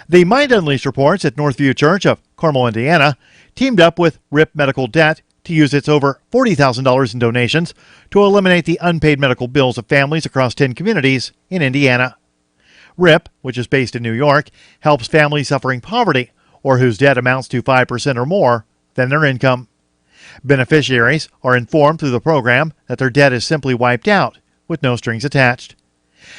The Mind Unleashed reports that Northview Church of Carmel, Indiana, teamed up with RIP Medical Debt to use its over $40,000 in donations to eliminate the unpaid medical bills of families across 10 communities in Indiana. RIP, which is based in New York, helps families suffering poverty or whose debt amounts to 5% or more than their income. Beneficiaries are informed through the program that their debt is simply wiped out with no strings attached.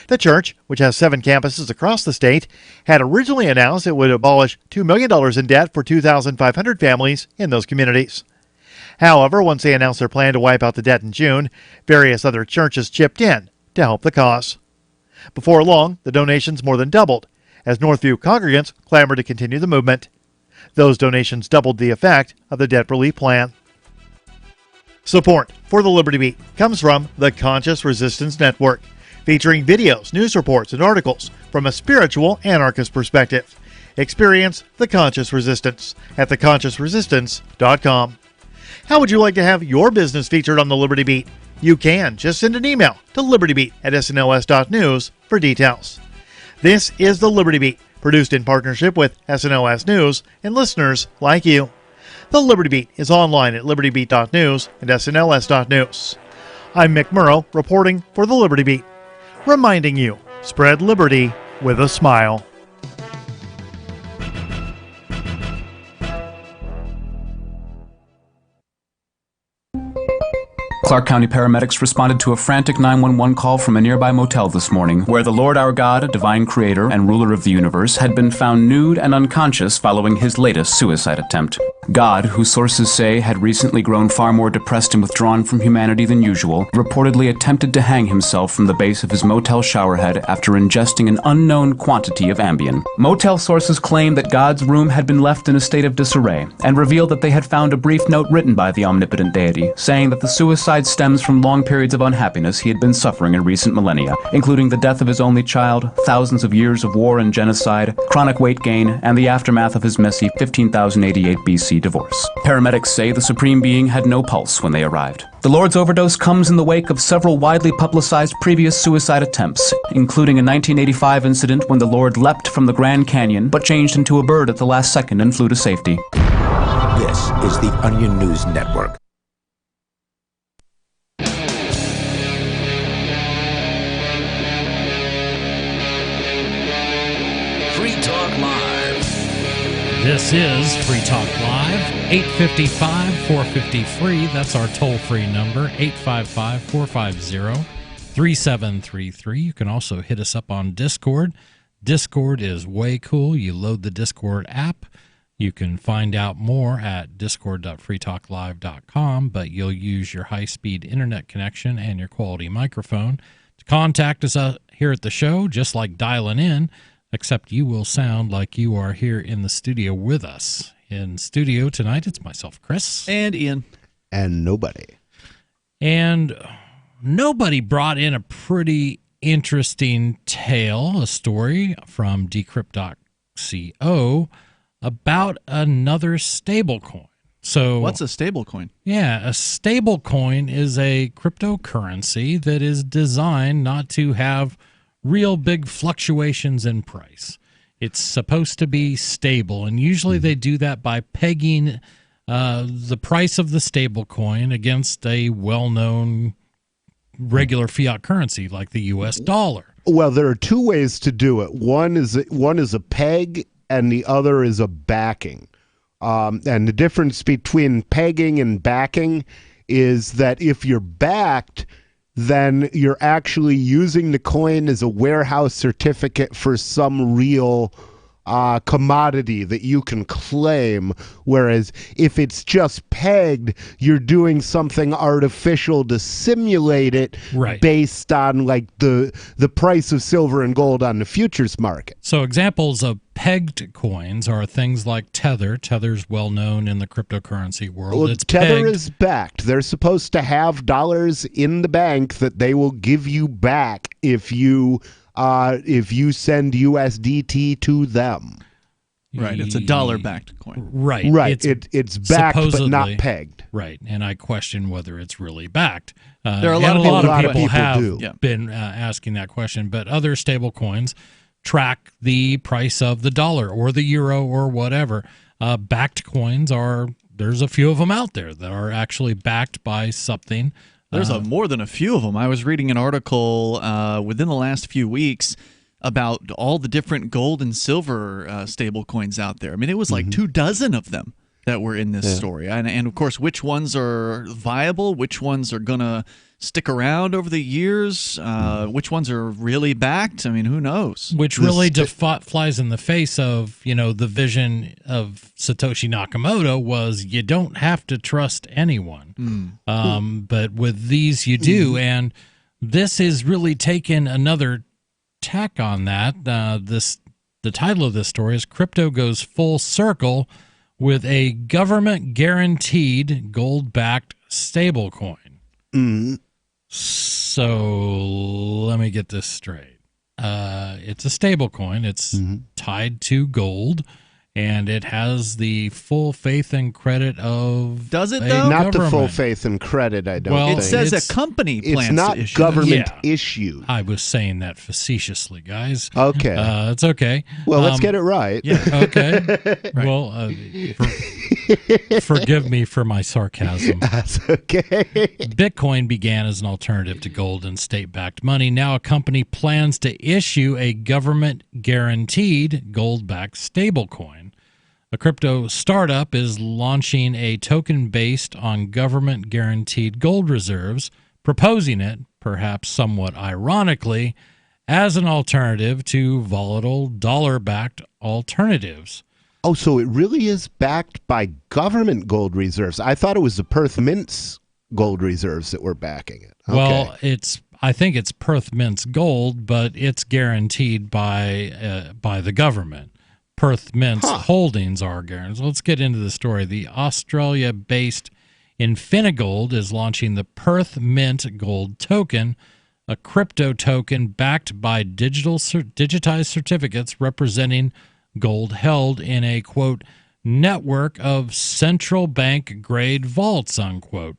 The church, which has 7 campuses across the state, had originally announced it would abolish $2 million in debt for 2,500 families in those communities. However, once they announced their plan to wipe out the debt in June, various other churches chipped in to help the cause. Before long, the donations more than doubled, as Northview congregants clamored to continue the movement. Those donations doubled the effect of the debt relief plan. Support for the Liberty Beat comes from the Conscious Resistance Network, featuring videos, news reports, and articles from a spiritual anarchist perspective. Experience the Conscious Resistance at theconsciousresistance.com. How would you like to have your business featured on the Liberty Beat? You can. Just send an email to libertybeat@snls.news for details. This is the Liberty Beat, produced in partnership with SNLS News and listeners like you. The Liberty Beat is online at libertybeat.news and snls.news. I'm Mick Murrow, reporting for the Liberty Beat, reminding you, spread liberty with a smile. Clark County paramedics responded to a frantic 911 call from a nearby motel this morning, where the Lord our God, divine creator and ruler of the universe, had been found nude and unconscious following his latest suicide attempt. God, who sources say had recently grown far more depressed and withdrawn from humanity than usual, reportedly attempted to hang himself from the base of his motel showerhead after ingesting an unknown quantity of Ambien. Motel sources claim that God's room had been left in a state of disarray, and revealed that they had found a brief note written by the omnipotent deity, saying that the suicide stems from long periods of unhappiness he had been suffering in recent millennia, including the death of his only child, thousands of years of war and genocide, chronic weight gain, and the aftermath of his messy 15,088 BC divorce. Paramedics say the Supreme Being had no pulse when they arrived. The Lord's overdose comes in the wake of several widely publicized previous suicide attempts, including a 1985 incident when the Lord leapt from the Grand Canyon but changed into a bird at the last second and flew to safety. This is the Onion News Network. Free Talk Live. This is Free Talk Live, 855-450-FREE. That's our toll-free number, 855-450-3733. You can also hit us up on Discord. Discord is way cool. You load the Discord app. You can find out more at discord.freetalklive.com, but you'll use your high-speed internet connection and your quality microphone to contact us here at the show, just like dialing in, except you will sound like you are here in the studio with us. In studio tonight, it's myself, Chris. And Ian. And nobody. And nobody brought in a pretty interesting tale, a story from decrypt.co about another stablecoin. So what's a stablecoin? Yeah, a stablecoin is a cryptocurrency that is designed not to have real big fluctuations in price. It's supposed to be stable, and usually they do that by pegging the price of the stablecoin against a well-known regular fiat currency like the U.S. dollar. Well, there are two ways to do it. One is a peg, and the other is a backing. And the difference between pegging and backing is that if you're backed, then you're actually using the coin as a warehouse certificate for some real commodity that you can claim, whereas if it's just pegged, you're doing something artificial to simulate it, right, based on like the price of silver and gold on the futures market. So examples of pegged coins are things like Tether. Tether's well known in the cryptocurrency world. Well, it's Tether pegged. is backed. They're supposed to have dollars in the bank that they will give you back if you send USDT to them. Right, it's a dollar-backed coin. Right. Right. It's backed but not supposedly pegged. Right, and I question whether it's really backed. There are a and lot of people people have do. been asking that question, but other stable coins track the price of the dollar or the euro or whatever. Backed coins there's a few of them out there that are actually backed by something. There's more than a few of them. I was reading an article within the last few weeks about all the different gold and silver stable coins out there. I mean, it was like 24 of them that were in this story. And of course, which ones are viable, which ones are going to stick around over the years, which ones are really backed. I mean, who knows? Which really flies in the face of, the vision of Satoshi Nakamoto was you don't have to trust anyone. But with these, you do. And this is really taken another tack on that. The title of this story is Crypto Goes Full Circle with a government-guaranteed gold-backed stablecoin. So let me get this straight. It's a stablecoin. It's tied to gold, and it has the full faith and credit of. Does it though? Not the full faith and credit. I don't. Well, think. it says a company plans It's not to issue government Yeah. issued. I was saying that facetiously, guys. Okay. It's okay. Well, let's get it right. Yeah. Okay. Well, forgive me for my sarcasm. That's okay. Bitcoin began as an alternative to gold and state-backed money. Now a company plans to issue a government-guaranteed gold-backed stablecoin. A crypto startup is launching a token based on government-guaranteed gold reserves, proposing it, perhaps somewhat ironically, as an alternative to volatile dollar-backed alternatives. Oh, so it really is backed by government gold reserves. I thought it was the Perth Mint's gold reserves that were backing it. Okay. Well, I think it's Perth Mint's gold, but it's guaranteed by the government. Perth Mint's holdings are guaranteed. Let's get into the story. The Australia-based Infinigold is launching the Perth Mint Gold Token, a crypto token backed by digitized certificates representing gold held in a, quote, network of central bank grade vaults, unquote.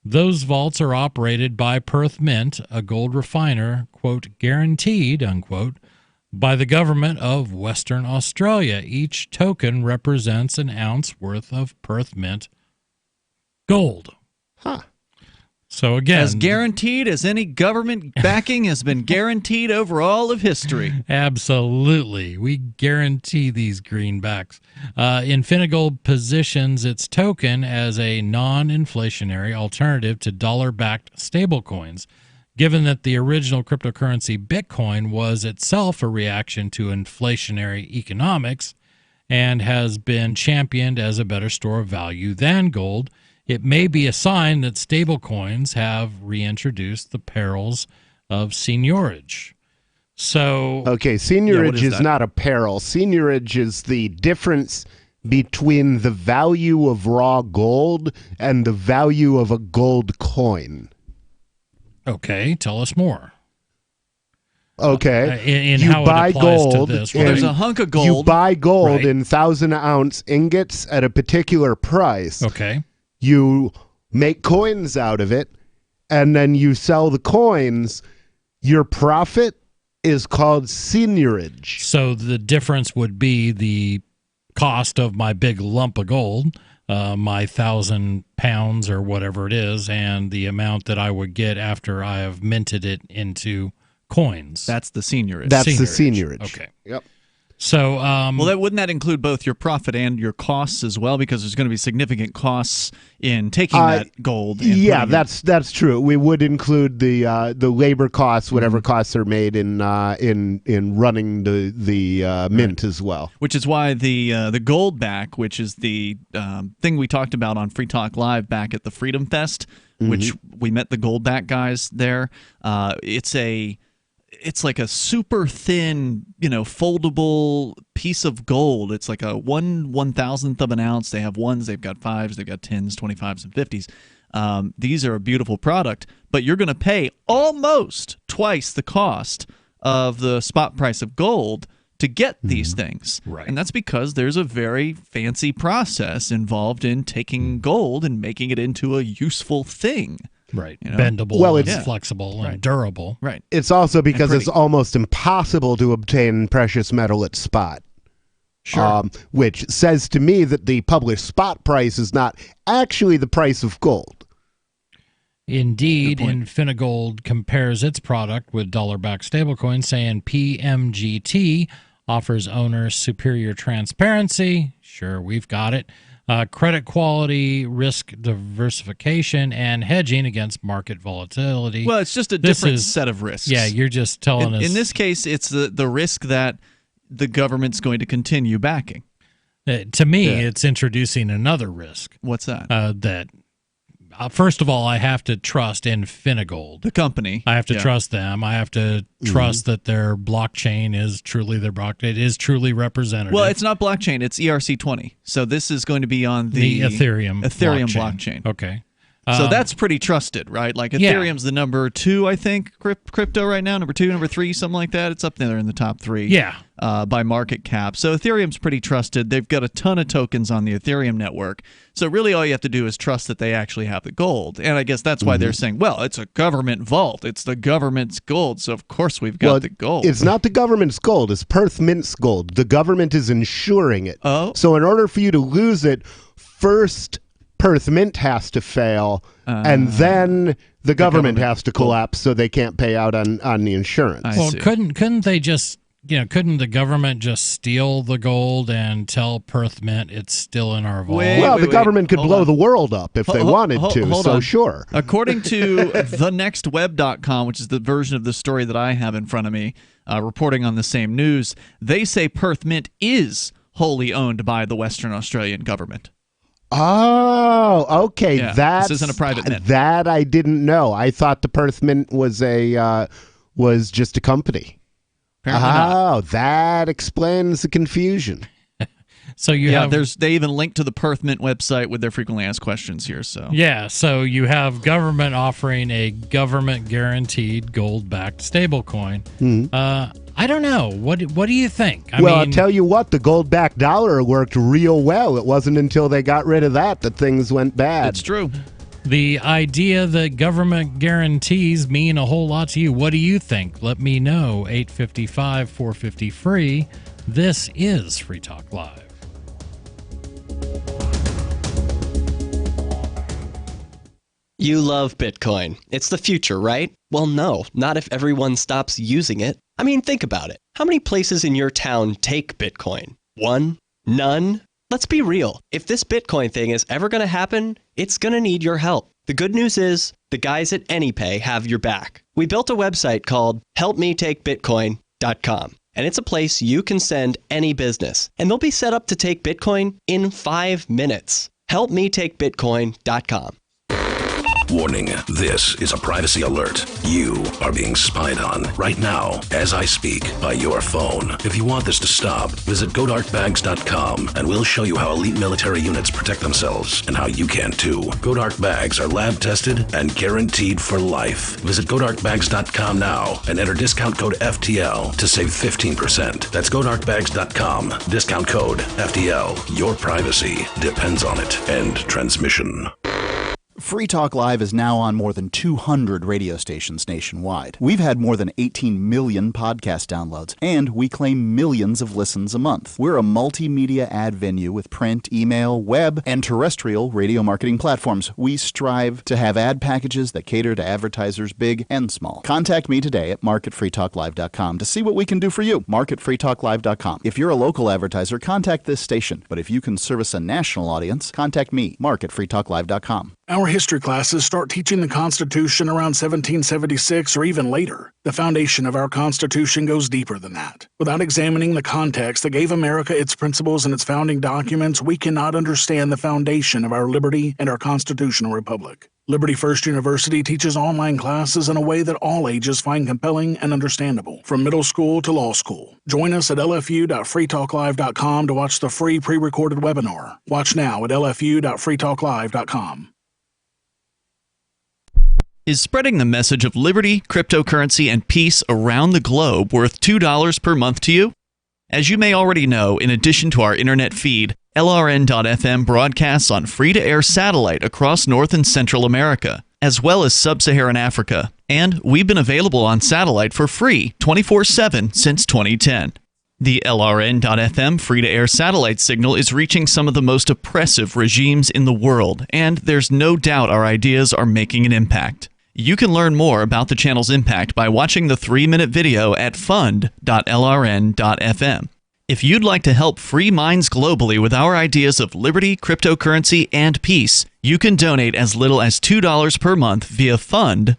Those vaults are operated by Perth Mint, a gold refiner, quote, guaranteed, unquote, by the government of Western Australia. Each token represents an ounce worth of Perth Mint gold. So again, as guaranteed as any government backing has been guaranteed over all of history. Absolutely. We guarantee these greenbacks. Infinigold positions its token as a non-inflationary alternative to dollar-backed stablecoins, given that the original cryptocurrency Bitcoin was itself a reaction to inflationary economics and has been championed as a better store of value than gold. It may be a sign that stablecoins have reintroduced the perils of seigniorage. So, okay, seigniorage is not a peril. Seigniorage is the difference between the value of raw gold and the value of a gold coin. Okay, tell us more. Okay, in you how buy it applies gold. to this. Well, there's a hunk of gold. You buy gold Right. in 1,000-ounce ingots at a particular price. Okay. You make coins out of it, and then you sell the coins. Your profit is called seigniorage. So the difference would be the cost of my big lump of gold, my 1,000 pounds or whatever it is, and the amount that I would get after I have minted it into coins. That's the seigniorage. That's the seigniorage. Okay. Yep. So, wouldn't that include both your profit and your costs as well? Because there's going to be significant costs in taking that gold. And Yeah, putting it- that's true. We would include the labor costs, whatever costs are made in running the mint as well. Which is why the gold back, which is the thing we talked about on Free Talk Live back at the Freedom Fest, which we met the gold back guys there. It's like a super thin, foldable piece of gold. It's like a 1/1000th of an ounce. They have ones, they've got 5s, they've got 10s, 25s, and 50s. These are a beautiful product, but you're going to pay almost twice the cost of the spot price of gold to get these things. Right. And that's because there's a very fancy process involved in taking gold and making it into a useful thing. Right. You know? Bendable, Well, and it's- flexible, and durable. Right. It's also because pretty. it's almost impossible to obtain precious metal at spot. Sure. Which says to me that the published spot price is not actually the price of gold. Indeed, Infinigold compares its product with dollar-backed stablecoin, saying PMGT offers owners superior transparency. Sure, we've got it. Credit quality, risk diversification, and hedging against market volatility. Well, it's just a different set of risks. Yeah, you're just telling us. In this case, it's the risk that the government's going to continue backing. To me, it's introducing another risk. What's that? First of all, I have to trust Infinigold, the company. I have to Yeah. trust them. I have to trust that their blockchain is truly their blockchain. It is truly representative. Well, it's not blockchain. It's ERC20. So this is going to be on the Ethereum blockchain. Okay. So that's pretty trusted, right? Like Ethereum's the number 2, I think, crypto right now. Number 2, number 3, something like that. It's up there in the top 3. Yeah. By market cap. So Ethereum's pretty trusted. They've got a ton of tokens on the Ethereum network. So really all you have to do is trust that they actually have the gold. And I guess that's why they're saying, well, it's a government vault. It's the government's gold. So of course we've got the gold. It's not the government's gold. It's Perth Mint's gold. The government is insuring it. Oh. So in order for you to lose it, first Perth Mint has to fail, and then the government has to collapse, so they can't pay out on the insurance. Well, couldn't they just, couldn't the government just steal the gold and tell Perth Mint it's still in our vault? Well, the government could blow the world up if they wanted to, hold so on. sure. According to thenextweb.com, which is the version of the story that I have in front of me, reporting on the same news, they say Perth Mint is wholly owned by the Western Australian government. Oh, okay. Yeah, That's, this isn't a private mint. That I didn't know. I thought the Perth Mint was just a company. Apparently not. That explains the confusion. So they even link to the Perth Mint website with their frequently asked questions here. So so you have government offering a government-guaranteed gold-backed stablecoin. I don't know. What do you think? I'll tell you what, the gold-backed dollar worked real well. It wasn't until they got rid of that things went bad. It's true. The idea that government guarantees mean a whole lot to you. What do you think? Let me know. 855-450-FREE. This is Free Talk Live. You love Bitcoin. It's the future, right? Well, no, not if everyone stops using it. I mean, think about it. How many places in your town take Bitcoin? One? None? Let's be real. If this Bitcoin thing is ever going to happen, it's going to need your help. The good news is, the guys at AnyPay have your back. We built a website called helpmetakebitcoin.com, and it's a place you can send any business, and they'll be set up to take Bitcoin in 5 minutes. Helpmetakebitcoin.com. Warning, this is a privacy alert. You are being spied on right now as I speak by your phone. If you want this to stop, visit GoDarkBags.com and we'll show you how elite military units protect themselves and how you can too. Go Dark Bags are lab tested and guaranteed for life. Visit GoDarkBags.com now and enter discount code FTL to save 15%. That's GoDarkBags.com. Discount code FTL. Your privacy depends on it. End transmission. Free Talk Live is now on more than 200 radio stations nationwide. We've had more than 18 million podcast downloads, and we claim millions of listens a month. We're a multimedia ad venue with print, email, web, and terrestrial radio marketing platforms. We strive to have ad packages that cater to advertisers big and small. Contact me today at marketfreetalklive.com to see what we can do for you. Marketfreetalklive.com. If you're a local advertiser, contact this station. But if you can service a national audience, contact me, marketfreetalklive.com. Our history classes start teaching the Constitution around 1776 or even later. The foundation of our Constitution goes deeper than that. Without examining the context that gave America its principles and its founding documents, we cannot understand the foundation of our liberty and our constitutional republic. Liberty First University teaches online classes in a way that all ages find compelling and understandable, from middle school to law school. Join us at lfu.freetalklive.com to watch the free pre-recorded webinar. Watch now at lfu.freetalklive.com. Is spreading the message of liberty, cryptocurrency, and peace around the globe worth $2 per month to you? As you may already know, in addition to our internet feed, LRN.FM broadcasts on free-to-air satellite across North and Central America, as well as Sub-Saharan Africa. And we've been available on satellite for free 24/7 since 2010. The LRN.FM free-to-air satellite signal is reaching some of the most oppressive regimes in the world, and there's no doubt our ideas are making an impact. You can learn more about the channel's impact by watching the 3-minute video at fund.lrn.fm. If you'd like to help free minds globally with our ideas of liberty, cryptocurrency, and peace, you can donate as little as $2 per month via fund.lrn.fm.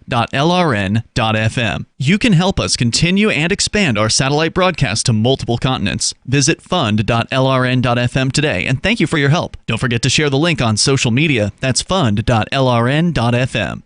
You can help us continue and expand our satellite broadcast to multiple continents. Visit fund.lrn.fm today, and thank you for your help. Don't forget to share the link on social media. That's fund.lrn.fm.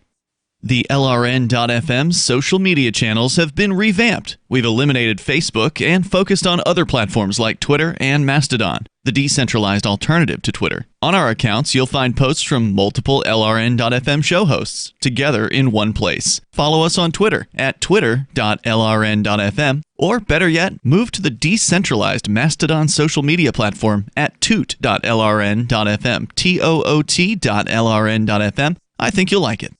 The LRN.FM social media channels have been revamped. We've eliminated Facebook and focused on other platforms like Twitter and Mastodon, the decentralized alternative to Twitter. On our accounts, you'll find posts from multiple LRN.FM show hosts together in one place. Follow us on Twitter at twitter.lrn.fm, or better yet, move to the decentralized Mastodon social media platform at toot.lrn.fm, toot.lrn.fm. I think you'll like it.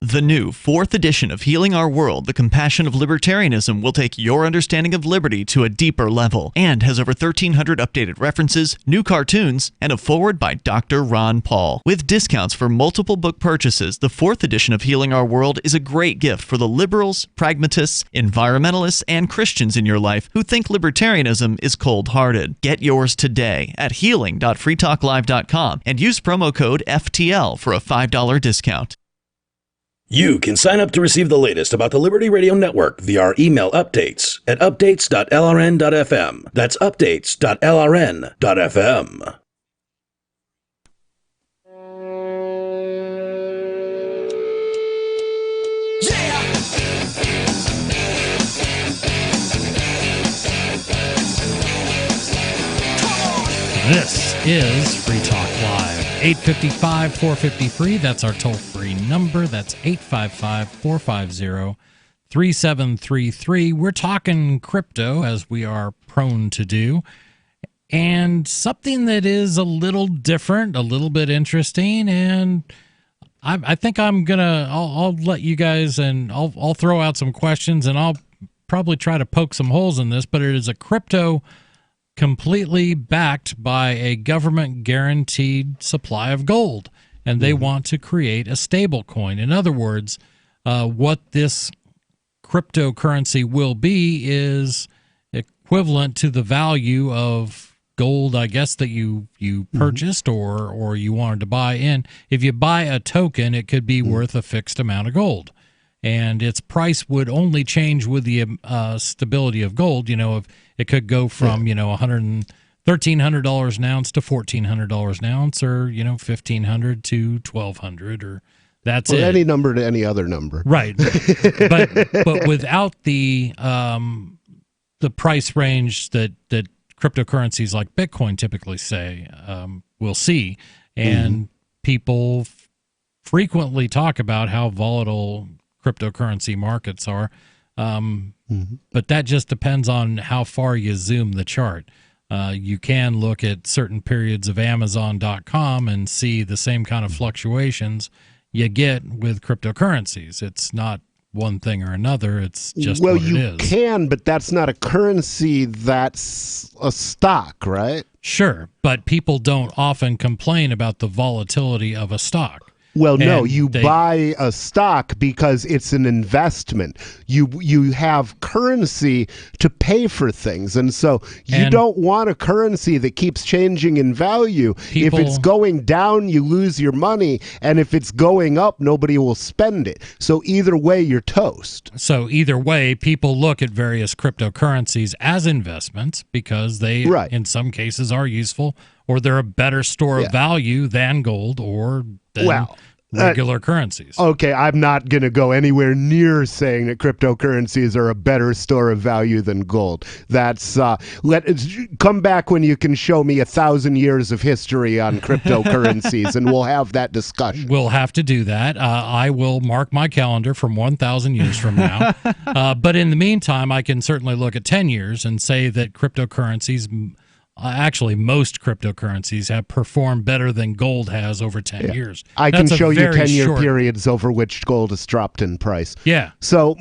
The new 4th edition of Healing Our World, The Compassion of Libertarianism, will take your understanding of liberty to a deeper level and has over 1,300 updated references, new cartoons, and a foreword by Dr. Ron Paul. With discounts for multiple book purchases, the 4th edition of Healing Our World is a great gift for the liberals, pragmatists, environmentalists, and Christians in your life who think libertarianism is cold-hearted. Get yours today at healing.freetalklive.com and use promo code FTL for a $5 discount. You can sign up to receive the latest about the Liberty Radio Network via our email updates at updates.lrn.fm. That's updates.lrn.fm. This is Free Talk Live. 855-450-FREE. That's our toll-free number. That's 855-450-3733. We're talking crypto, as we are prone to do, and something that is a little different, a little bit interesting, and I think I'll let you guys, and I'll throw out some questions, and I'll probably try to poke some holes in this, but it is a crypto completely backed by a government guaranteed supply of gold, and they want to create a stablecoin. In other words, what this cryptocurrency will be is equivalent to the value of gold, I guess, that you purchased or you wanted to buy in. If you buy a token, it could be worth a fixed amount of gold, and its price would only change with the stability of gold. You know, if it could go from $1,300 an ounce to $1,400 an ounce, or $1,500 to $1,200, or That's Well, it. any number to any other number. Right. but without the price range that cryptocurrencies like Bitcoin typically say we'll see, and people frequently talk about how volatile cryptocurrency markets are, but that just depends on how far you zoom the chart. You can look at certain periods of Amazon.com and see the same kind of fluctuations you get with cryptocurrencies. It's not one thing or another. It's just well, what it you is. can, but that's not a currency. That's a stock, right? Sure, but people don't often complain about the volatility of a stock. Well, no, And you buy a stock because it's an investment. You have currency to pay for things, and so you don't want a currency that keeps changing in value. If it's going down, you lose your money, and if it's going up, nobody will spend it. So either way, you're toast. So either way, people look at various cryptocurrencies as investments because they, in some cases, are useful, or they're a better store of value than gold or than regular currencies. Okay, I'm not going to go anywhere near saying that cryptocurrencies are a better store of value than gold. That's come back when you can show me 1,000 years of history on cryptocurrencies, and we'll have that discussion. We'll have to do that. I will mark my calendar from 1,000 years from now. But in the meantime, I can certainly look at 10 years and say that cryptocurrencies, actually most cryptocurrencies, have performed better than gold has over 10 years. I can show you very 10-year short periods over which gold has dropped in price. Yeah. So,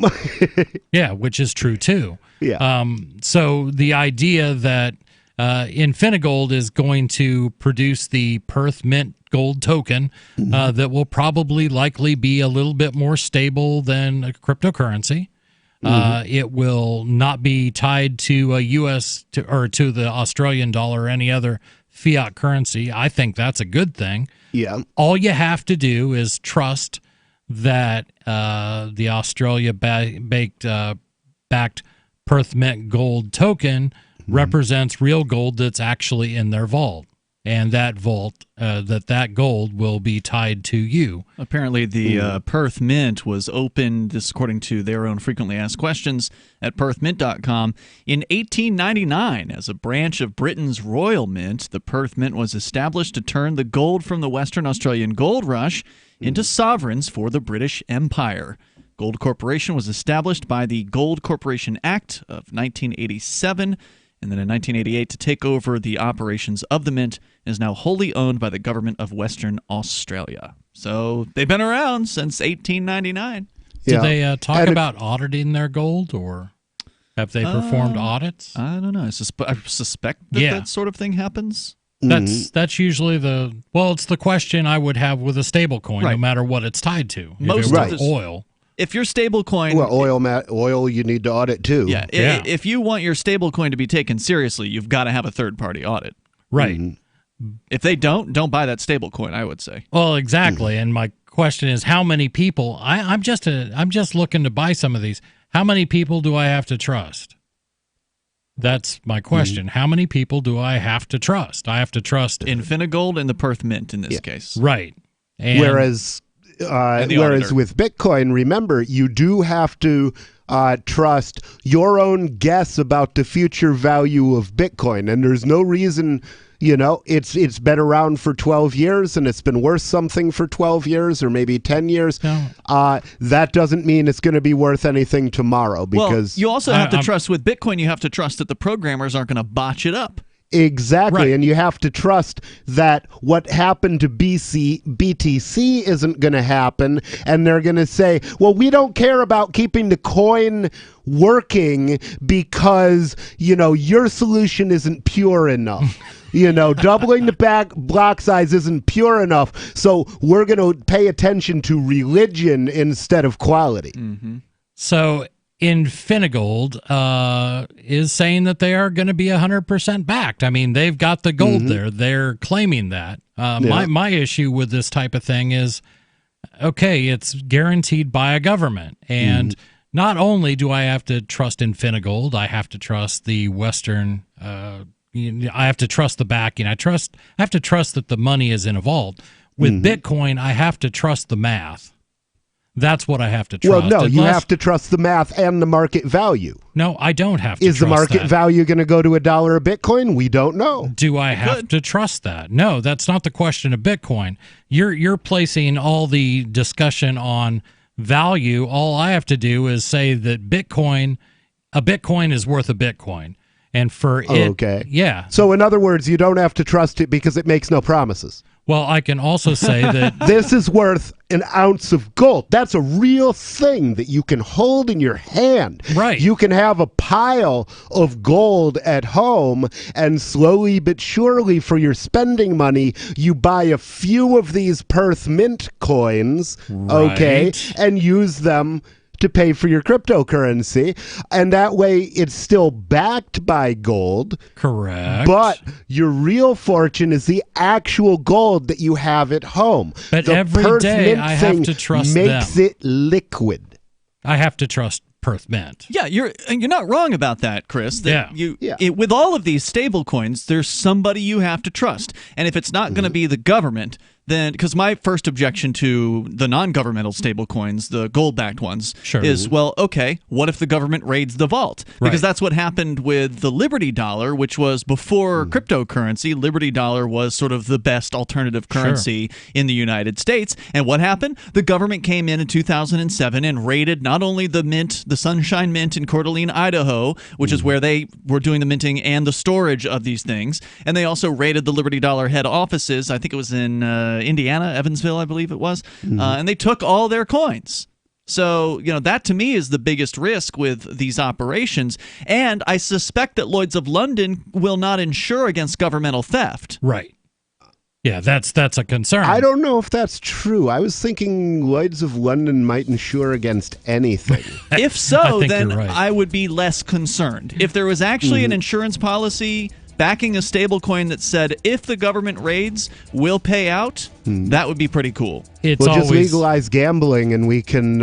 yeah, which is true too. Yeah. So the idea that Infinigold is going to produce the Perth Mint gold token that will probably likely be a little bit more stable than a cryptocurrency. It will not be tied to a U.S. or to the Australian dollar or any other fiat currency. I think that's a good thing. Yeah. All you have to do is trust that the Australia-backed Perth Mint gold token represents real gold that's actually in their vault. And that vault, that gold will be tied to you. Apparently, the Perth Mint was opened, this according to their own frequently asked questions at perthmint.com, in 1899 as a branch of Britain's Royal Mint. The Perth Mint was established to turn the gold from the Western Australian gold rush into sovereigns for the British Empire. Gold Corporation was established by the Gold Corporation Act of 1987. And then in 1988 to take over the operations of the mint, and is now wholly owned by the government of Western Australia. So they've been around since 1899. Did they talk about auditing their gold, or have they performed audits? I don't know. I suspect that that sort of thing happens. That's usually it's the question I would have with a stablecoin, no matter what it's tied to. If it was oil. If your stablecoin... Well, oil you need to audit too. Yeah. If you want your stablecoin to be taken seriously, you've got to have a third-party audit. Right. If they don't buy that stablecoin, I would say. Well, exactly. And my question is, how many people... I'm just looking to buy some of these. How many people do I have to trust? That's my question. How many people do I have to trust? I have to trust... Infinigold and the Perth Mint in this case. Right. And Whereas with Bitcoin, remember, you do have to trust your own guess about the future value of Bitcoin. And there's no reason, it's been around for 12 years and it's been worth something for 12 years or maybe 10 years. That doesn't mean it's going to be worth anything tomorrow, because you also have to trust with Bitcoin, you have to trust that the programmers aren't going to botch it up. Exactly. Right. And you have to trust that what happened to BTC isn't going to happen. And they're going to say, well, we don't care about keeping the coin working because, your solution isn't pure enough. Doubling the block size isn't pure enough. So we're going to pay attention to religion instead of quality. So Infinigold is saying that they are going to be 100% backed. I mean, they've got the gold there. They're claiming that. My issue with this type of thing is, okay, it's guaranteed by a government. And not only do I have to trust Infinigold, I have to trust the Western, I have to trust the backing. I have to trust that the money is in a vault. With Bitcoin, I have to trust the math. That's what I have to trust. Well, no, you have to trust the math and the market value. No, I don't have to Is the market value going to go to $1 a Bitcoin? We don't know. Do I have to trust that? No, that's not the question of Bitcoin. You're placing all the discussion on value. All I have to do is say that a Bitcoin is worth a Bitcoin. And for it, okay. Yeah. So in other words, you don't have to trust it because it makes no promises. Well, I can also say that this is worth an ounce of gold. That's a real thing that you can hold in your hand. Right. You can have a pile of gold at home, and slowly but surely for your spending money, you buy a few of these Perth Mint coins, okay, and use them to pay for your cryptocurrency, and that way it's still backed by gold. Correct. But your real fortune is the actual gold that you have at home. But the every Perth day Mint I have thing to trust makes them. it liquid. I have to trust Perth Mint. Yeah, you're not wrong about that, Chris. That Yeah. With all of these stable coins, there's somebody you have to trust. And if it's not going to be the government, then, because my first objection to the non-governmental stable coins, the gold-backed ones, is, well, okay, what if the government raids the vault? Because that's what happened with the Liberty Dollar, which was before cryptocurrency. Liberty Dollar was sort of the best alternative currency in the United States. And what happened? The government came in 2007 and raided not only the mint, the Sunshine Mint in Coeur d'Alene, Idaho, which is where they were doing the minting and the storage of these things, and they also raided the Liberty Dollar head offices. I think it was in Indiana, Evansville, I believe it was, and they took all their coins. So, that to me is the biggest risk with these operations, and I suspect that Lloyd's of London will not insure against governmental theft. Right. Yeah, that's a concern. I don't know if that's true. I was thinking Lloyd's of London might insure against anything. If so, then you're right. I would be less concerned. If there was actually an insurance policy backing a stablecoin that said, if the government raids, we'll pay out, that would be pretty cool. It's we'll just always legalize gambling, and we can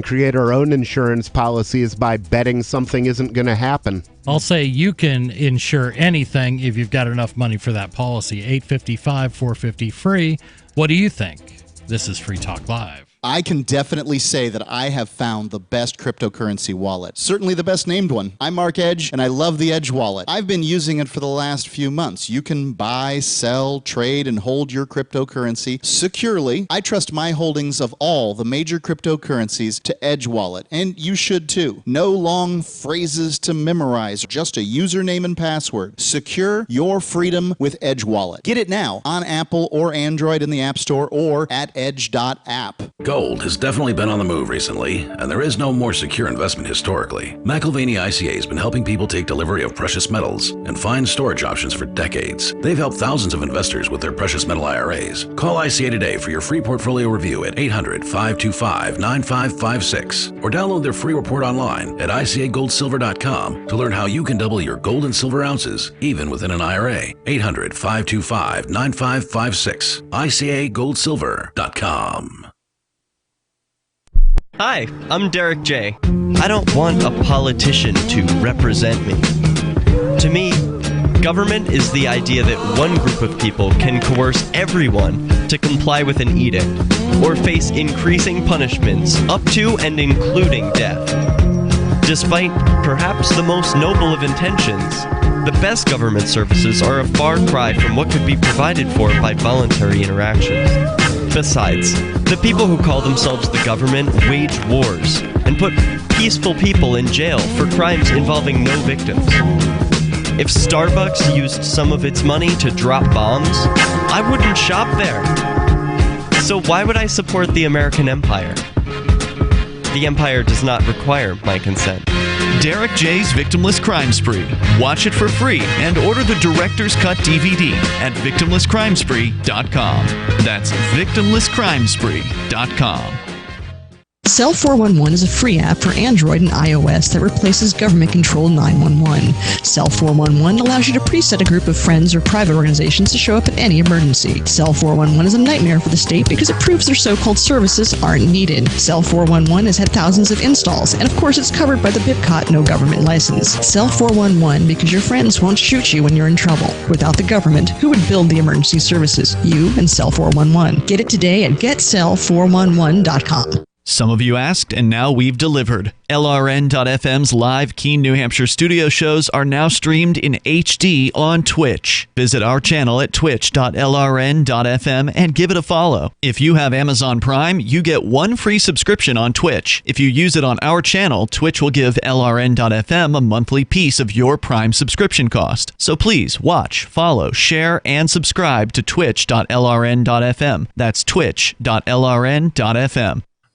create our own insurance policies by betting something isn't going to happen. I'll say you can insure anything if you've got enough money for that policy. $855, $450 free. What do you think? This is Free Talk Live. I can definitely say that I have found the best cryptocurrency wallet. Certainly the best named one. I'm Mark Edge, and I love the Edge wallet. I've been using it for the last few months. You can buy, sell, trade, and hold your cryptocurrency securely. I trust my holdings of all the major cryptocurrencies to Edge Wallet, and you should too. No long phrases to memorize, just a username and password. Secure your freedom with Edge Wallet. Get it now on Apple or Android in the App Store or at edge.app. Gold has definitely been on the move recently, and there is no more secure investment historically. McIlvaney ICA has been helping people take delivery of precious metals and find storage options for decades. They've helped thousands of investors with their precious metal IRAs. Call ICA today for your free portfolio review at 800-525-9556 or download their free report online at ICAGoldSilver.com to learn how you can double your gold and silver ounces even within an IRA. 800-525-9556. ICAGoldSilver.com. Hi, I'm Derek J. I don't want a politician to represent me. To me, government is the idea that one group of people can coerce everyone to comply with an edict or face increasing punishments up to and including death. Despite perhaps the most noble of intentions, the best government services are a far cry from what could be provided for by voluntary interactions. Besides, the people who call themselves the government wage wars and put peaceful people in jail for crimes involving no victims. If Starbucks used some of its money to drop bombs, I wouldn't shop there. So why would I support the American empire? The empire does not require my consent. Derek J's Victimless Crime Spree. Watch it for free and order the Director's Cut DVD at victimlesscrimespree.com. That's victimlesscrimespree.com. Cell 411 is a free app for Android and iOS that replaces government-controlled 911. Cell 411 allows you to preset a group of friends or private organizations to show up at any emergency. Cell 411 is a nightmare for the state because it proves their so-called services aren't needed. Cell 411 has had thousands of installs, and of course it's covered by the BIPCOT no government license. Cell 411 because your friends won't shoot you when you're in trouble. Without the government, who would build the emergency services? You and Cell 411. Get it today at getcell411.com. Some of you asked, and now we've delivered. LRN.FM's live Keene, New Hampshire studio shows are now streamed in HD on Twitch. Visit our channel at twitch.lrn.fm and give it a follow. If you have Amazon Prime, you get one free subscription on Twitch. If you use it on our channel, Twitch will give LRN.FM a monthly piece of your Prime subscription cost. So please watch, follow, share, and subscribe to twitch.lrn.fm. That's twitch.lrn.fm.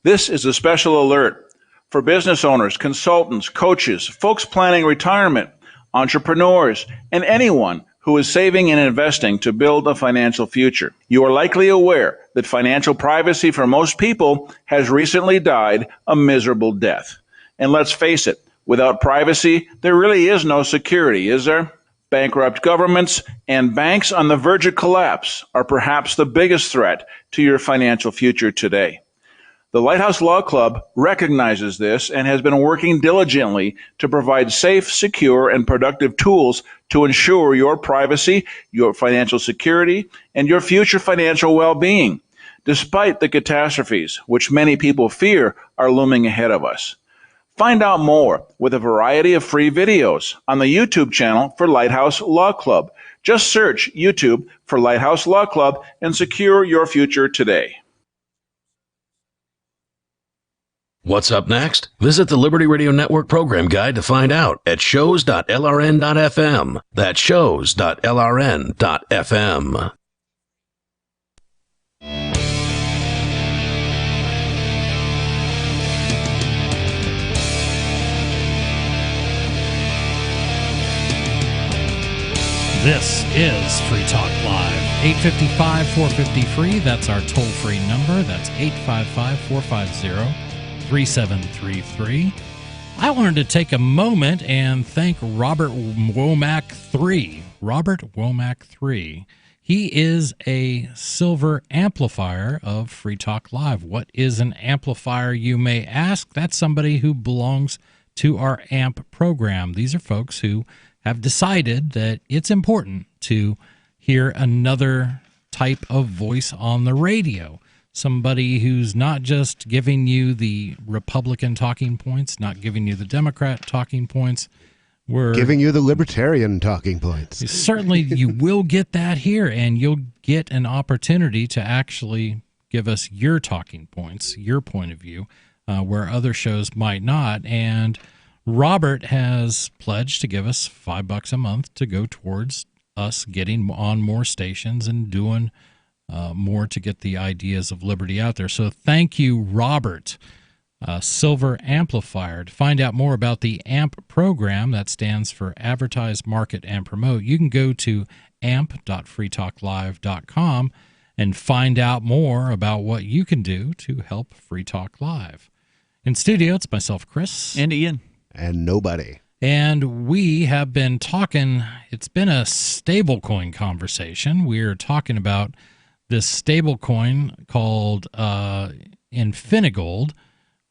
This is a special alert for business owners, consultants, coaches, folks planning retirement, entrepreneurs, and anyone who is saving and investing to build a financial future. You are likely aware that financial privacy for most people has recently died a miserable death. And let's face it, without privacy, there really is no security, is there? Bankrupt governments and banks on the verge of collapse are perhaps the biggest threat to your financial future today. The Lighthouse Law Club recognizes this and has been working diligently to provide safe, secure, and productive tools to ensure your privacy, your financial security, and your future financial well-being, despite the catastrophes which many people fear are looming ahead of us. Find out more with a variety of free videos on the YouTube channel for Lighthouse Law Club. Just search YouTube for Lighthouse Law Club and secure your future today. What's up next? Visit the Liberty Radio Network program guide to find out at shows.lrn.fm. That's shows.lrn.fm. This is Free Talk Live. 855-450-FREE. That's our toll-free number. That's 855-450-3733. I wanted to take a moment and thank Robert Womack III. Robert Womack III. He is a silver amplifier of Free Talk Live. What is an amplifier, you may ask? That's somebody who belongs to our AMP program. These are folks who have decided that it's important to hear another type of voice on the radio. Somebody who's not just giving you the Republican talking points, not giving you the Democrat talking points. We're giving you the Libertarian talking points. Certainly you will get that here, and you'll get an opportunity to actually give us your talking points, your point of view, where other shows might not. And Robert has pledged to give us $5 a month to go towards us getting on more stations and doing more to get the ideas of liberty out there. So thank you, Robert. Silver Amplifier. To find out more about the AMP program, that stands for Advertise, Market, and Promote, you can go to amp.freetalklive.com and find out more about what you can do to help Free Talk Live. In studio, it's myself, Chris. And Ian. And nobody. And we have been talking, it's been a stablecoin conversation. We're talking about this stablecoin called Infinigold,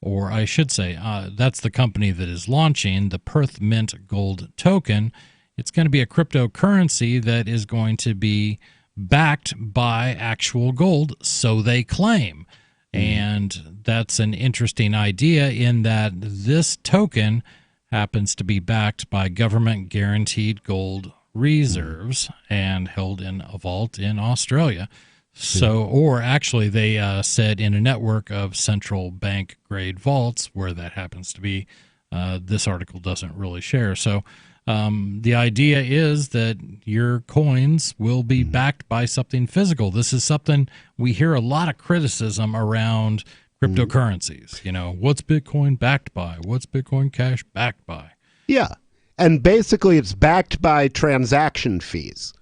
or I should say, that's the company that is launching the Perth Mint Gold token. It's going to be a cryptocurrency that is going to be backed by actual gold, so they claim. And that's an interesting idea in that this token happens to be backed by government-guaranteed gold reserves and held in a vault in Australia. So, or actually they said in a network of central bank grade vaults where that happens to be. This article doesn't really share. So the idea is that your coins will be backed by something physical. This is something we hear a lot of criticism around cryptocurrencies. You know, what's Bitcoin backed by? What's Bitcoin Cash backed by? Yeah. And basically it's backed by transaction fees.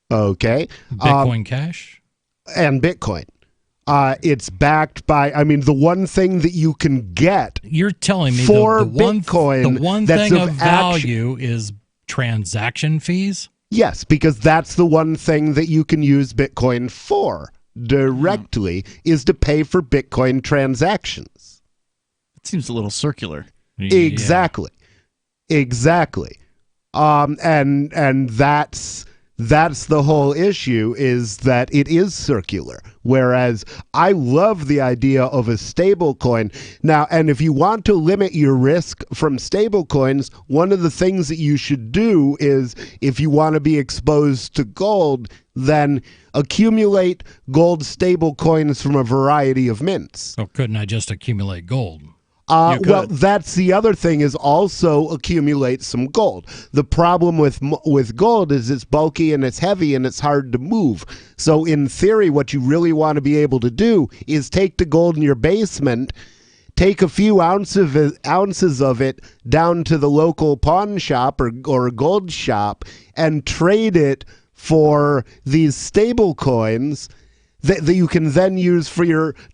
Okay. Bitcoin Cash? And Bitcoin. It's backed by, I mean, the one thing that you can get. You're telling me for the Bitcoin, one that's thing of action- value is transaction fees? Yes, because that's the one thing that you can use Bitcoin for directly is to pay for Bitcoin transactions. It seems a little circular. Exactly. And that's the whole issue, is that it is circular. Whereas I love the idea of a stable coin. Now, and if you want to limit your risk from stable coins, one of the things that you should do is, if you want to be exposed to gold, then accumulate gold stable coins from a variety of mints. Or couldn't I just accumulate gold? Well, that's the other thing, is also accumulate some gold. The problem with gold is it's bulky and it's heavy and it's hard to move. So in theory, what you really want to be able to do is take the gold in your basement, take a few ounces of it down to the local pawn shop or gold shop and trade it for these stable coins that you can then use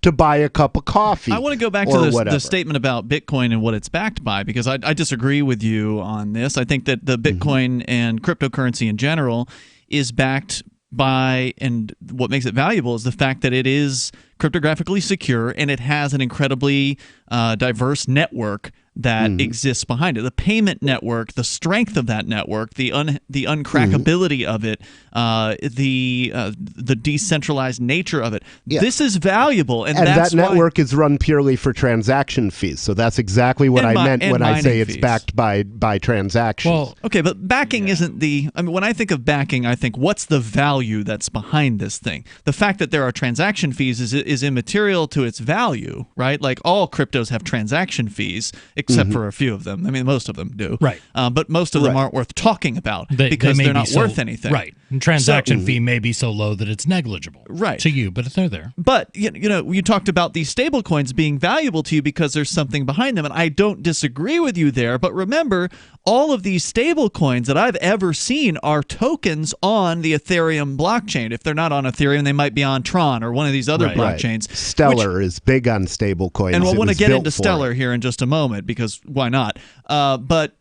to buy a cup of coffee. I want to go back to the statement about Bitcoin and what it's backed by, because I disagree with you on this. I think that the Bitcoin and cryptocurrency in general is backed by, and what makes it valuable is the fact that it is cryptographically secure and it has an incredibly diverse network that exists behind it. The payment network, the strength of that network, the uncrackability of it, the decentralized nature of it. Yeah. This is valuable, and that's that network is run purely for transaction fees. So that's exactly what I meant when I say it's backed by transactions. Well, okay, but backing isn't the. I mean, when I think of backing, I think, what's the value that's behind this thing? The fact that there are transaction fees is immaterial to its value, right? Like, all cryptos have transaction fees, except for a few of them. I mean, most of them do. Right. But most of them aren't worth talking about because they're not worth anything. Right. And transaction fee may be so low that it's negligible to you, but they're there. But, you talked about these stable coins being valuable to you because there's something behind them, and I don't disagree with you there. But remember, all of these stable coins that I've ever seen are tokens on the Ethereum blockchain. If they're not on Ethereum, they might be on Tron or one of these other blockchains. Stellar is big on stable coins. And we'll want to get into Stellar here in just a moment, because why not? But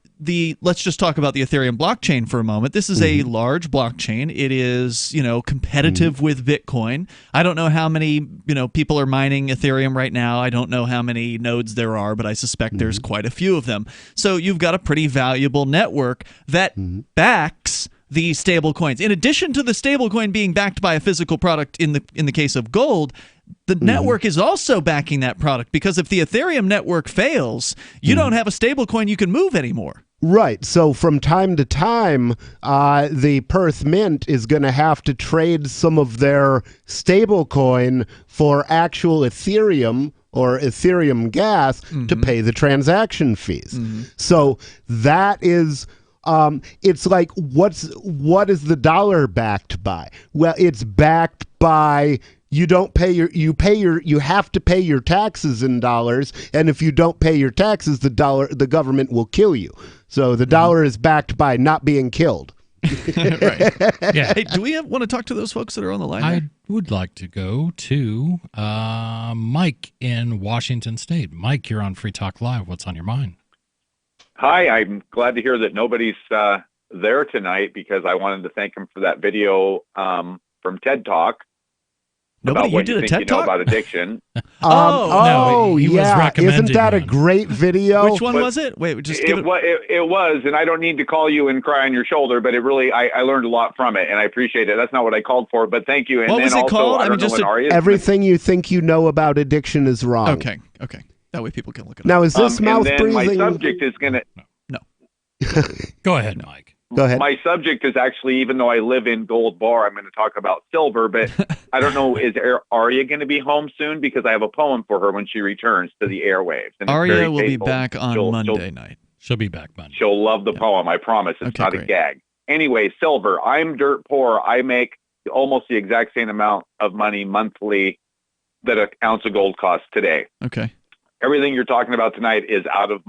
let's just talk about the Ethereum blockchain for a moment. This is a large blockchain. It is, competitive with Bitcoin. I don't know how many, people are mining Ethereum right now. I don't know how many nodes there are, but I suspect there's quite a few of them. So you've got a pretty valuable network that backs the stable coins. In addition to the stable coin being backed by a physical product in the case of gold, the network is also backing that product, because if the Ethereum network fails, you don't have a stable coin you can move anymore. Right. So from time to time, the Perth Mint is going to have to trade some of their stable coin for actual Ethereum or Ethereum gas to pay the transaction fees. So that is... it's like, what is the dollar backed by? Well, it's backed by, you have to pay your taxes in dollars, and if you don't pay your taxes, the government will kill you. So the dollar is backed by not being killed. Right. Yeah. Hey, do we want to talk to those folks that are on the line? I would like to go to Mike in Washington State. Mike, you're on Free Talk Live. What's on your mind? Hi, I'm glad to hear that nobody's there tonight, because I wanted to thank him for that video from TED Talk. Nobody, you did a TED Talk about addiction. No, he was recommending isn't that a great video? Which one was it? Wait, just give it. It was, and I don't need to call you and cry on your shoulder, but it really, I learned a lot from it, and I appreciate it. That's not what I called for, but thank you. And what was it called? I mean, just everything you think you know about addiction is wrong. Okay. That way people can look it up. Now, is this mouth breathing? My subject is going to... No. Go ahead, Mike. Go ahead. My subject is actually, even though I live in Gold Bar, I'm going to talk about silver, but I don't know, is Aria going to be home soon? Because I have a poem for her when she returns to the airwaves. And Aria will be back on Monday night. She'll be back Monday. She'll love the poem, I promise. It's not a gag. Anyway, silver. I'm dirt poor. I make almost the exact same amount of money monthly that an ounce of gold costs today. Okay. Everything you're talking about tonight is out of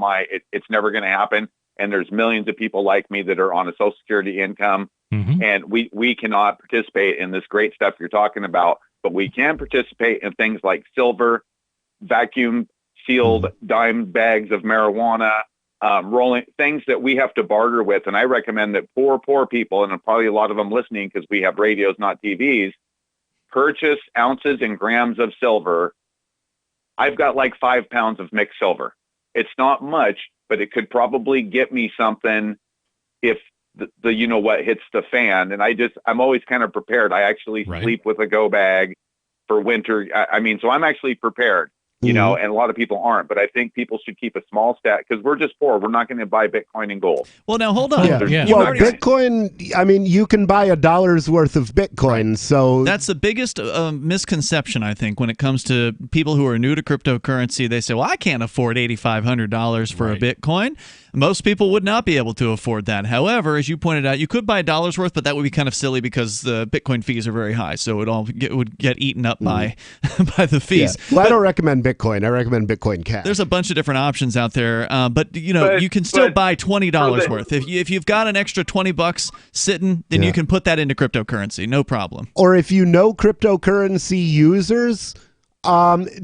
it's never going to happen. And there's millions of people like me that are on a Social Security income. And we cannot participate in this great stuff you're talking about. but we can participate in things like silver, vacuum sealed dime bags of marijuana, rolling things that we have to barter with. And I recommend that poor people, and probably a lot of them listening because we have radios, not TVs, purchase ounces and grams of silver. I've got like 5 pounds of mixed silver. It's not much, but it could probably get me something if the you know what hits the fan. And I'm always kind of prepared. I actually sleep with a go bag for winter. I mean, so I'm actually prepared. You know, and a lot of people aren't, but I think people should keep a small stat because we're just poor. We're not going to buy Bitcoin and gold. Well, now hold on. Well, Bitcoin, I mean, you can buy $1 worth of Bitcoin. So that's the biggest misconception, I think, when it comes to people who are new to cryptocurrency. They say, well, I can't afford $8,500 for a Bitcoin. Most people would not be able to afford that. However, as you pointed out, you could buy $1 worth, but that would be kind of silly because the Bitcoin fees are very high. So it would get eaten up by the fees. Yeah. Well, I don't recommend Bitcoin. I recommend Bitcoin Cash. There's a bunch of different options out there, but you can still buy $20 worth. If you've got an extra $20 sitting, then you can put that into cryptocurrency, no problem. Or if you know cryptocurrency users,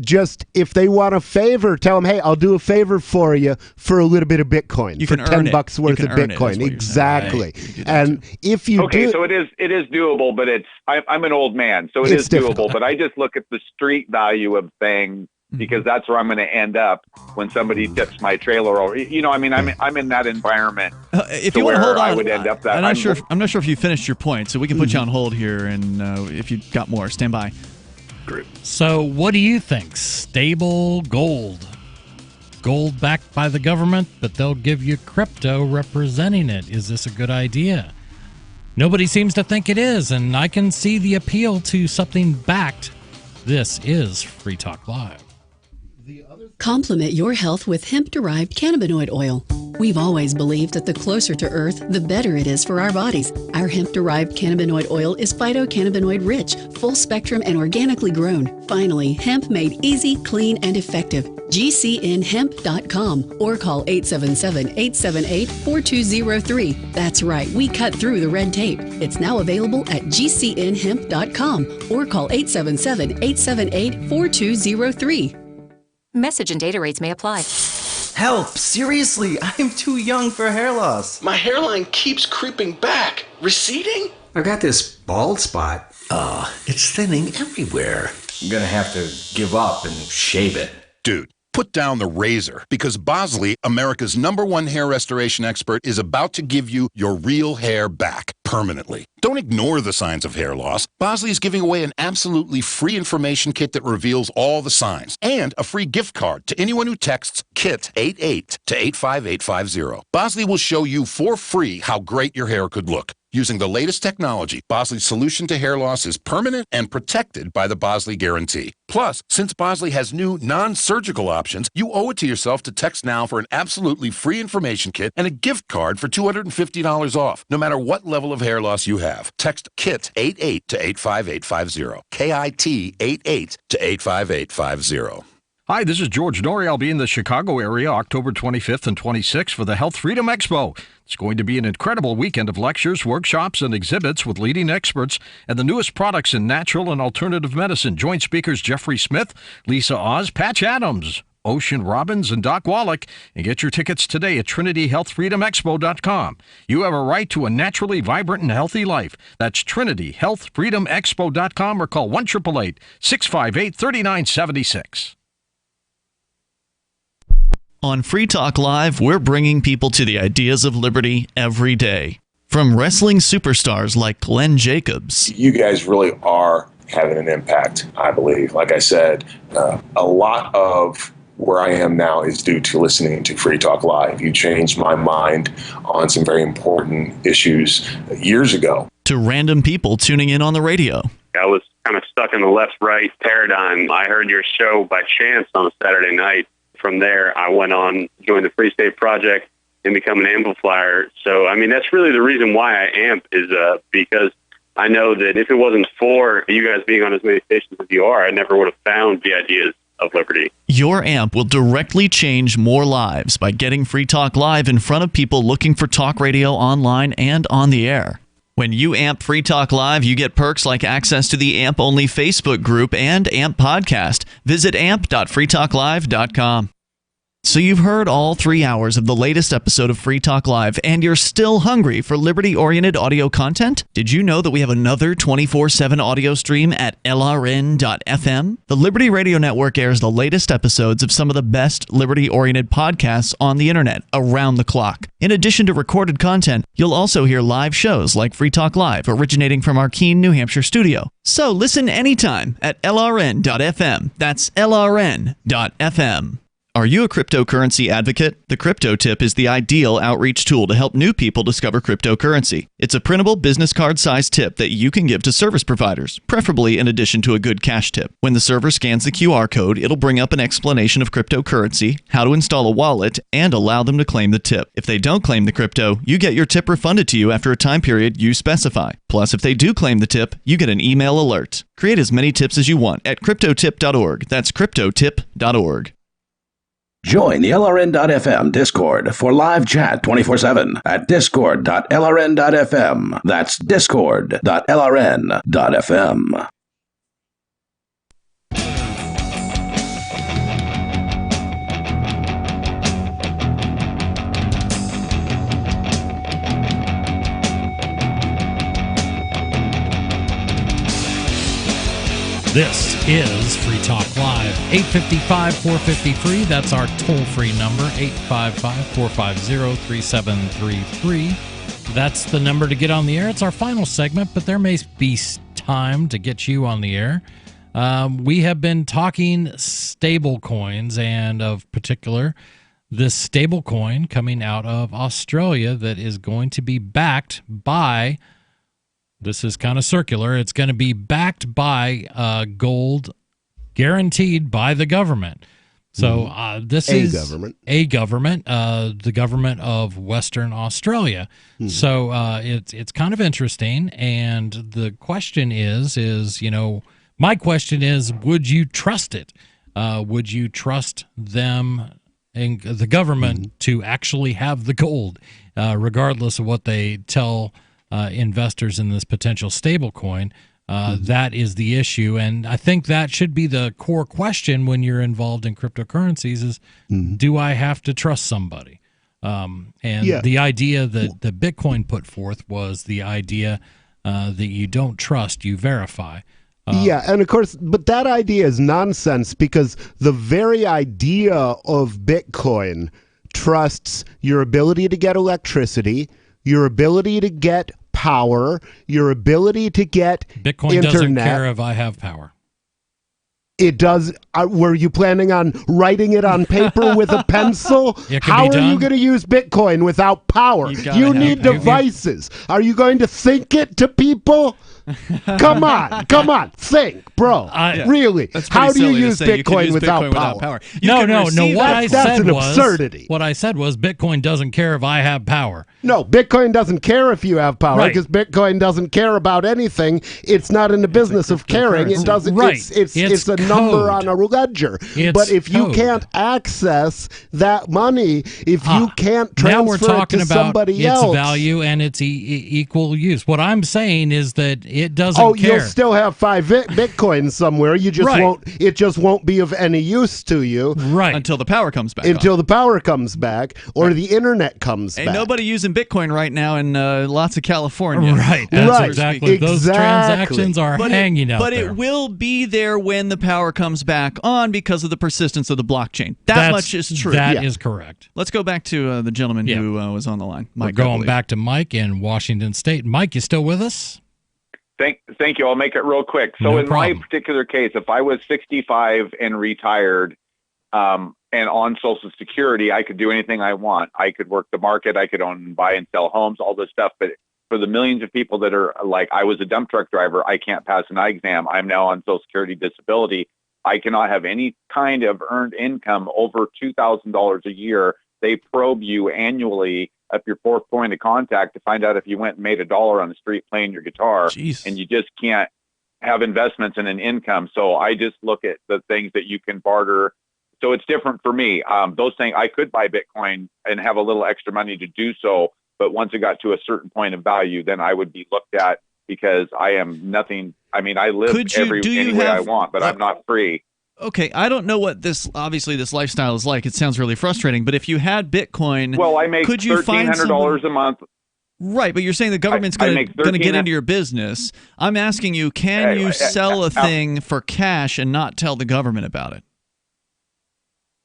just if they want a favor, tell them, hey, I'll do a favor for you for a little bit of Bitcoin. You for can earn $10 worth of Bitcoin. Exactly. And if you do, so it is doable, but I'm an old man, so it is doable. But I just look at the street value of things because that's where I'm going to end up when somebody tips my trailer over. I mean, I'm in that environment. If you want to hold on, I would end up that. I'm not sure if you finished your point, so we can put you on hold here, and if you got more, stand by. So what do you think? Stable gold. Gold backed by the government, but they'll give you crypto representing it. Is this a good idea? Nobody seems to think it is, and I can see the appeal to something backed. This is Free Talk Live. Complement your health with hemp-derived cannabinoid oil. We've always believed that the closer to Earth, the better it is for our bodies. Our hemp-derived cannabinoid oil is phytocannabinoid-rich, full-spectrum, and organically grown. Finally, hemp made easy, clean, and effective. GCNhemp.com or call 877-878-4203. That's right, we cut through the red tape. It's now available at GCNhemp.com or call 877-878-4203. Message and data rates may apply. Help! Seriously, I'm too young for hair loss. My hairline keeps creeping back. Receding? I got this bald spot. It's thinning everywhere. I'm gonna have to give up and shave it. Dude, put down the razor because Bosley, America's #1 hair restoration expert, is about to give you your real hair back permanently. Don't ignore the signs of hair loss. Bosley is giving away an absolutely free information kit that reveals all the signs and a free gift card to anyone who texts KIT88 to 85850. Bosley will show you for free how great your hair could look. Using the latest technology, Bosley's solution to hair loss is permanent and protected by the Bosley Guarantee. Plus, since Bosley has new non-surgical options, you owe it to yourself to text now for an absolutely free information kit and a gift card for $250 off, no matter what level of hair loss you have. Text KIT88 to 85850. KIT88 to 85850. Hi, this is George Norrie. I'll be in the Chicago area October 25th and 26th for the Health Freedom Expo. It's going to be an incredible weekend of lectures, workshops, and exhibits with leading experts and the newest products in natural and alternative medicine. Join speakers Jeffrey Smith, Lisa Oz, Patch Adams, Ocean Robbins, and Doc Wallach, and get your tickets today at TrinityHealthFreedomExpo.com. You have a right to a naturally vibrant and healthy life. That's TrinityHealthFreedomExpo.com or call 1-888-658-3976. On Free Talk Live, we're bringing people to the ideas of liberty every day. From wrestling superstars like Glenn Jacobs. You guys really are having an impact, I believe. Like I said, a lot of where I am now is due to listening to Free Talk Live. You changed my mind on some very important issues years ago. To random people tuning in on the radio. I was kind of stuck in the left-right paradigm. I heard your show by chance on a Saturday night. From there, I went on, joined the Free State Project, and become an amplifier. So, I mean, that's really the reason why I amp is because I know that if it wasn't for you guys being on as many stations as you are, I never would have found the ideas of liberty. Your amp will directly change more lives by getting Free Talk Live in front of people looking for talk radio online and on the air. When you AMP Free Talk Live, you get perks like access to the AMP-only Facebook group and AMP podcast. Visit amp.freetalklive.com. So you've heard all 3 hours of the latest episode of Free Talk Live, and you're still hungry for liberty-oriented audio content? Did you know that we have another 24/7 audio stream at LRN.FM? The Liberty Radio Network airs the latest episodes of some of the best liberty-oriented podcasts on the internet around the clock. In addition to recorded content, you'll also hear live shows like Free Talk Live, originating from our Keene, New Hampshire studio. So listen anytime at LRN.FM. That's LRN.FM. Are you a cryptocurrency advocate? The Crypto Tip is the ideal outreach tool to help new people discover cryptocurrency. It's a printable business card-sized tip that you can give to service providers, preferably in addition to a good cash tip. When the server scans the QR code, it'll bring up an explanation of cryptocurrency, how to install a wallet, and allow them to claim the tip. If they don't claim the crypto, you get your tip refunded to you after a time period you specify. Plus, if they do claim the tip, you get an email alert. Create as many tips as you want at cryptotip.org. That's cryptotip.org. Join the LRN.FM Discord for live chat 24/7 at discord.lrn.fm. That's discord.lrn.fm. This is Free Talk Live, 855-450-FREE. That's our toll-free number, 855-450-3733. That's the number to get on the air. It's our final segment, but there may be time to get you on the air. We have been talking stable coins, and of particular, this stable coin coming out of Australia that is going to be backed by... This is kind of circular. It's going to be backed by gold, guaranteed by the government. So this is a government, the government of Western Australia. So it's kind of interesting. And the question is my question is, would you trust it? Would you trust them and the government to actually have the gold, regardless of what they tell investors in this potential stable coin? That is the issue, and I think that should be the core question when you're involved in cryptocurrencies is, do I have to trust somebody? The idea that the Bitcoin put forth was the idea that you don't trust, you verify. And of course, but that idea is nonsense, because the very idea of Bitcoin trusts your ability to get electricity, your ability to get power, your ability to get Bitcoin internet. Doesn't care if I have power. It does. Were you planning on writing it on paper with a pencil? How are you going to use Bitcoin without power? You need devices. Are you going to think it to people? Come on, think, bro. Really? How do you use Bitcoin without power? No. That's an absurdity. What I said was Bitcoin doesn't care if I have power. No, Bitcoin doesn't care if you have power, because Bitcoin doesn't care about anything. It's not in the business of caring. It doesn't. It's a number on a ledger. But if you can't access that money, if you can't transfer now we're talking it to about somebody its else, value and its equal use. What I'm saying is that it doesn't care. You'll still have 5 Bitcoins somewhere. You just won't. It just won't be of any use to you, until the power comes back. Until the power comes back, or the internet comes back. Ain't nobody using Bitcoin right now in lots of California. That's exactly. Those transactions are hanging out there. But it will be there when the power comes back on because of the persistence of the blockchain. That's much is true. That is correct. Let's go back to the gentleman who was on the line. Mike, we're going back to Mike in Washington State. Mike, you still with us? Thank you. I'll make it real quick. So my particular case, if I was 65 and retired and on Social Security, I could do anything I want. I could work the market. I could own and buy and sell homes, all this stuff. But for the millions of people that are like, I was a dump truck driver, I can't pass an eye exam. I'm now on Social Security disability. I cannot have any kind of earned income over $2,000 a year. They probe you annually at your fourth point of contact to find out if you went and made $1 on the street playing your guitar. And you just can't have investments and an income. So I just look at the things that you can barter. So it's different for me. Those things, I could buy Bitcoin and have a little extra money to do so, But once it got to a certain point of value, then I would be looked at because I am nothing. I mean, I live any way I want, but I'm not free. Okay, I don't know what this lifestyle is like. It sounds really frustrating. But if you had Bitcoin, well, I make $1,300 a month. Right, but you're saying the government's going to get into your business. I'm asking you, can you sell a thing for cash and not tell the government about it?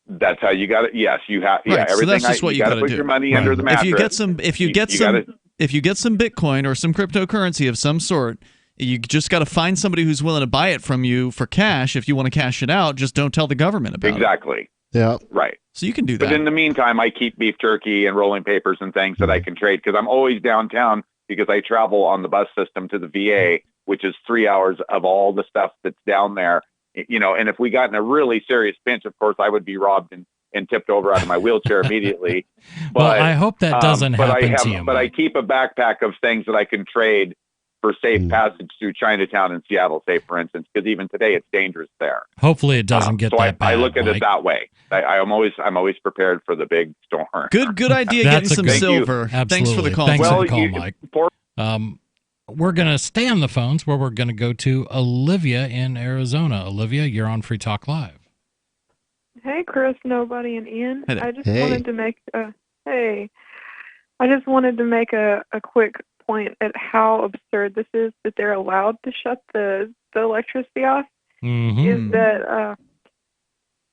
That's how you got it. Yes, you have. Right, Yeah, everything. So that's just what you got to put do. Your money under the mattress. If you get some Bitcoin or some cryptocurrency of some sort, you just got to find somebody who's willing to buy it from you for cash. If you want to cash it out, just don't tell the government about it. Exactly. Yeah. Right. So you can do that. But in the meantime, I keep beef jerky and rolling papers and things that I can trade because I'm always downtown because I travel on the bus system to the VA, which is 3 hours of all the stuff that's down there. You know, and if we got in a really serious pinch, of course, I would be robbed and tipped over out of my wheelchair immediately. But well, I hope that doesn't happen to you. But I keep a backpack of things that I can trade for safe passage through Chinatown and Seattle, say, for instance, because even today it's dangerous there. Hopefully it doesn't get that bad. I look at it that way. I'm always prepared for the big storm. Good idea getting some silver. Thanks for the call. Thanks for the call, Mike. We're going to stay on the phones where we're going to go to Olivia in Arizona. Olivia, you're on Free Talk Live. Hey, Chris, Nobody, and Ian. Hello. I just wanted to make a quick point at how absurd this is that they're allowed to shut the electricity off. Is that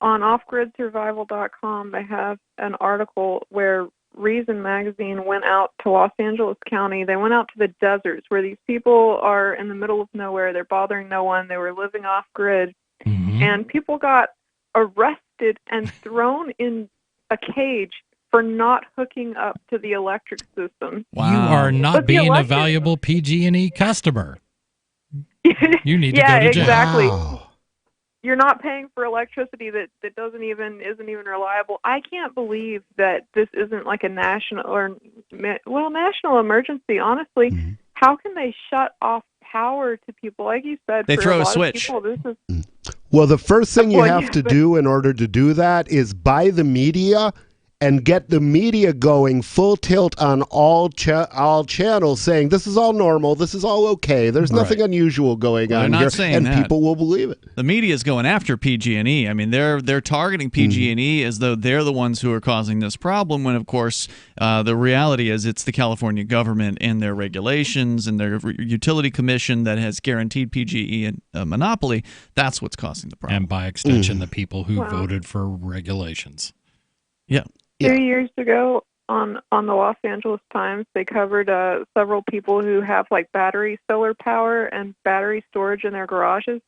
on offgridsurvival.com they have an article where Reason Magazine went out to Los Angeles County. They went out to the deserts where these people are in the middle of nowhere. They're bothering no one. They were living off grid. And people got arrested and thrown in a cage for not hooking up to the electric system. Wow. You are not being a valuable PG&E customer. You need to go to jail. Exactly. Wow. You're not paying for electricity that isn't even reliable. I can't believe that this isn't like a national emergency, honestly. How can they shut off power to people? Like you said, they for throw a lot switch. Of people, this is Well, the first thing you have to do in order to do that is buy the media and get the media going full tilt on all channels, saying this is all normal, this is all okay, there's nothing unusual going on here, and people will believe it. The media is going after PG&E. I mean, they're targeting PG&E as though they're the ones who are causing this problem, when, of course, the reality is it's the California government and their regulations and their utility commission that has guaranteed PG&E a monopoly. That's what's causing the problem. And by extension, the people who voted for regulations. Yeah. 2 years ago on the Los Angeles Times, they covered several people who have like battery solar power and battery storage in their garages,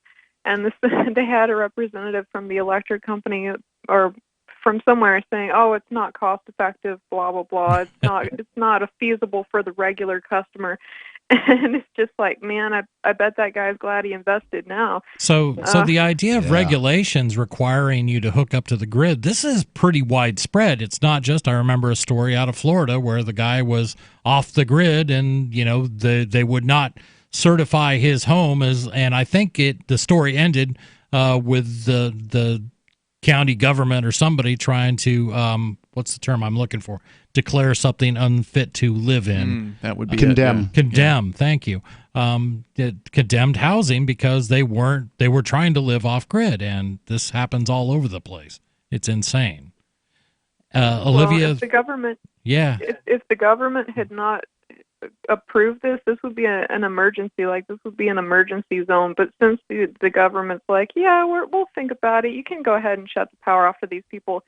and they had a representative from the electric company or from somewhere saying, "Oh, it's not cost effective, blah blah blah. It's not feasible for the regular customer." And it's just like, man, I bet that guy's glad he invested now. So the idea of regulations requiring you to hook up to the grid, this is pretty widespread. It's not just, I remember a story out of Florida where the guy was off the grid and, they would not certify his home and I think the story ended with the county government or somebody trying to, what's the term I'm looking for? Declare something unfit to live in. That would be condemn. Condemn. Thank you. Condemned housing because they were trying to live off grid, and this happens all over the place. It's insane. Olivia, if the government, if the government had not approved this would be an emergency. Like this would be an emergency zone. But since the government's like, we'll think about it. You can go ahead and shut the power off for these people.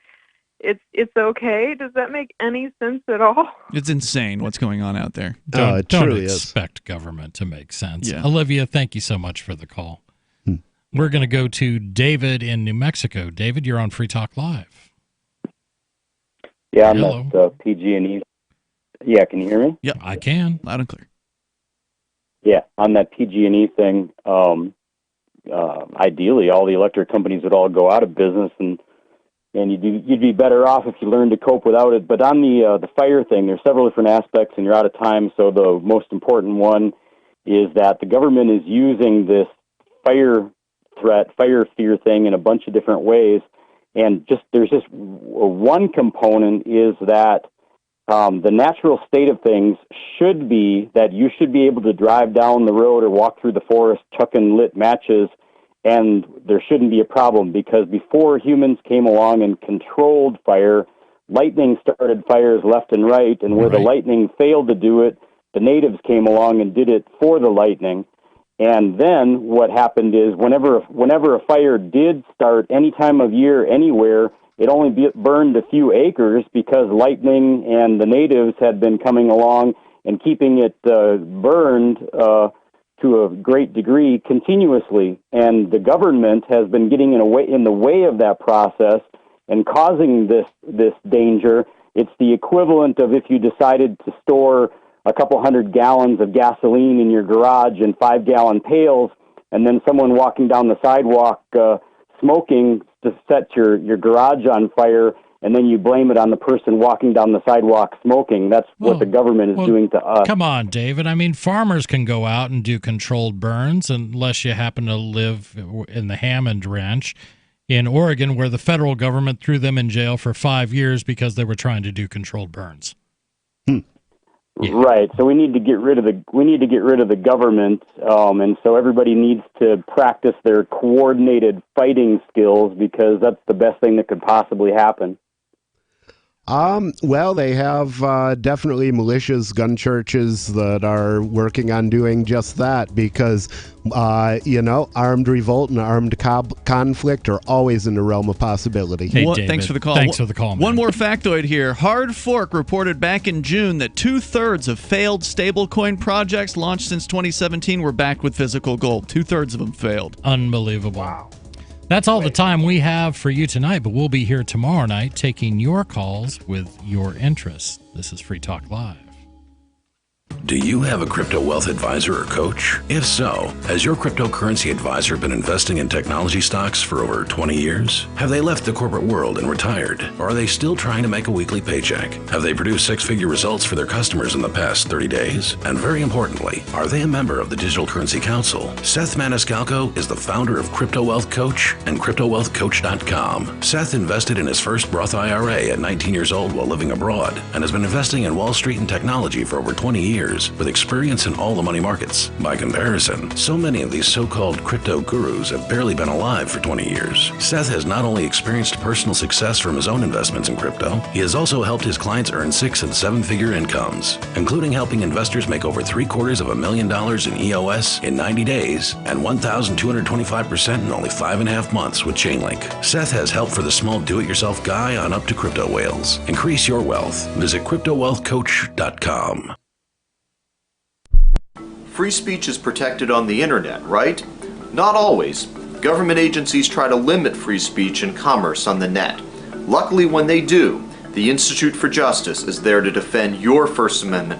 It's okay. Does that make any sense at all? It's insane what's going on out there. Don't expect government to make sense. Yeah. Olivia, thank you so much for the call. We're going to go to David in New Mexico. David, you're on Free Talk Live. Yeah, I'm at PG&E. Yeah, can you hear me? Yeah, I can. Loud and clear. Yeah, on that PG&E thing, ideally all the electric companies would all go out of business and you'd be better off if you learned to cope without it. But on the fire thing, there's several different aspects, and you're out of time. So the most important one is that the government is using this fire fear thing in a bunch of different ways. And there's just one component is that The natural state of things should be that you should be able to drive down the road or walk through the forest chucking lit matches, and there shouldn't be a problem, because before humans came along and controlled fire, lightning started fires left and right, and where the lightning failed to do it, the natives came along and did it for the lightning. And then what happened is whenever a fire did start any time of year, anywhere, it only burned a few acres because lightning and the natives had been coming along and keeping it burned to a great degree continuously. And the government has been getting in the way of that process and causing this danger. It's the equivalent of if you decided to store a couple hundred gallons of gasoline in your garage in 5-gallon pails, and then someone walking down the sidewalk smoking to set your garage on fire, and then you blame it on the person walking down the sidewalk smoking. That's what the government is doing to us. Come on, David. I mean, farmers can go out and do controlled burns unless you happen to live in the Hammond Ranch in Oregon, where the federal government threw them in jail for 5 years because they were trying to do controlled burns. Yeah. Right. So we need to get rid of the government, and so everybody needs to practice their coordinated fighting skills, because that's the best thing that could possibly happen. Well, they have definitely militias, gun churches that are working on doing just that, because, armed revolt and armed conflict are always in the realm of possibility. Hey, David, thanks for the call. Thanks for the call, man. One more factoid here. Hard Fork reported back in June that 2/3 of failed stablecoin projects launched since 2017 were backed with physical gold. 2/3 of them failed. Unbelievable. Wow. That's all the time we have for you tonight, but we'll be here tomorrow night taking your calls with your interests. This is Free Talk Live. Do you have a crypto wealth advisor or coach? If so, has your cryptocurrency advisor been investing in technology stocks for over 20 years? Have they left the corporate world and retired? Or are they still trying to make a weekly paycheck? Have they produced six-figure results for their customers in the past 30 days? And very importantly, are they a member of the Digital Currency Council? Seth Maniscalco is the founder of Crypto Wealth Coach and CryptoWealthCoach.com. Seth invested in his first Roth IRA at 19 years old while living abroad, and has been investing in Wall Street and technology for over 20 years with experience in all the money markets. By comparison, so many of these so-called crypto gurus have barely been alive for 20 years. Seth has not only experienced personal success from his own investments in crypto, he has also helped his clients earn 6- and 7-figure incomes, including helping investors make over $750,000 in EOS in 90 days and 1,225% in only 5.5 months with Chainlink. Seth has help for the small do-it-yourself guy on up to crypto whales. Increase your wealth. Visit CryptoWealthCoach.com. Free speech is protected on the internet, right? Not always. Government agencies try to limit free speech and commerce on the net. Luckily, when they do, the Institute for Justice is there to defend your First Amendment rights.